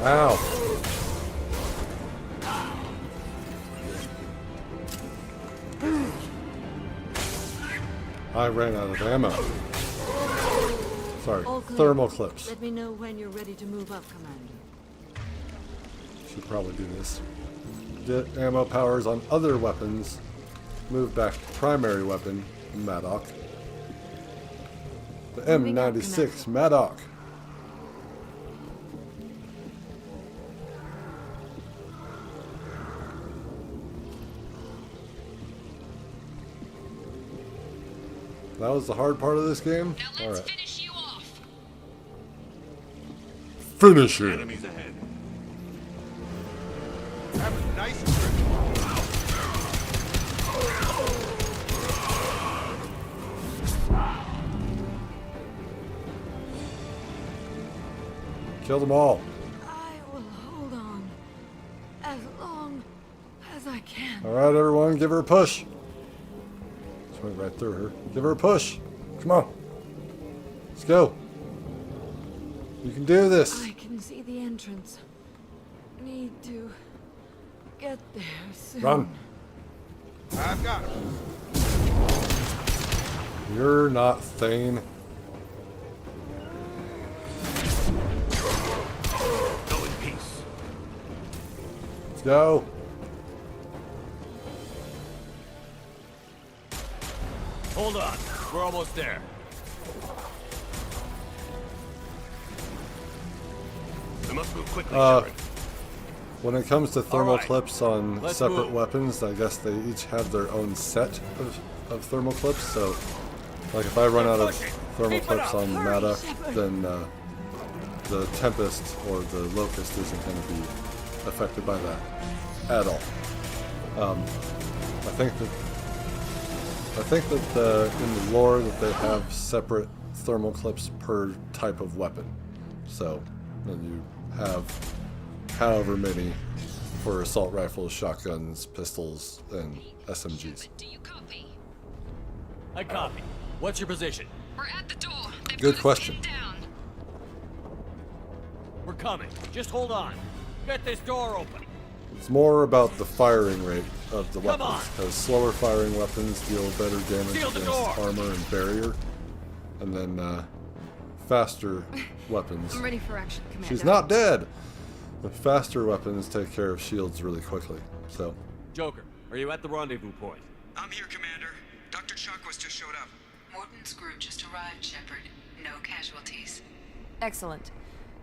Ow. I ran out of ammo. Sorry, All clear. thermal clips. Let me know when you're ready to move up, Commander. Should probably do this. Get ammo powers on other weapons. Move back to primary weapon, Maddock. The Moving up, M96 Maddock. That was the hard part of this game? Alright. Finish you off. Finish it! Enemies ahead. Have a nice trip. Kill them all. I will hold on as long as I can. Alright, everyone, give her a push. Just went right through her. Give her a push. Come on. Let's go. You can do this. I can see the entrance. Need to get there soon. Run. I've got him. You're not Thane. Go in peace. Let's go. Hold on. We're almost there. We must move quickly, Shepard. When it comes to thermal Alright. clips on Let's separate move. weapons, I guess they each have their own set of thermal clips. So, like if I run out of thermal clips on Maddox, then the Tempest or the Locust isn't going to be affected by that at all. I think that in the lore that they have separate thermal clips per type of weapon. So then you have however many for assault rifles, shotguns, pistols, and SMGs. Do you copy? I copy. What's your position? We're at the door. They've Good got us question. pinned down. We're coming. Just hold on. Get this door open. It's more about the firing rate of the Come weapons, because slower firing weapons deal better damage Seal the against door. armor and barrier, and then faster weapons. I'm ready for action, Commander. She's not dead! The faster weapons take care of shields really quickly, so. Joker, are you at the rendezvous point? I'm here, Commander. Dr. Chakwas just showed up. Morton's group just arrived, Shepard. No casualties. Excellent.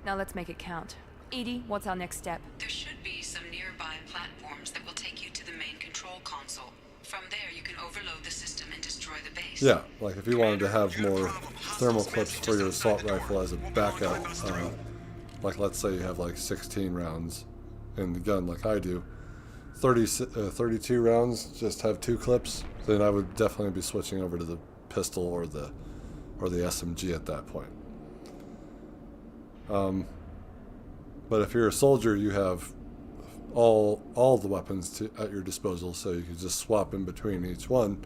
Now let's make it count. Edie, what's our next step? There should be some nearby platforms that will take you to the main control console. From there, you can overload the system and destroy the base. Yeah, like if you wanted to have more thermal clips for your assault rifle as a backup, like let's say you have like 16 rounds in the gun like I do, 32 rounds just have 2 clips, then I would definitely be switching over to the pistol or the SMG at that point. But if you're a soldier, you have all the weapons at your disposal, so you can just swap in between each one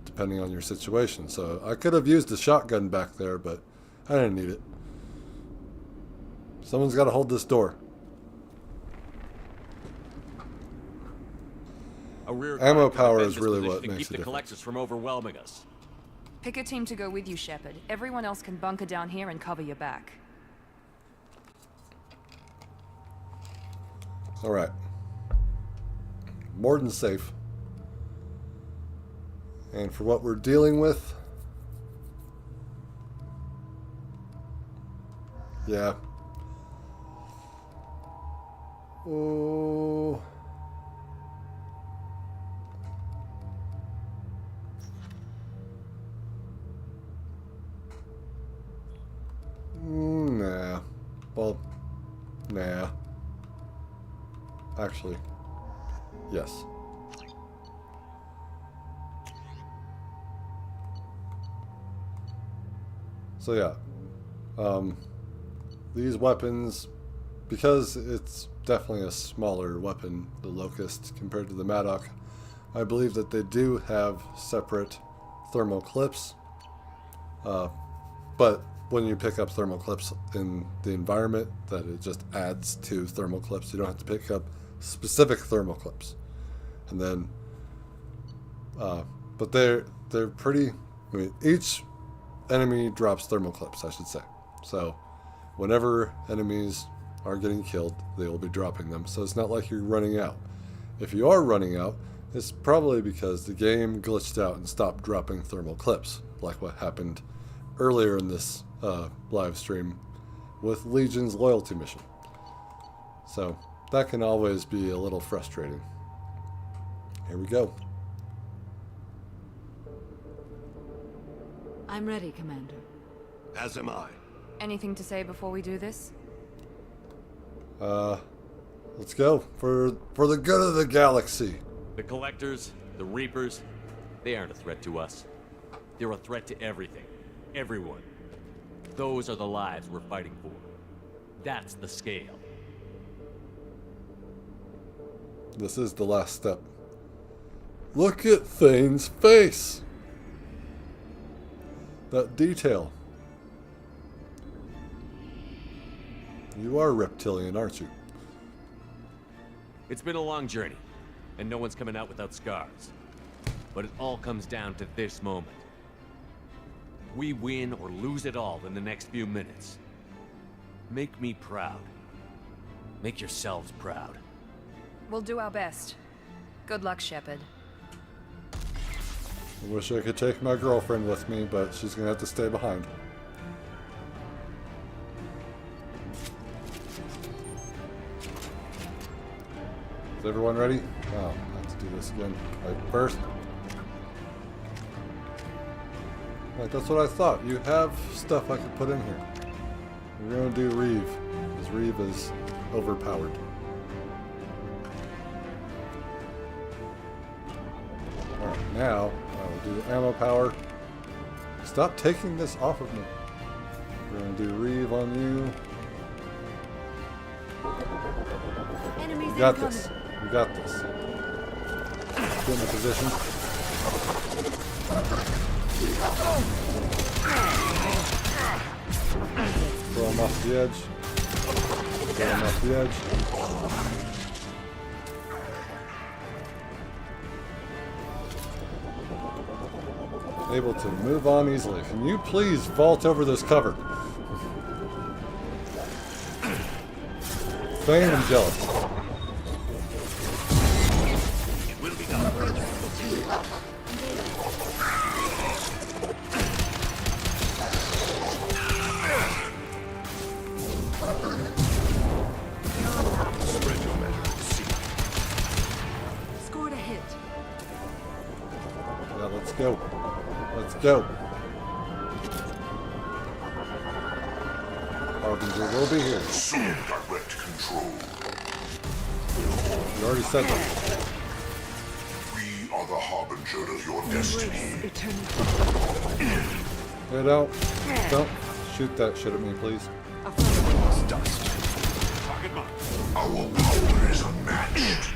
depending on your situation. So I could have used the shotgun back there, but I didn't need it. Someone's got to hold this door. A rear Ammo guard power could is defend this really position what to makes keep the the difference. collectors from overwhelming us. Pick a team to go with you, Shepard. Everyone else can bunker down here and cover your back. Alright. More than safe. And for what we're dealing with, yeah. Oh. Nah. Well, nah. Actually, yes. So yeah, these weapons, because it's definitely a smaller weapon, the Locust, compared to the Maddox, I believe that they do have separate thermal clips, but when you pick up thermal clips in the environment, that it just adds to thermal clips. You don't have to pick up specific thermal clips. And then, but they're pretty, I mean, each enemy drops thermal clips, I should say. So whenever enemies are getting killed, they will be dropping them. So it's not like you're running out. If you are running out, it's probably because the game glitched out and stopped dropping thermal clips, like what happened earlier in this live stream with Legion's loyalty mission. So that can always be a little frustrating. Here we go. I'm ready, Commander. As am I. Anything to say before we do this? Let's go for the good of the galaxy. The Collectors, the Reapers, they aren't a threat to us. They're a threat to everything. Everyone. Those are the lives we're fighting for. That's the scale. This is the last step. Look at Thane's face! That detail. You are reptilian, aren't you? It's been a long journey, and no one's coming out without scars. But it all comes down to this moment. We win or lose it all in the next few minutes. Make me proud. Make yourselves proud. We'll do our best. Good luck, Shepard. I wish I could take my girlfriend with me, but she's gonna have to stay behind. Is everyone ready? Oh, I have to do this again. Right, first. Right, that's what I thought. You have stuff I could put in here. We're gonna do Reeve, because Reeve is overpowered. Alright, now I'll do ammo power. Stop taking this off of me. We're gonna do Reeve on you. Enemies We got this. We got this. Get in the position. Throw him off the edge. Throw him off the edge. Able to move on easily. Can you please vault over this cover? Thane and jealous. It will be done. Spread your measure. Scored a hit. Yeah, let's go. Let's go. Harbinger will be here. Assume direct control. You already said that. We are the harbinger of your destiny. Hey, don't shoot that shit at me, please. Dust. Target mark. Our power is unmatched.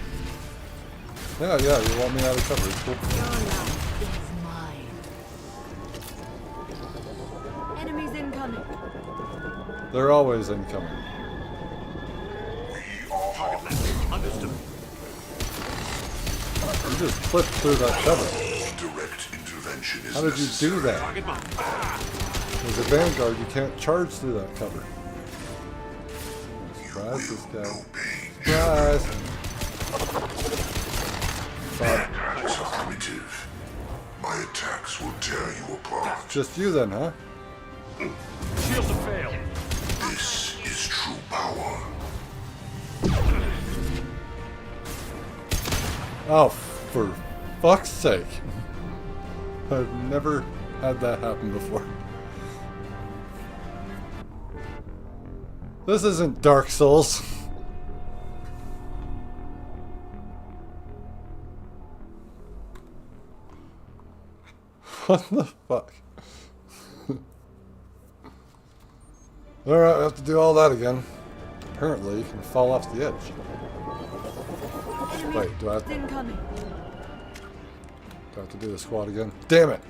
Yeah, you want me out of cover. It's cool. Enemies incoming. They're always incoming. Target left. Understood. You just clipped through that cover. Direct intervention is How did you do that? Target mark. As a vanguard, you can't charge through that cover. Surprise this guy. Surprise! Attacks are primitive. My attacks will tear you apart. Just you then, huh? Shields have failed. This is true power. Oh, for fuck's sake. I've never had that happen before. This isn't Dark Souls. What the fuck? Alright, I have to do all that again. Apparently, you can fall off the edge. Wait, do I have to do the squad again? Damn it!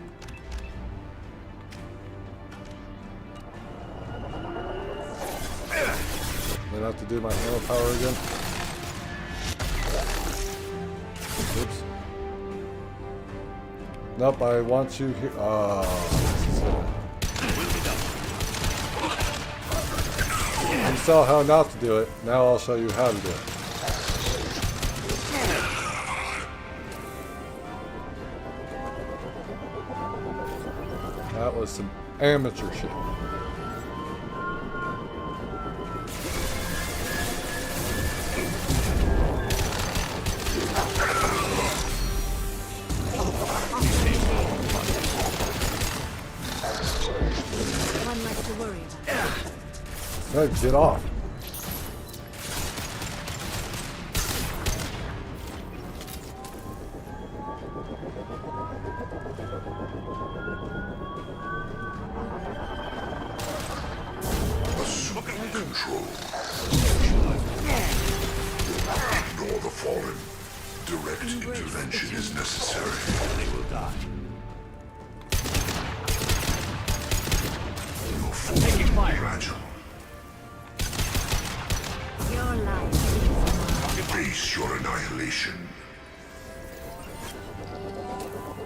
Then I have to do my ammo power again. Oops. Nope, I want you here. You saw how not to do it. Now I'll show you how to do it. That was some amateur shit. One less to worry about. Hey, get off. Assume control. fallen. Direct intervention is necessary. They will die. Your form is fragile. Your life Face your annihilation.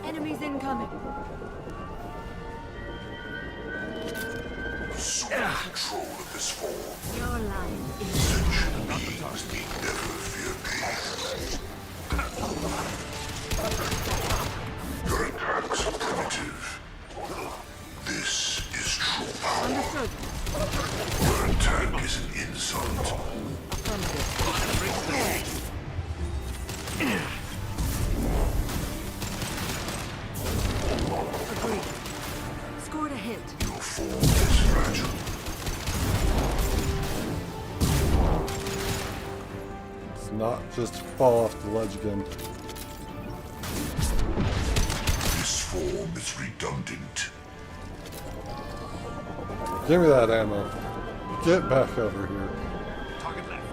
Enemies incoming. Assume control of this form. Your life is Sentient beings need never fear pain. Your attacks are primitive. This is true power. Your attack is an insult. Agreed. Scored a hit. Your form is fragile. Let's not just fall off the ledge again. This form is redundant. Give me that ammo. Get back over here. Target left.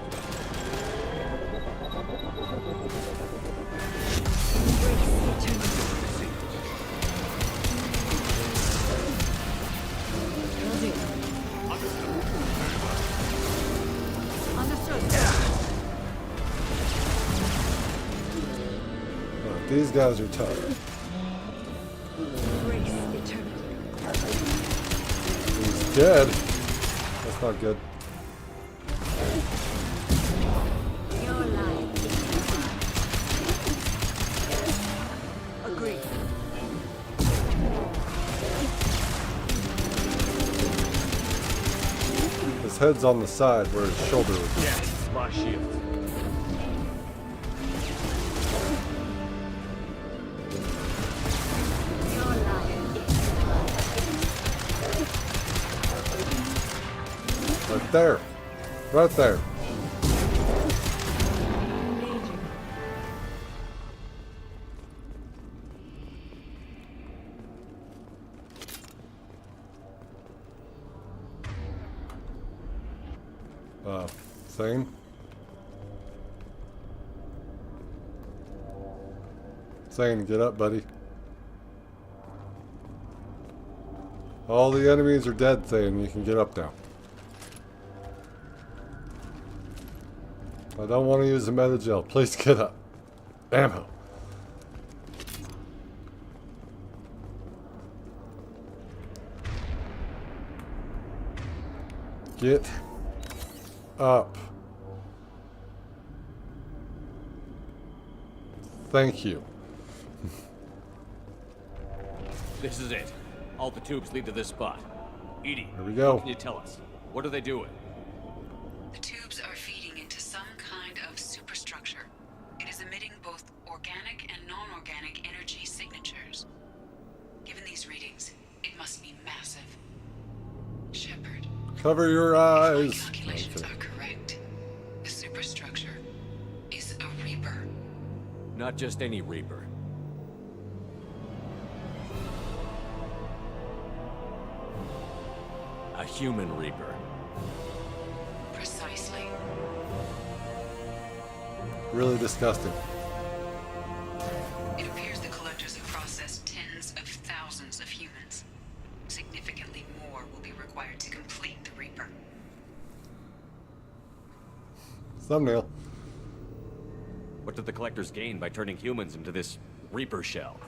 Oh, these guys are tough. He's dead. That's not good. Agreed. His head's on the side where his shoulder would be. Yes, lost shield. Right there. Right there. Thing. Thing, get up, buddy. All the enemies are dead, Thing. You can get up now. I don't want to use the meta gel. Please get up. Ammo. Get up. Thank you. This is it. All the tubes lead to this spot. Edie, Here we go. what can you tell us? What are they doing? The tubes are feeding into some kind of superstructure. It is emitting both organic and non-organic energy signatures. Given these readings, it must be massive. Shepard, Cover your eyes. my calculations are correct. The superstructure is a Reaper. Not just any Reaper. A human Reaper. Precisely. Really disgusting. It appears the collectors have processed tens of thousands of humans. Significantly more will be required to complete the Reaper. Thumbnail. What did the collectors gain by turning humans into this Reaper shell?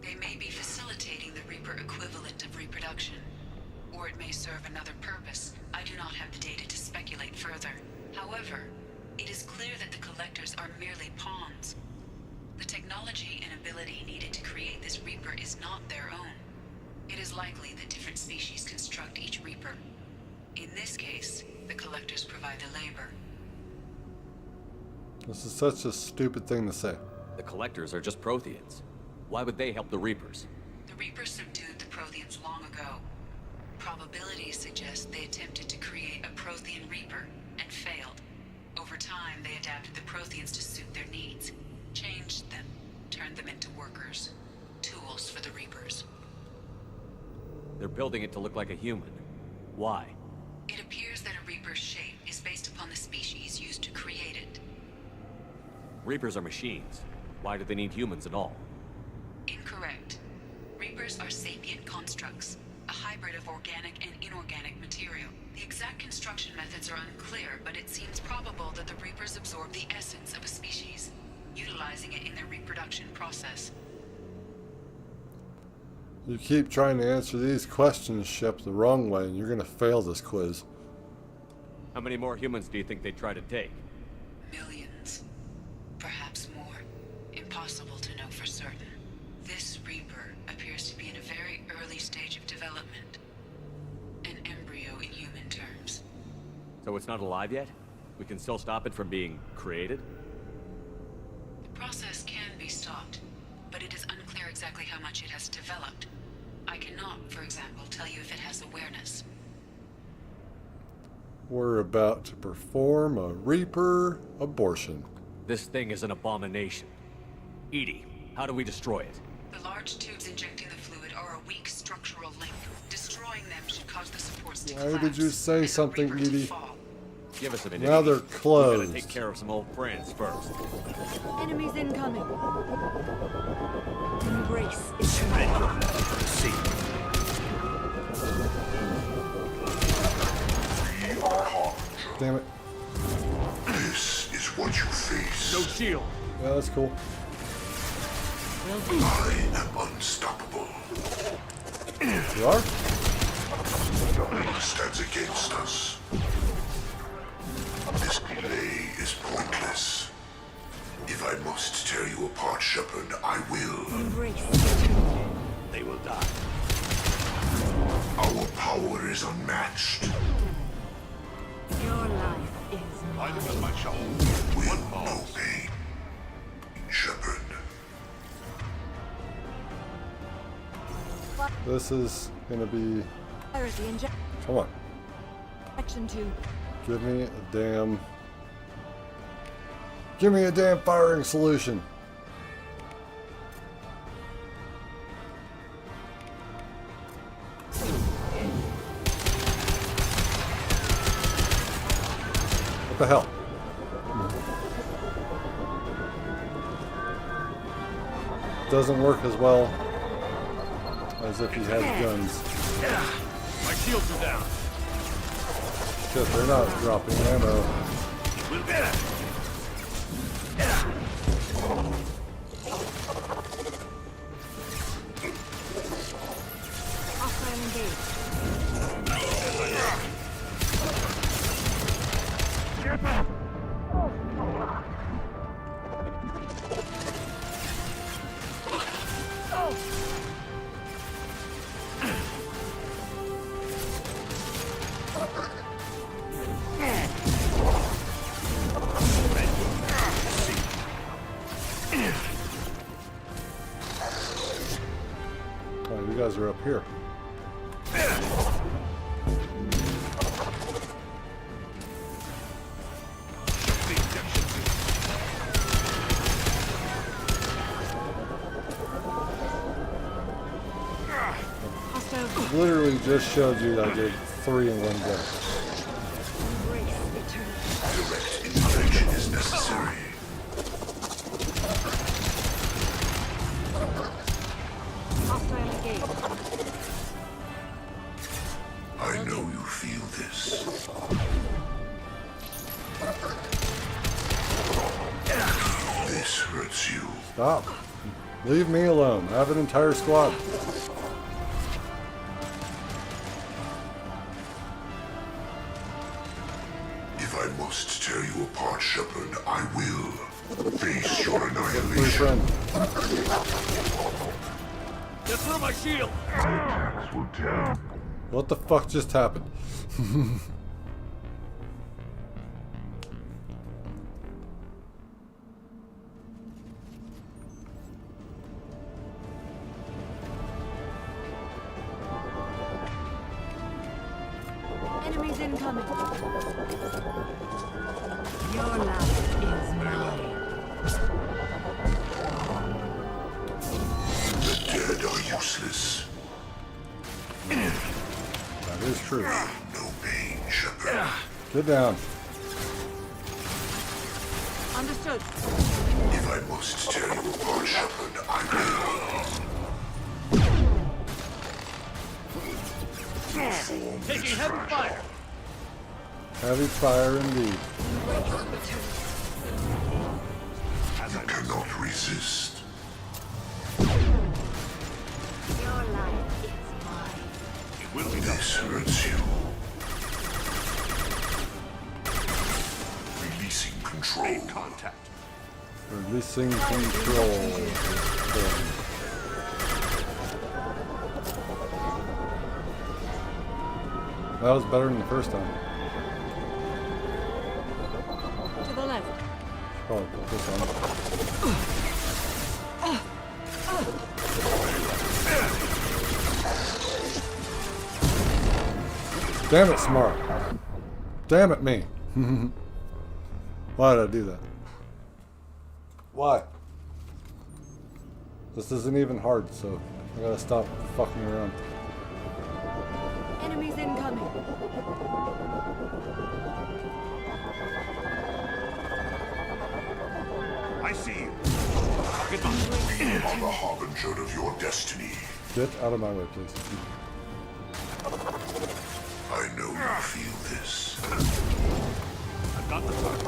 They may be facilitating the Reaper equivalent of reproduction. Or it may serve another purpose. I do not have the data to speculate further. However, it is clear that the collectors are merely pawns. The technology and ability needed to create this Reaper is not their own. It is likely that different species construct each Reaper. In this case, the collectors provide the labor. This is such a stupid thing to say. The collectors are just Protheans. Why would they help the Reapers? The Reapers subdued the Protheans long ago. Probabilities suggest they attempted to create a Prothean Reaper and failed. Over time, they adapted the Protheans to suit their needs, changed them, turned them into workers, tools for the Reapers. They're building it to look like a human. Why? It appears that a Reaper's shape is based upon the species used to create it. Reapers are machines. Why do they need humans at all? Incorrect. Reapers are sapient constructs, a hybrid of organic and inorganic material. The exact construction methods are unclear, but it seems probable that the Reapers absorb the essence of a species, utilizing it in their reproduction process. You keep trying to answer these questions, Shep, the wrong way, and you're gonna fail this quiz. How many more humans do you think they'd try to take? Millions. Perhaps more. Impossible to know for certain. This Reaper appears to be in a very early stage of development. An embryo in human terms. So it's not alive yet? We can still stop it from being created? The process can be stopped, but it is unclear exactly how much it has developed. I cannot, for example, tell you if it has awareness. We're about to perform a Reaper abortion. This thing is an abomination. Edie, how do we destroy it? The large tubes injecting the fluid are a weak structural link. Destroying them should cause the supports to collapse. Why did you say something, Edie? Give us a minute. Now they're closed. We gotta take care of some old friends first. Enemies incoming. Embrace its Damn it. This is what you face. No shield. Yeah, that's cool. I am unstoppable. You are? Nothing stands against us. This delay is pointless. If I must tear you apart, Shepard, I will. They will die. Our power is unmatched. Your life is I look at my shovel. We'll know pain, Shepard. This is gonna be. Come on. Action 2. Give me a damn. Give me a damn firing solution. What the hell? Doesn't work as well as if he had guns. My shields are down. Shit, they're not dropping ammo. We'll get it. Hostile engaged. Oh, you guys are up here. Literally just showed you that I did 3 in one go. Direct intervention is necessary. Hostile engaged. I know you feel this. This hurts you. Stop. Leave me alone. I have an entire squad. If I must tear you apart, Shepard, I will. Face your Free annihilation. friend. Get through my shield! Attacks will tear. What the fuck just happened? Enemies incoming. Your life is mine. The dead are useless. That is true. No pain, Shepard. Get down. Understood. I must tear you apart, Shepard, I will. Taking heavy fire. Heavy fire indeed. You cannot resist. Your life is mine. It will be This hurts you. Releasing control. Make contact. Releasing control. That was better than the first time. To the left. Probably put this on. Damn it, Smart. Damn it, me. Why did I do that? Why? This isn't even hard, so I gotta stop fucking around. Enemies incoming. I see you. We are the harbinger of your destiny. Get out of my way, please. I know you feel this. I've got the target.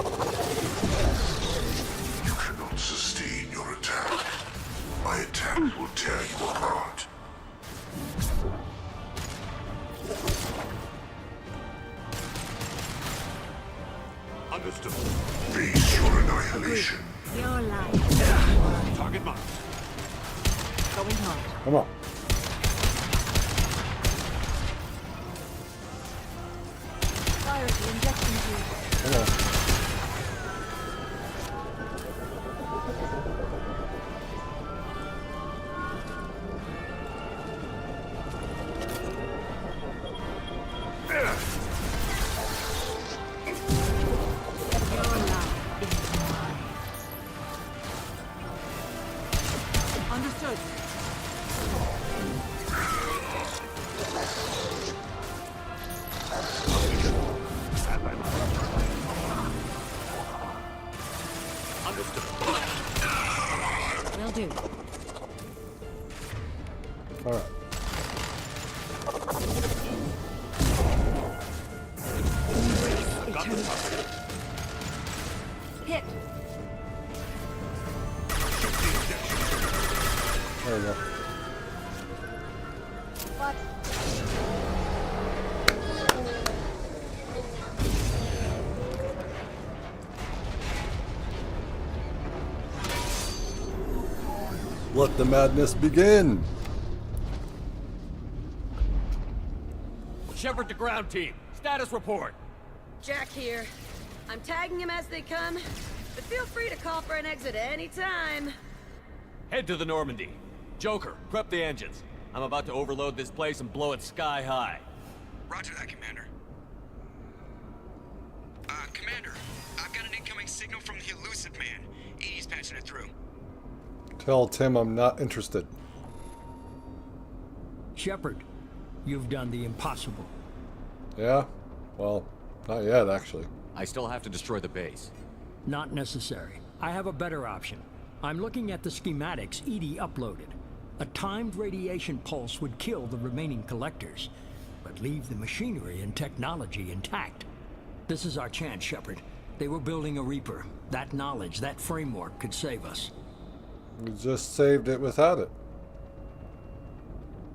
You cannot sustain your attack. My attack will tear you apart. Understood. Face your annihilation. Your life. Target marked. Going hard. Come on. Fire the injection tube. Come on. Understood. Will do. All right. Hit. There we go. What? Let the madness begin. Shepard to ground team. Status report. Jack here. I'm tagging him as they come, but feel free to call for an exit any time. Head to the Normandy. Joker, prep the engines. I'm about to overload this place and blow it sky high. Roger that, Commander. Commander, I've got an incoming signal from the elusive man. Edie's patching it through. Tell Tim I'm not interested. Shepard, you've done the impossible. Yeah? Well, not yet, actually. I still have to destroy the base. Not necessary. I have a better option. I'm looking at the schematics Edie uploaded. A timed radiation pulse would kill the remaining collectors, but leave the machinery and technology intact. This is our chance, Shepard. They were building a Reaper. That knowledge, that framework could save us. We just saved it without it.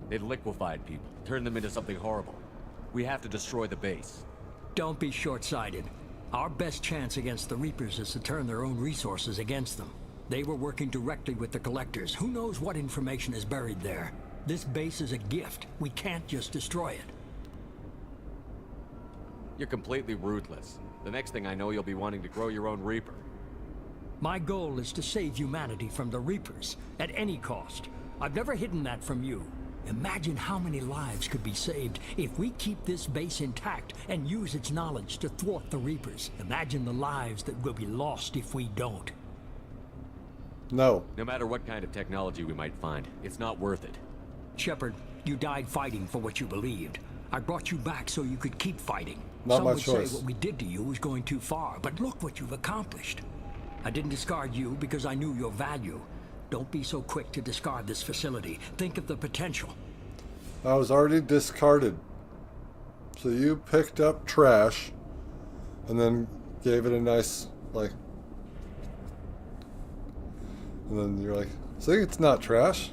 They've liquefied people, turned them into something horrible. We have to destroy the base. Don't be short-sighted. Our best chance against the Reapers is to turn their own resources against them. They were working directly with the collectors. Who knows what information is buried there? This base is a gift. We can't just destroy it. You're completely ruthless. The next thing I know, you'll be wanting to grow your own Reaper. My goal is to save humanity from the Reapers, at any cost. I've never hidden that from you. Imagine how many lives could be saved if we keep this base intact and use its knowledge to thwart the Reapers. Imagine the lives that will be lost if we don't. No. No matter what kind of technology we might find, it's not worth it. Shepard, you died fighting for what you believed. I brought you back so you could keep fighting. Not Some my would choice. say what we did to you was going too far, but look what you've accomplished. I didn't discard you because I knew your value. Don't be so quick to discard this facility. Think of the potential. I was already discarded. So you picked up trash and then gave it a nice, like... And then you're like, see, it's not trash.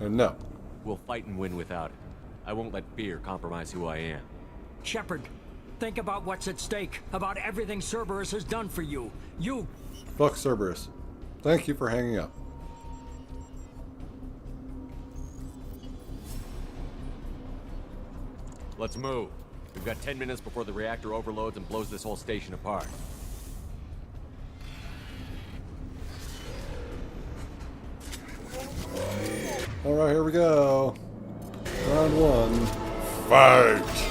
And no. We'll fight and win without it. I won't let fear compromise who I am. Shepard, think about what's at stake. About everything Cerberus has done for you. You... Fuck Cerberus. Thank you for hanging up. Let's move. We've got 10 minutes before the reactor overloads and blows this whole station apart. Alright, here we go. Round one. Fight!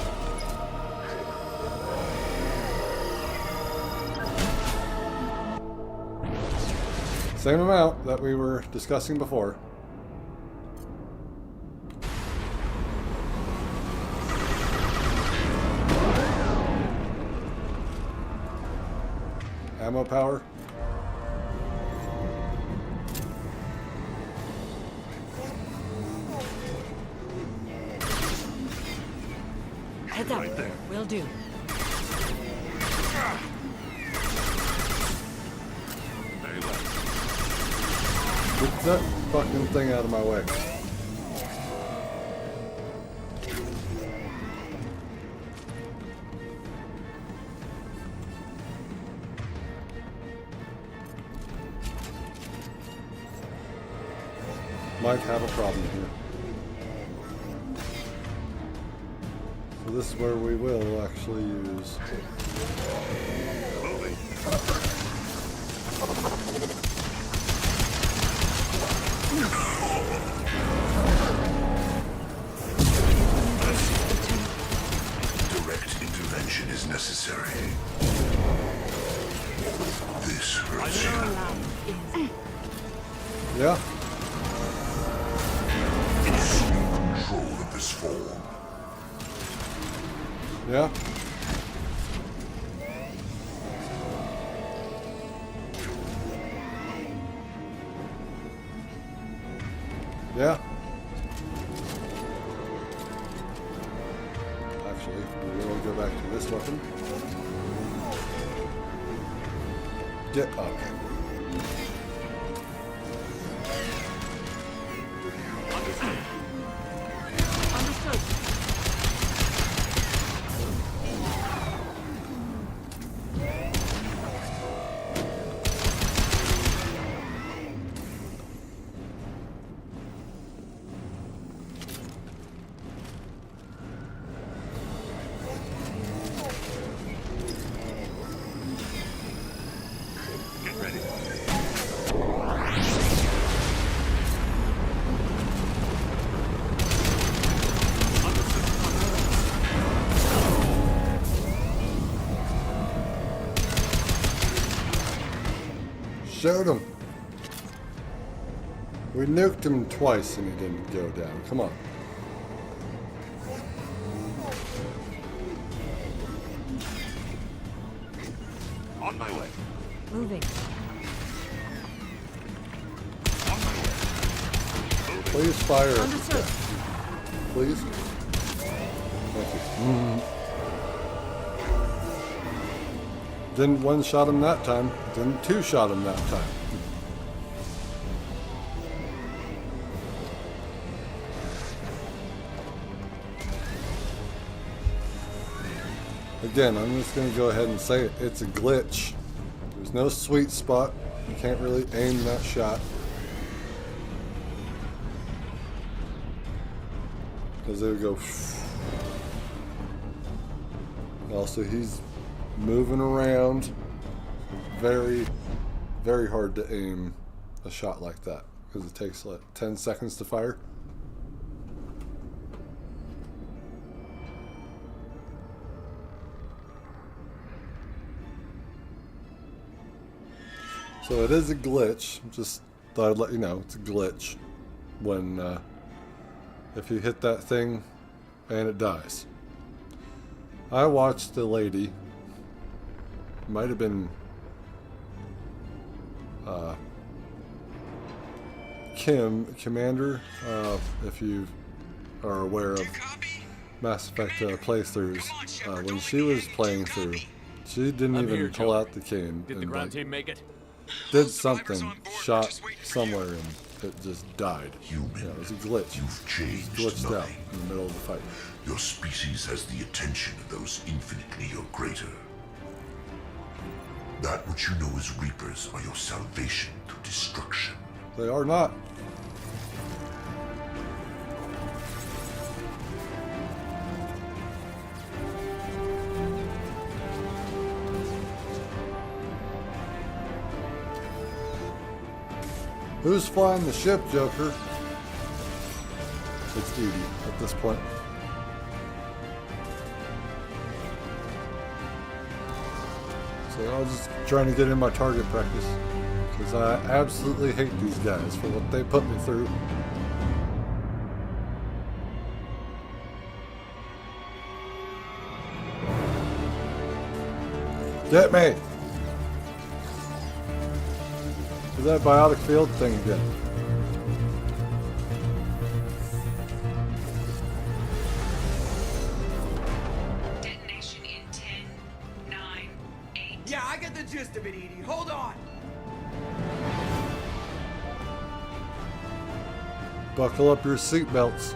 Same amount that we were discussing before. Ammo power. Heads up. Right there. Will do. Very well. Get that fucking thing out of my way. Might have a problem here. So this is where we will actually use... Moving. Direct intervention is necessary. This hurts you. Yeah? Assume control of this form. Yeah? Yeah? Actually, we will go back to this weapon. Get up. Showed him. We nuked him twice and he didn't go down. Come on. On my way. Moving. On my way. Please fire. Understood. Please. Thank you. Didn't one-shot him that time. Didn't two-shot him that time. Again, I'm just going to go ahead and say it. It's a glitch. There's no sweet spot. You can't really aim that shot. Because it would go... Also, he's moving around. Very, very hard to aim a shot like that. Because it takes like 10 seconds to fire. So it is a glitch. Just thought I'd let you know it's a glitch when if you hit that thing and it dies. I watched the lady, might have been Kim, Commander, if you are aware of Mass Effect playthroughs, when she was playing through, she didn't even pull out the Cain. Did the ground team make it? Did something, shot somewhere, and it just died. Yeah, it was a glitch. You've changed, glitched out in the middle of the fight. Your species has the attention of those infinitely or greater. That which you know as Reapers are your salvation to destruction. They are not. Who's flying the ship, Joker? It's Edie at this point. So I was just trying to get in my target practice. Because I absolutely hate these guys for what they put me through. Get me! Is that biotic field thing again? Detonation in 10, 9, 8. Yeah, I get the gist of it, Edie. Hold on. Buckle up your seatbelts.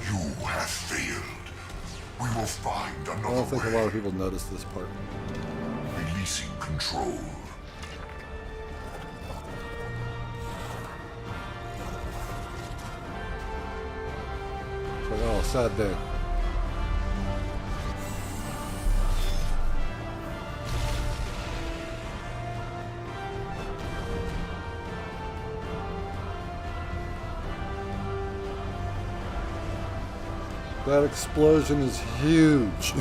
You have failed. We will find another I don't think way. a lot of people notice this part. Releasing control. It's like, oh, sad day. That explosion is huge.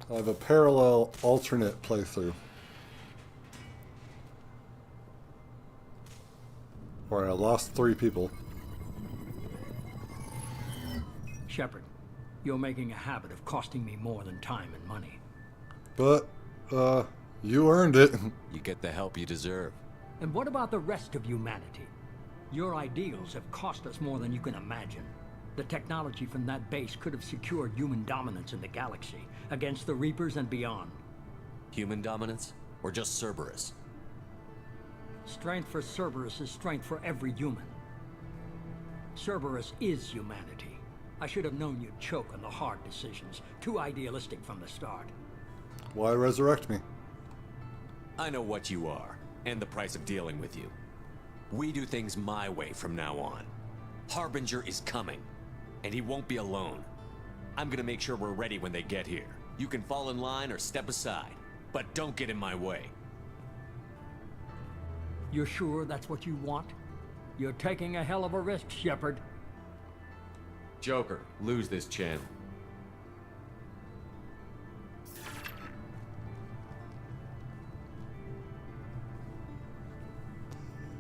I have a parallel alternate playthrough where I lost 3 people. Shepard, you're making a habit of costing me more than time and money. But, you earned it. You get the help you deserve. And what about the rest of humanity? Your ideals have cost us more than you can imagine. The technology from that base could have secured human dominance in the galaxy against the Reapers and beyond. Human dominance? Or just Cerberus? Strength for Cerberus is strength for every human. Cerberus is humanity. I should have known you'd choke on the hard decisions. Too idealistic from the start. Why resurrect me? I know what you are, and the price of dealing with you. We do things my way from now on. Harbinger is coming, and he won't be alone. I'm gonna make sure we're ready when they get here. You can fall in line or step aside, but don't get in my way. You're sure that's what you want? You're taking a hell of a risk, Shepard. Joker, lose this channel.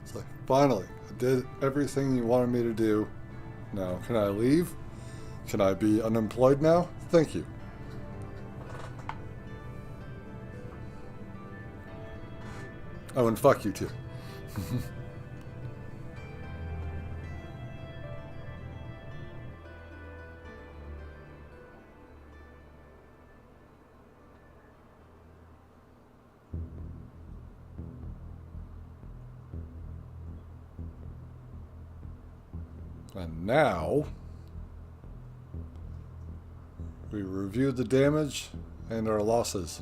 It's like, finally, I did everything you wanted me to do. Now, can I leave? Can I be unemployed now? Thank you. Oh, and fuck you too. And now, we review the damage and our losses.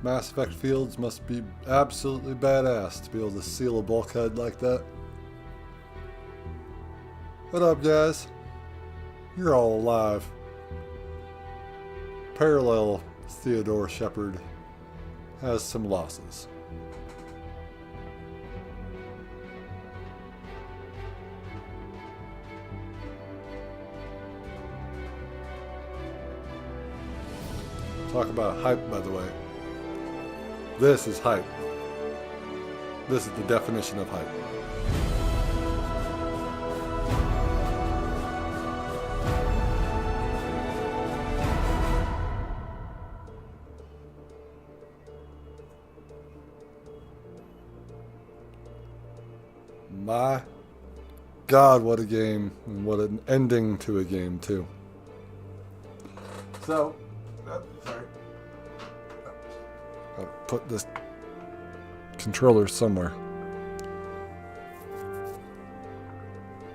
Mass Effect fields must be absolutely badass to be able to seal a bulkhead like that. What up, guys? You're all alive. Parallel Theodore Shepard has some losses. Talk about hype, by the way. This is hype. This is the definition of hype. My God, what a game, and what an ending to a game, too. So, sorry. I'll put this controller somewhere.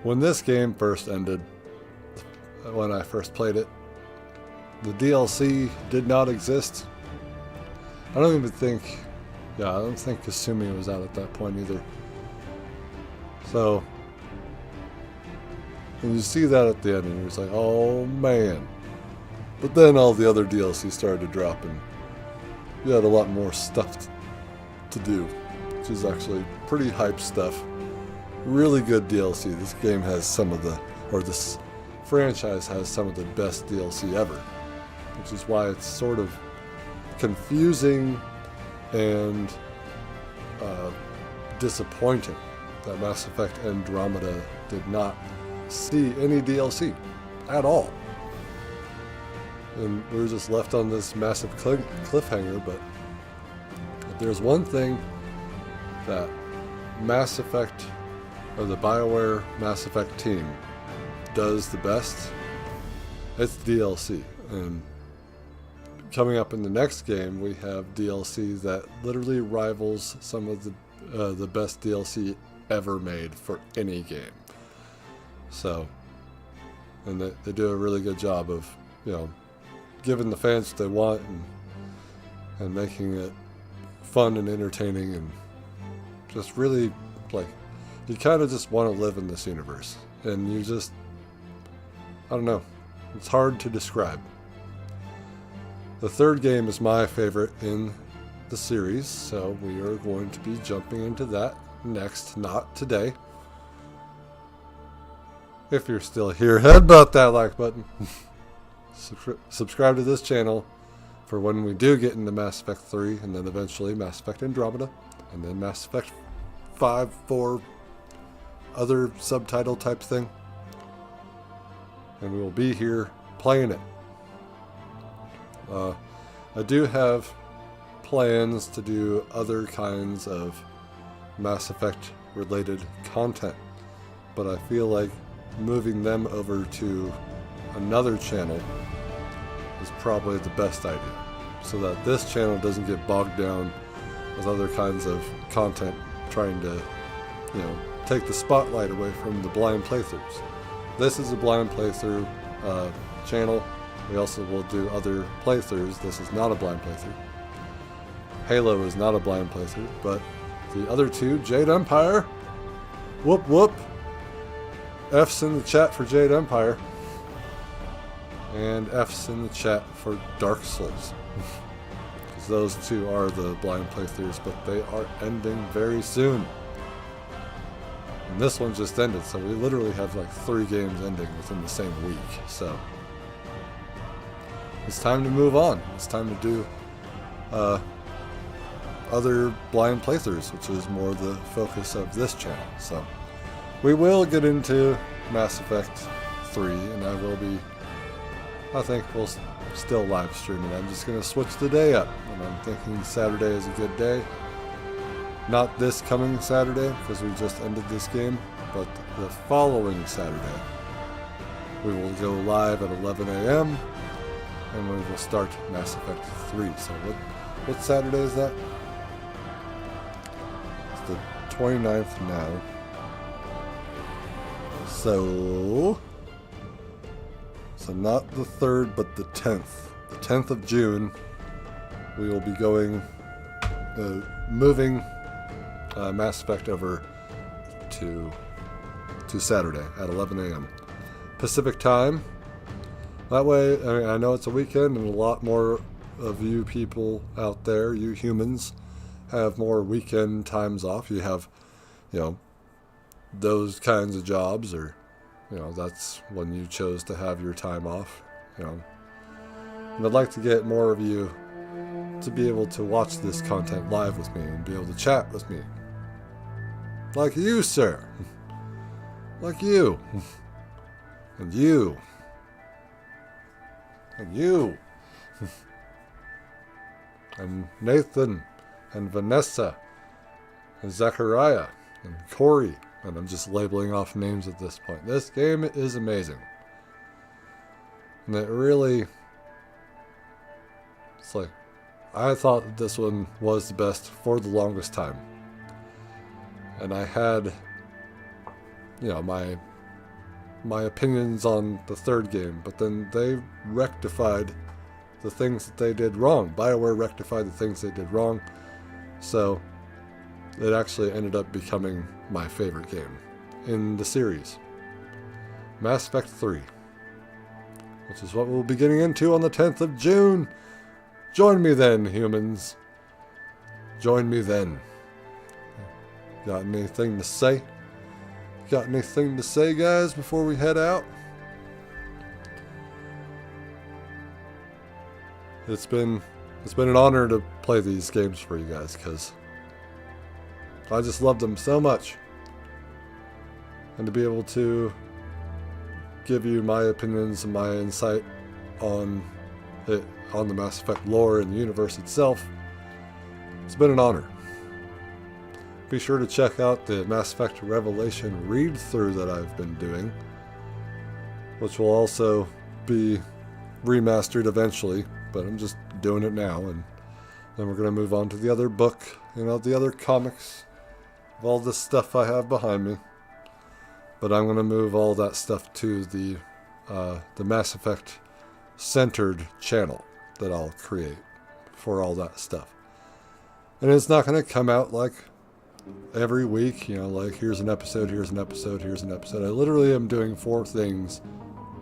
When this game first ended, when I first played it, the DLC did not exist. I don't even think, I don't think Kasumi was out at that point either. So, when you see that at the end, you're just like, oh man. But then all the other DLC started to drop, and you had a lot more stuff to do, which is actually pretty hype stuff. Really good DLC. This game has some of the, or this franchise has some of the best DLC ever, which is why it's sort of confusing and disappointing that Mass Effect Andromeda did not see any DLC at all. And we were just left on this massive cliffhanger, but if there's one thing that Mass Effect, or the BioWare Mass Effect team, does the best, it's DLC. And coming up in the next game, we have DLC that literally rivals some of the best DLC ever made for any game. So, and they do a really good job of, giving the fans what they want, and making it fun and entertaining, and just really, like, you kind of just want to live in this universe, and you just, I don't know, it's hard to describe. The third game is my favorite in the series, so we are going to be jumping into that next, not today. If you're still here, headbutt that like button. Subscribe to this channel for when we do get into Mass Effect 3, and then eventually Mass Effect Andromeda, and then Mass Effect 5, 4, other subtitle type thing. And we will be here playing it. I do have plans to do other kinds of Mass Effect related content, but I feel like moving them over to another channel is probably the best idea, so that this channel doesn't get bogged down with other kinds of content trying to, take the spotlight away from the blind playthroughs. This is a blind playthrough channel. We also will do other playthroughs. This is not a blind playthrough. Halo is not a blind playthrough, but the other two, Jade Empire, whoop whoop, F's in the chat for Jade Empire, and F's in the chat for Dark Souls. Because those two are the blind playthroughs, but they are ending very soon. And this one just ended, so we literally have like 3 games ending within the same week. So it's time to move on. It's time to do other blind playthroughs, which is more the focus of this channel. So we will get into Mass Effect 3, and I think we'll still live stream it. I'm just going to switch the day up, and I'm thinking Saturday is a good day. Not this coming Saturday, because we just ended this game, but the following Saturday. We will go live at 11 a.m., and we will start Mass Effect 3. So what Saturday is that? It's the 29th now. So not the 3rd, but the 10th. The 10th of June, we will be going, moving Mass Effect over to Saturday at 11 a.m. Pacific time. That way, I know it's a weekend, and a lot more of you people out there, you humans, have more weekend times off. You have, those kinds of jobs, or, that's when you chose to have your time off. And I'd like to get more of you to be able to watch this content live with me and be able to chat with me. Like you, sir. Like you. And you. And you. And Nathan. And Vanessa. And Zachariah. And Corey. And I'm just labeling off names at this point. This game is amazing. And it really... It's like... I thought that this one was the best for the longest time. And I had... You know, my opinions on the third game. But then they rectified the things that they did wrong. BioWare rectified the things they did wrong. So... It actually ended up becoming my favorite game in the series. Mass Effect 3. Which is what we'll be getting into on the 10th of June. Join me then, humans. Join me then. Got anything to say? Got anything to say, guys, before we head out? It's been an honor to play these games for you guys, because I just love them so much. And to be able to give you my opinions and my insight on it, on the Mass Effect lore and the universe itself, it's been an honor. Be sure to check out the Mass Effect Revelation read-through that I've been doing, which will also be remastered eventually, but I'm just doing it now, and then we're going to move on to the other book, you know, the other comics, all this stuff I have behind me. But I'm going to move all that stuff to the Mass Effect centered channel that I'll create for all that stuff. And it's not going to come out like every week, you know, like here's an episode, here's an episode, here's an episode. I literally am doing 4 things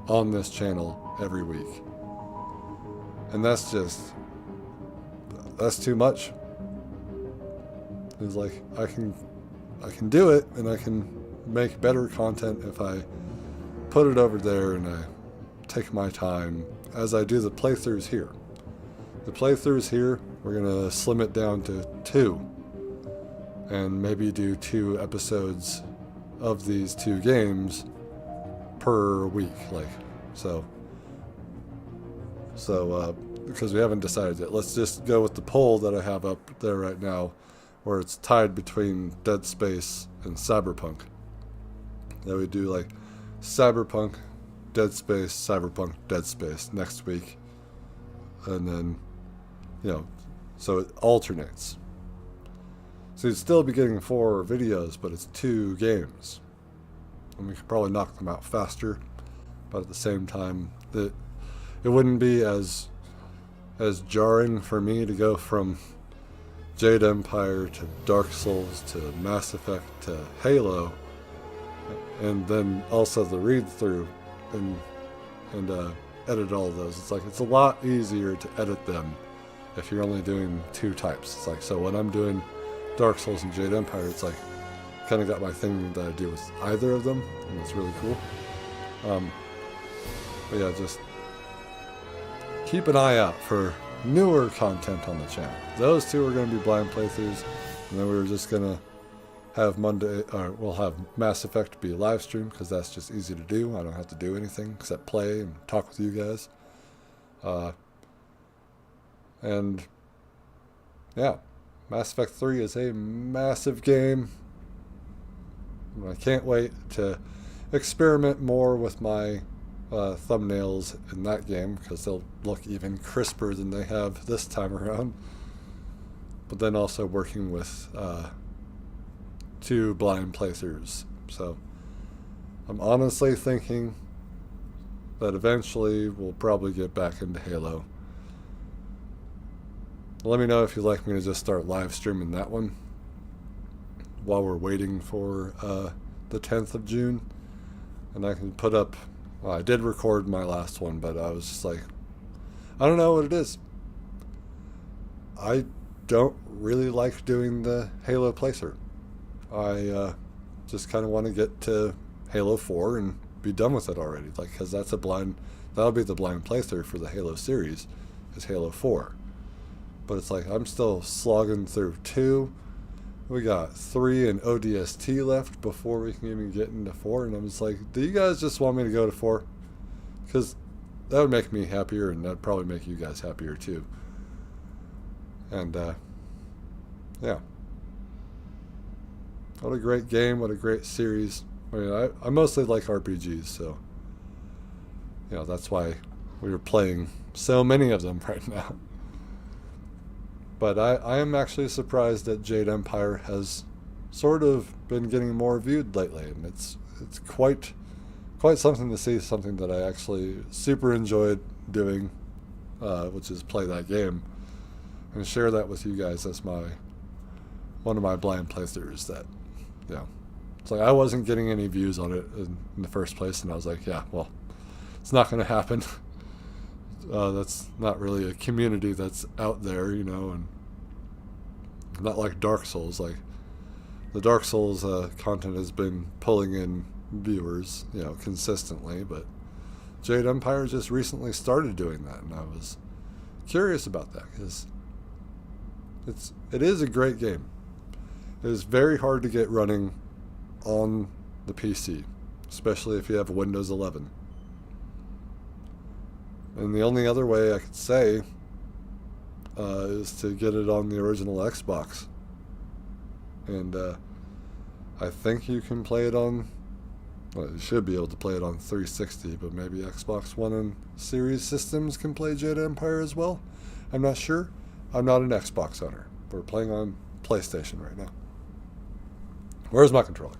on this channel every week. And that's too much. It's like I can do it, and I can make better content if I put it over there and I take my time as I do the playthroughs here. The playthroughs here, we're going to slim it down to 2 and maybe do 2 episodes of these 2 games per week, like so because we haven't decided yet. Let's just go with the poll that I have up there right now, where it's tied between Dead Space and Cyberpunk. That we do like Cyberpunk, Dead Space, Cyberpunk, Dead Space next week. And then, you know, so it alternates. So you'd still be getting 4 videos, but it's 2 games. And we could probably knock them out faster, but at the same time, it wouldn't be as jarring for me to go from Jade Empire to Dark Souls to Mass Effect to Halo, and then also the read-through and edit all of those. It's like, it's a lot easier to edit them if you're only doing 2 types. It's like, so when I'm doing Dark Souls and Jade Empire, it's like kind of got my thing that I do with either of them, and it's really cool. But yeah, just keep an eye out for newer content on the channel. Those 2 are going to be blind playthroughs, and then we're just going to have we'll have Mass Effect be a live stream, because that's just easy to do. I don't have to do anything except play and talk with you guys. And yeah, Mass Effect 3 is a massive game. I can't wait to experiment more with my thumbnails in that game, because they'll look even crisper than they have this time around. But then also working with 2 blind playthroughs. So I'm honestly thinking that eventually we'll probably get back into Halo. Let me know if you'd like me to just start live streaming that one while we're waiting for the 10th of June. And I can put up... Well, I did record my last one, but I was just like, I don't know what it is. I don't really like doing the Halo playthrough. I just kind of want to get to Halo 4 and be done with it already. Like, because that'll be the blind playthrough for the Halo series, is Halo 4. But it's like, I'm still slogging through 2. We got 3 and ODST left before we can even get into 4. And I'm just like, do you guys just want me to go to 4? Because that would make me happier, and that'd probably make you guys happier too. And, yeah. What a great game, what a great series. I mean, I mostly like RPGs, so, you know, that's why we were playing so many of them right now. But I am actually surprised that Jade Empire has sort of been getting more viewed lately, and it's quite something to see, something that I actually super enjoyed doing, which is play that game and share that with you guys as one of my blind playthroughs. That, you know, it's like I wasn't getting any views on it in the first place, and I was like, yeah, well, it's not going to happen. That's not really a community that's out there, you know, and not like Dark Souls. Like, the Dark Souls content has been pulling in viewers, you know, consistently, but Jade Empire just recently started doing that, and I was curious about that, because it is a great game. It is very hard to get running on the PC, especially if you have Windows 11. And the only other way I could say is to get it on the original Xbox. And I think you can play it on, well, you should be able to play it on 360, but maybe Xbox One and Series systems can play Jade Empire as well. I'm not sure. I'm not an Xbox owner. We're playing on PlayStation right now. Where's my controller?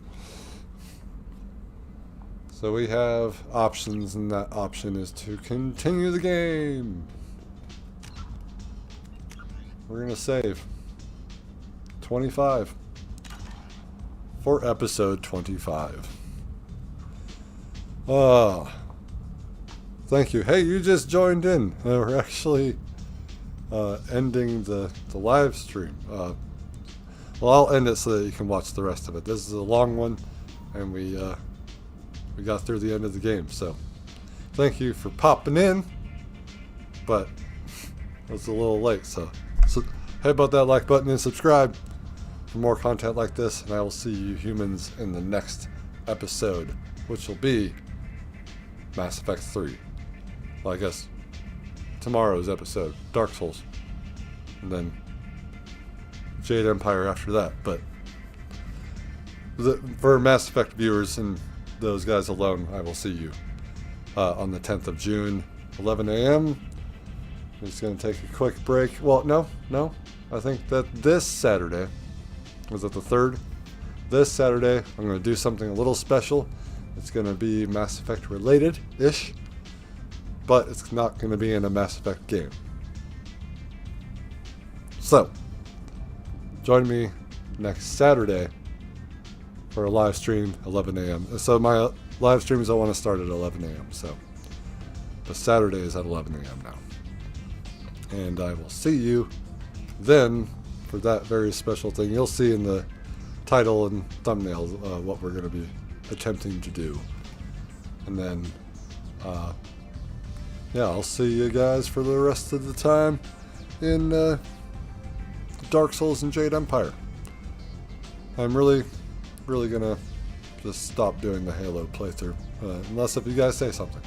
So we have options, and that option is to continue the game. We're going to save 25 for episode 25. Thank you. Hey, you just joined in. We're actually ending the live stream. Well, I'll end it so that you can watch the rest of it. This is a long one, and we got through the end of the game, so thank you for popping in, but it's a little late, so hit about that like button and subscribe for more content like this, and I will see you humans in the next episode, which will be Mass Effect 3. Well, I guess tomorrow's episode, Dark Souls, and then Jade Empire after that. But for Mass Effect viewers and those guys alone, I will see you on the 10th of June, 11 a.m. I'm just going to take a quick break. Well, no. I think that this Saturday, was it the 3rd? This Saturday, I'm going to do something a little special. It's going to be Mass Effect related-ish, but it's not going to be in a Mass Effect game. So, join me next Saturday for a live stream, 11 a.m. So my live streams I want to start at 11 a.m. So, but Saturday is at 11 a.m. now. And I will see you then for that very special thing. You'll see in the title and thumbnail what we're going to be attempting to do. And then, yeah, I'll see you guys for the rest of the time in Dark Souls and Jade Empire. I'm really gonna just stop doing the Halo playthrough, unless if you guys say something.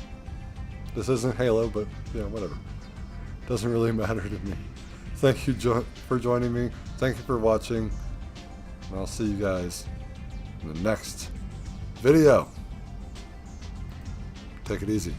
This isn't Halo, but yeah, whatever. Doesn't really matter to me. Thank you for joining me. Thank you for watching, and I'll see you guys in the next video. Take it easy.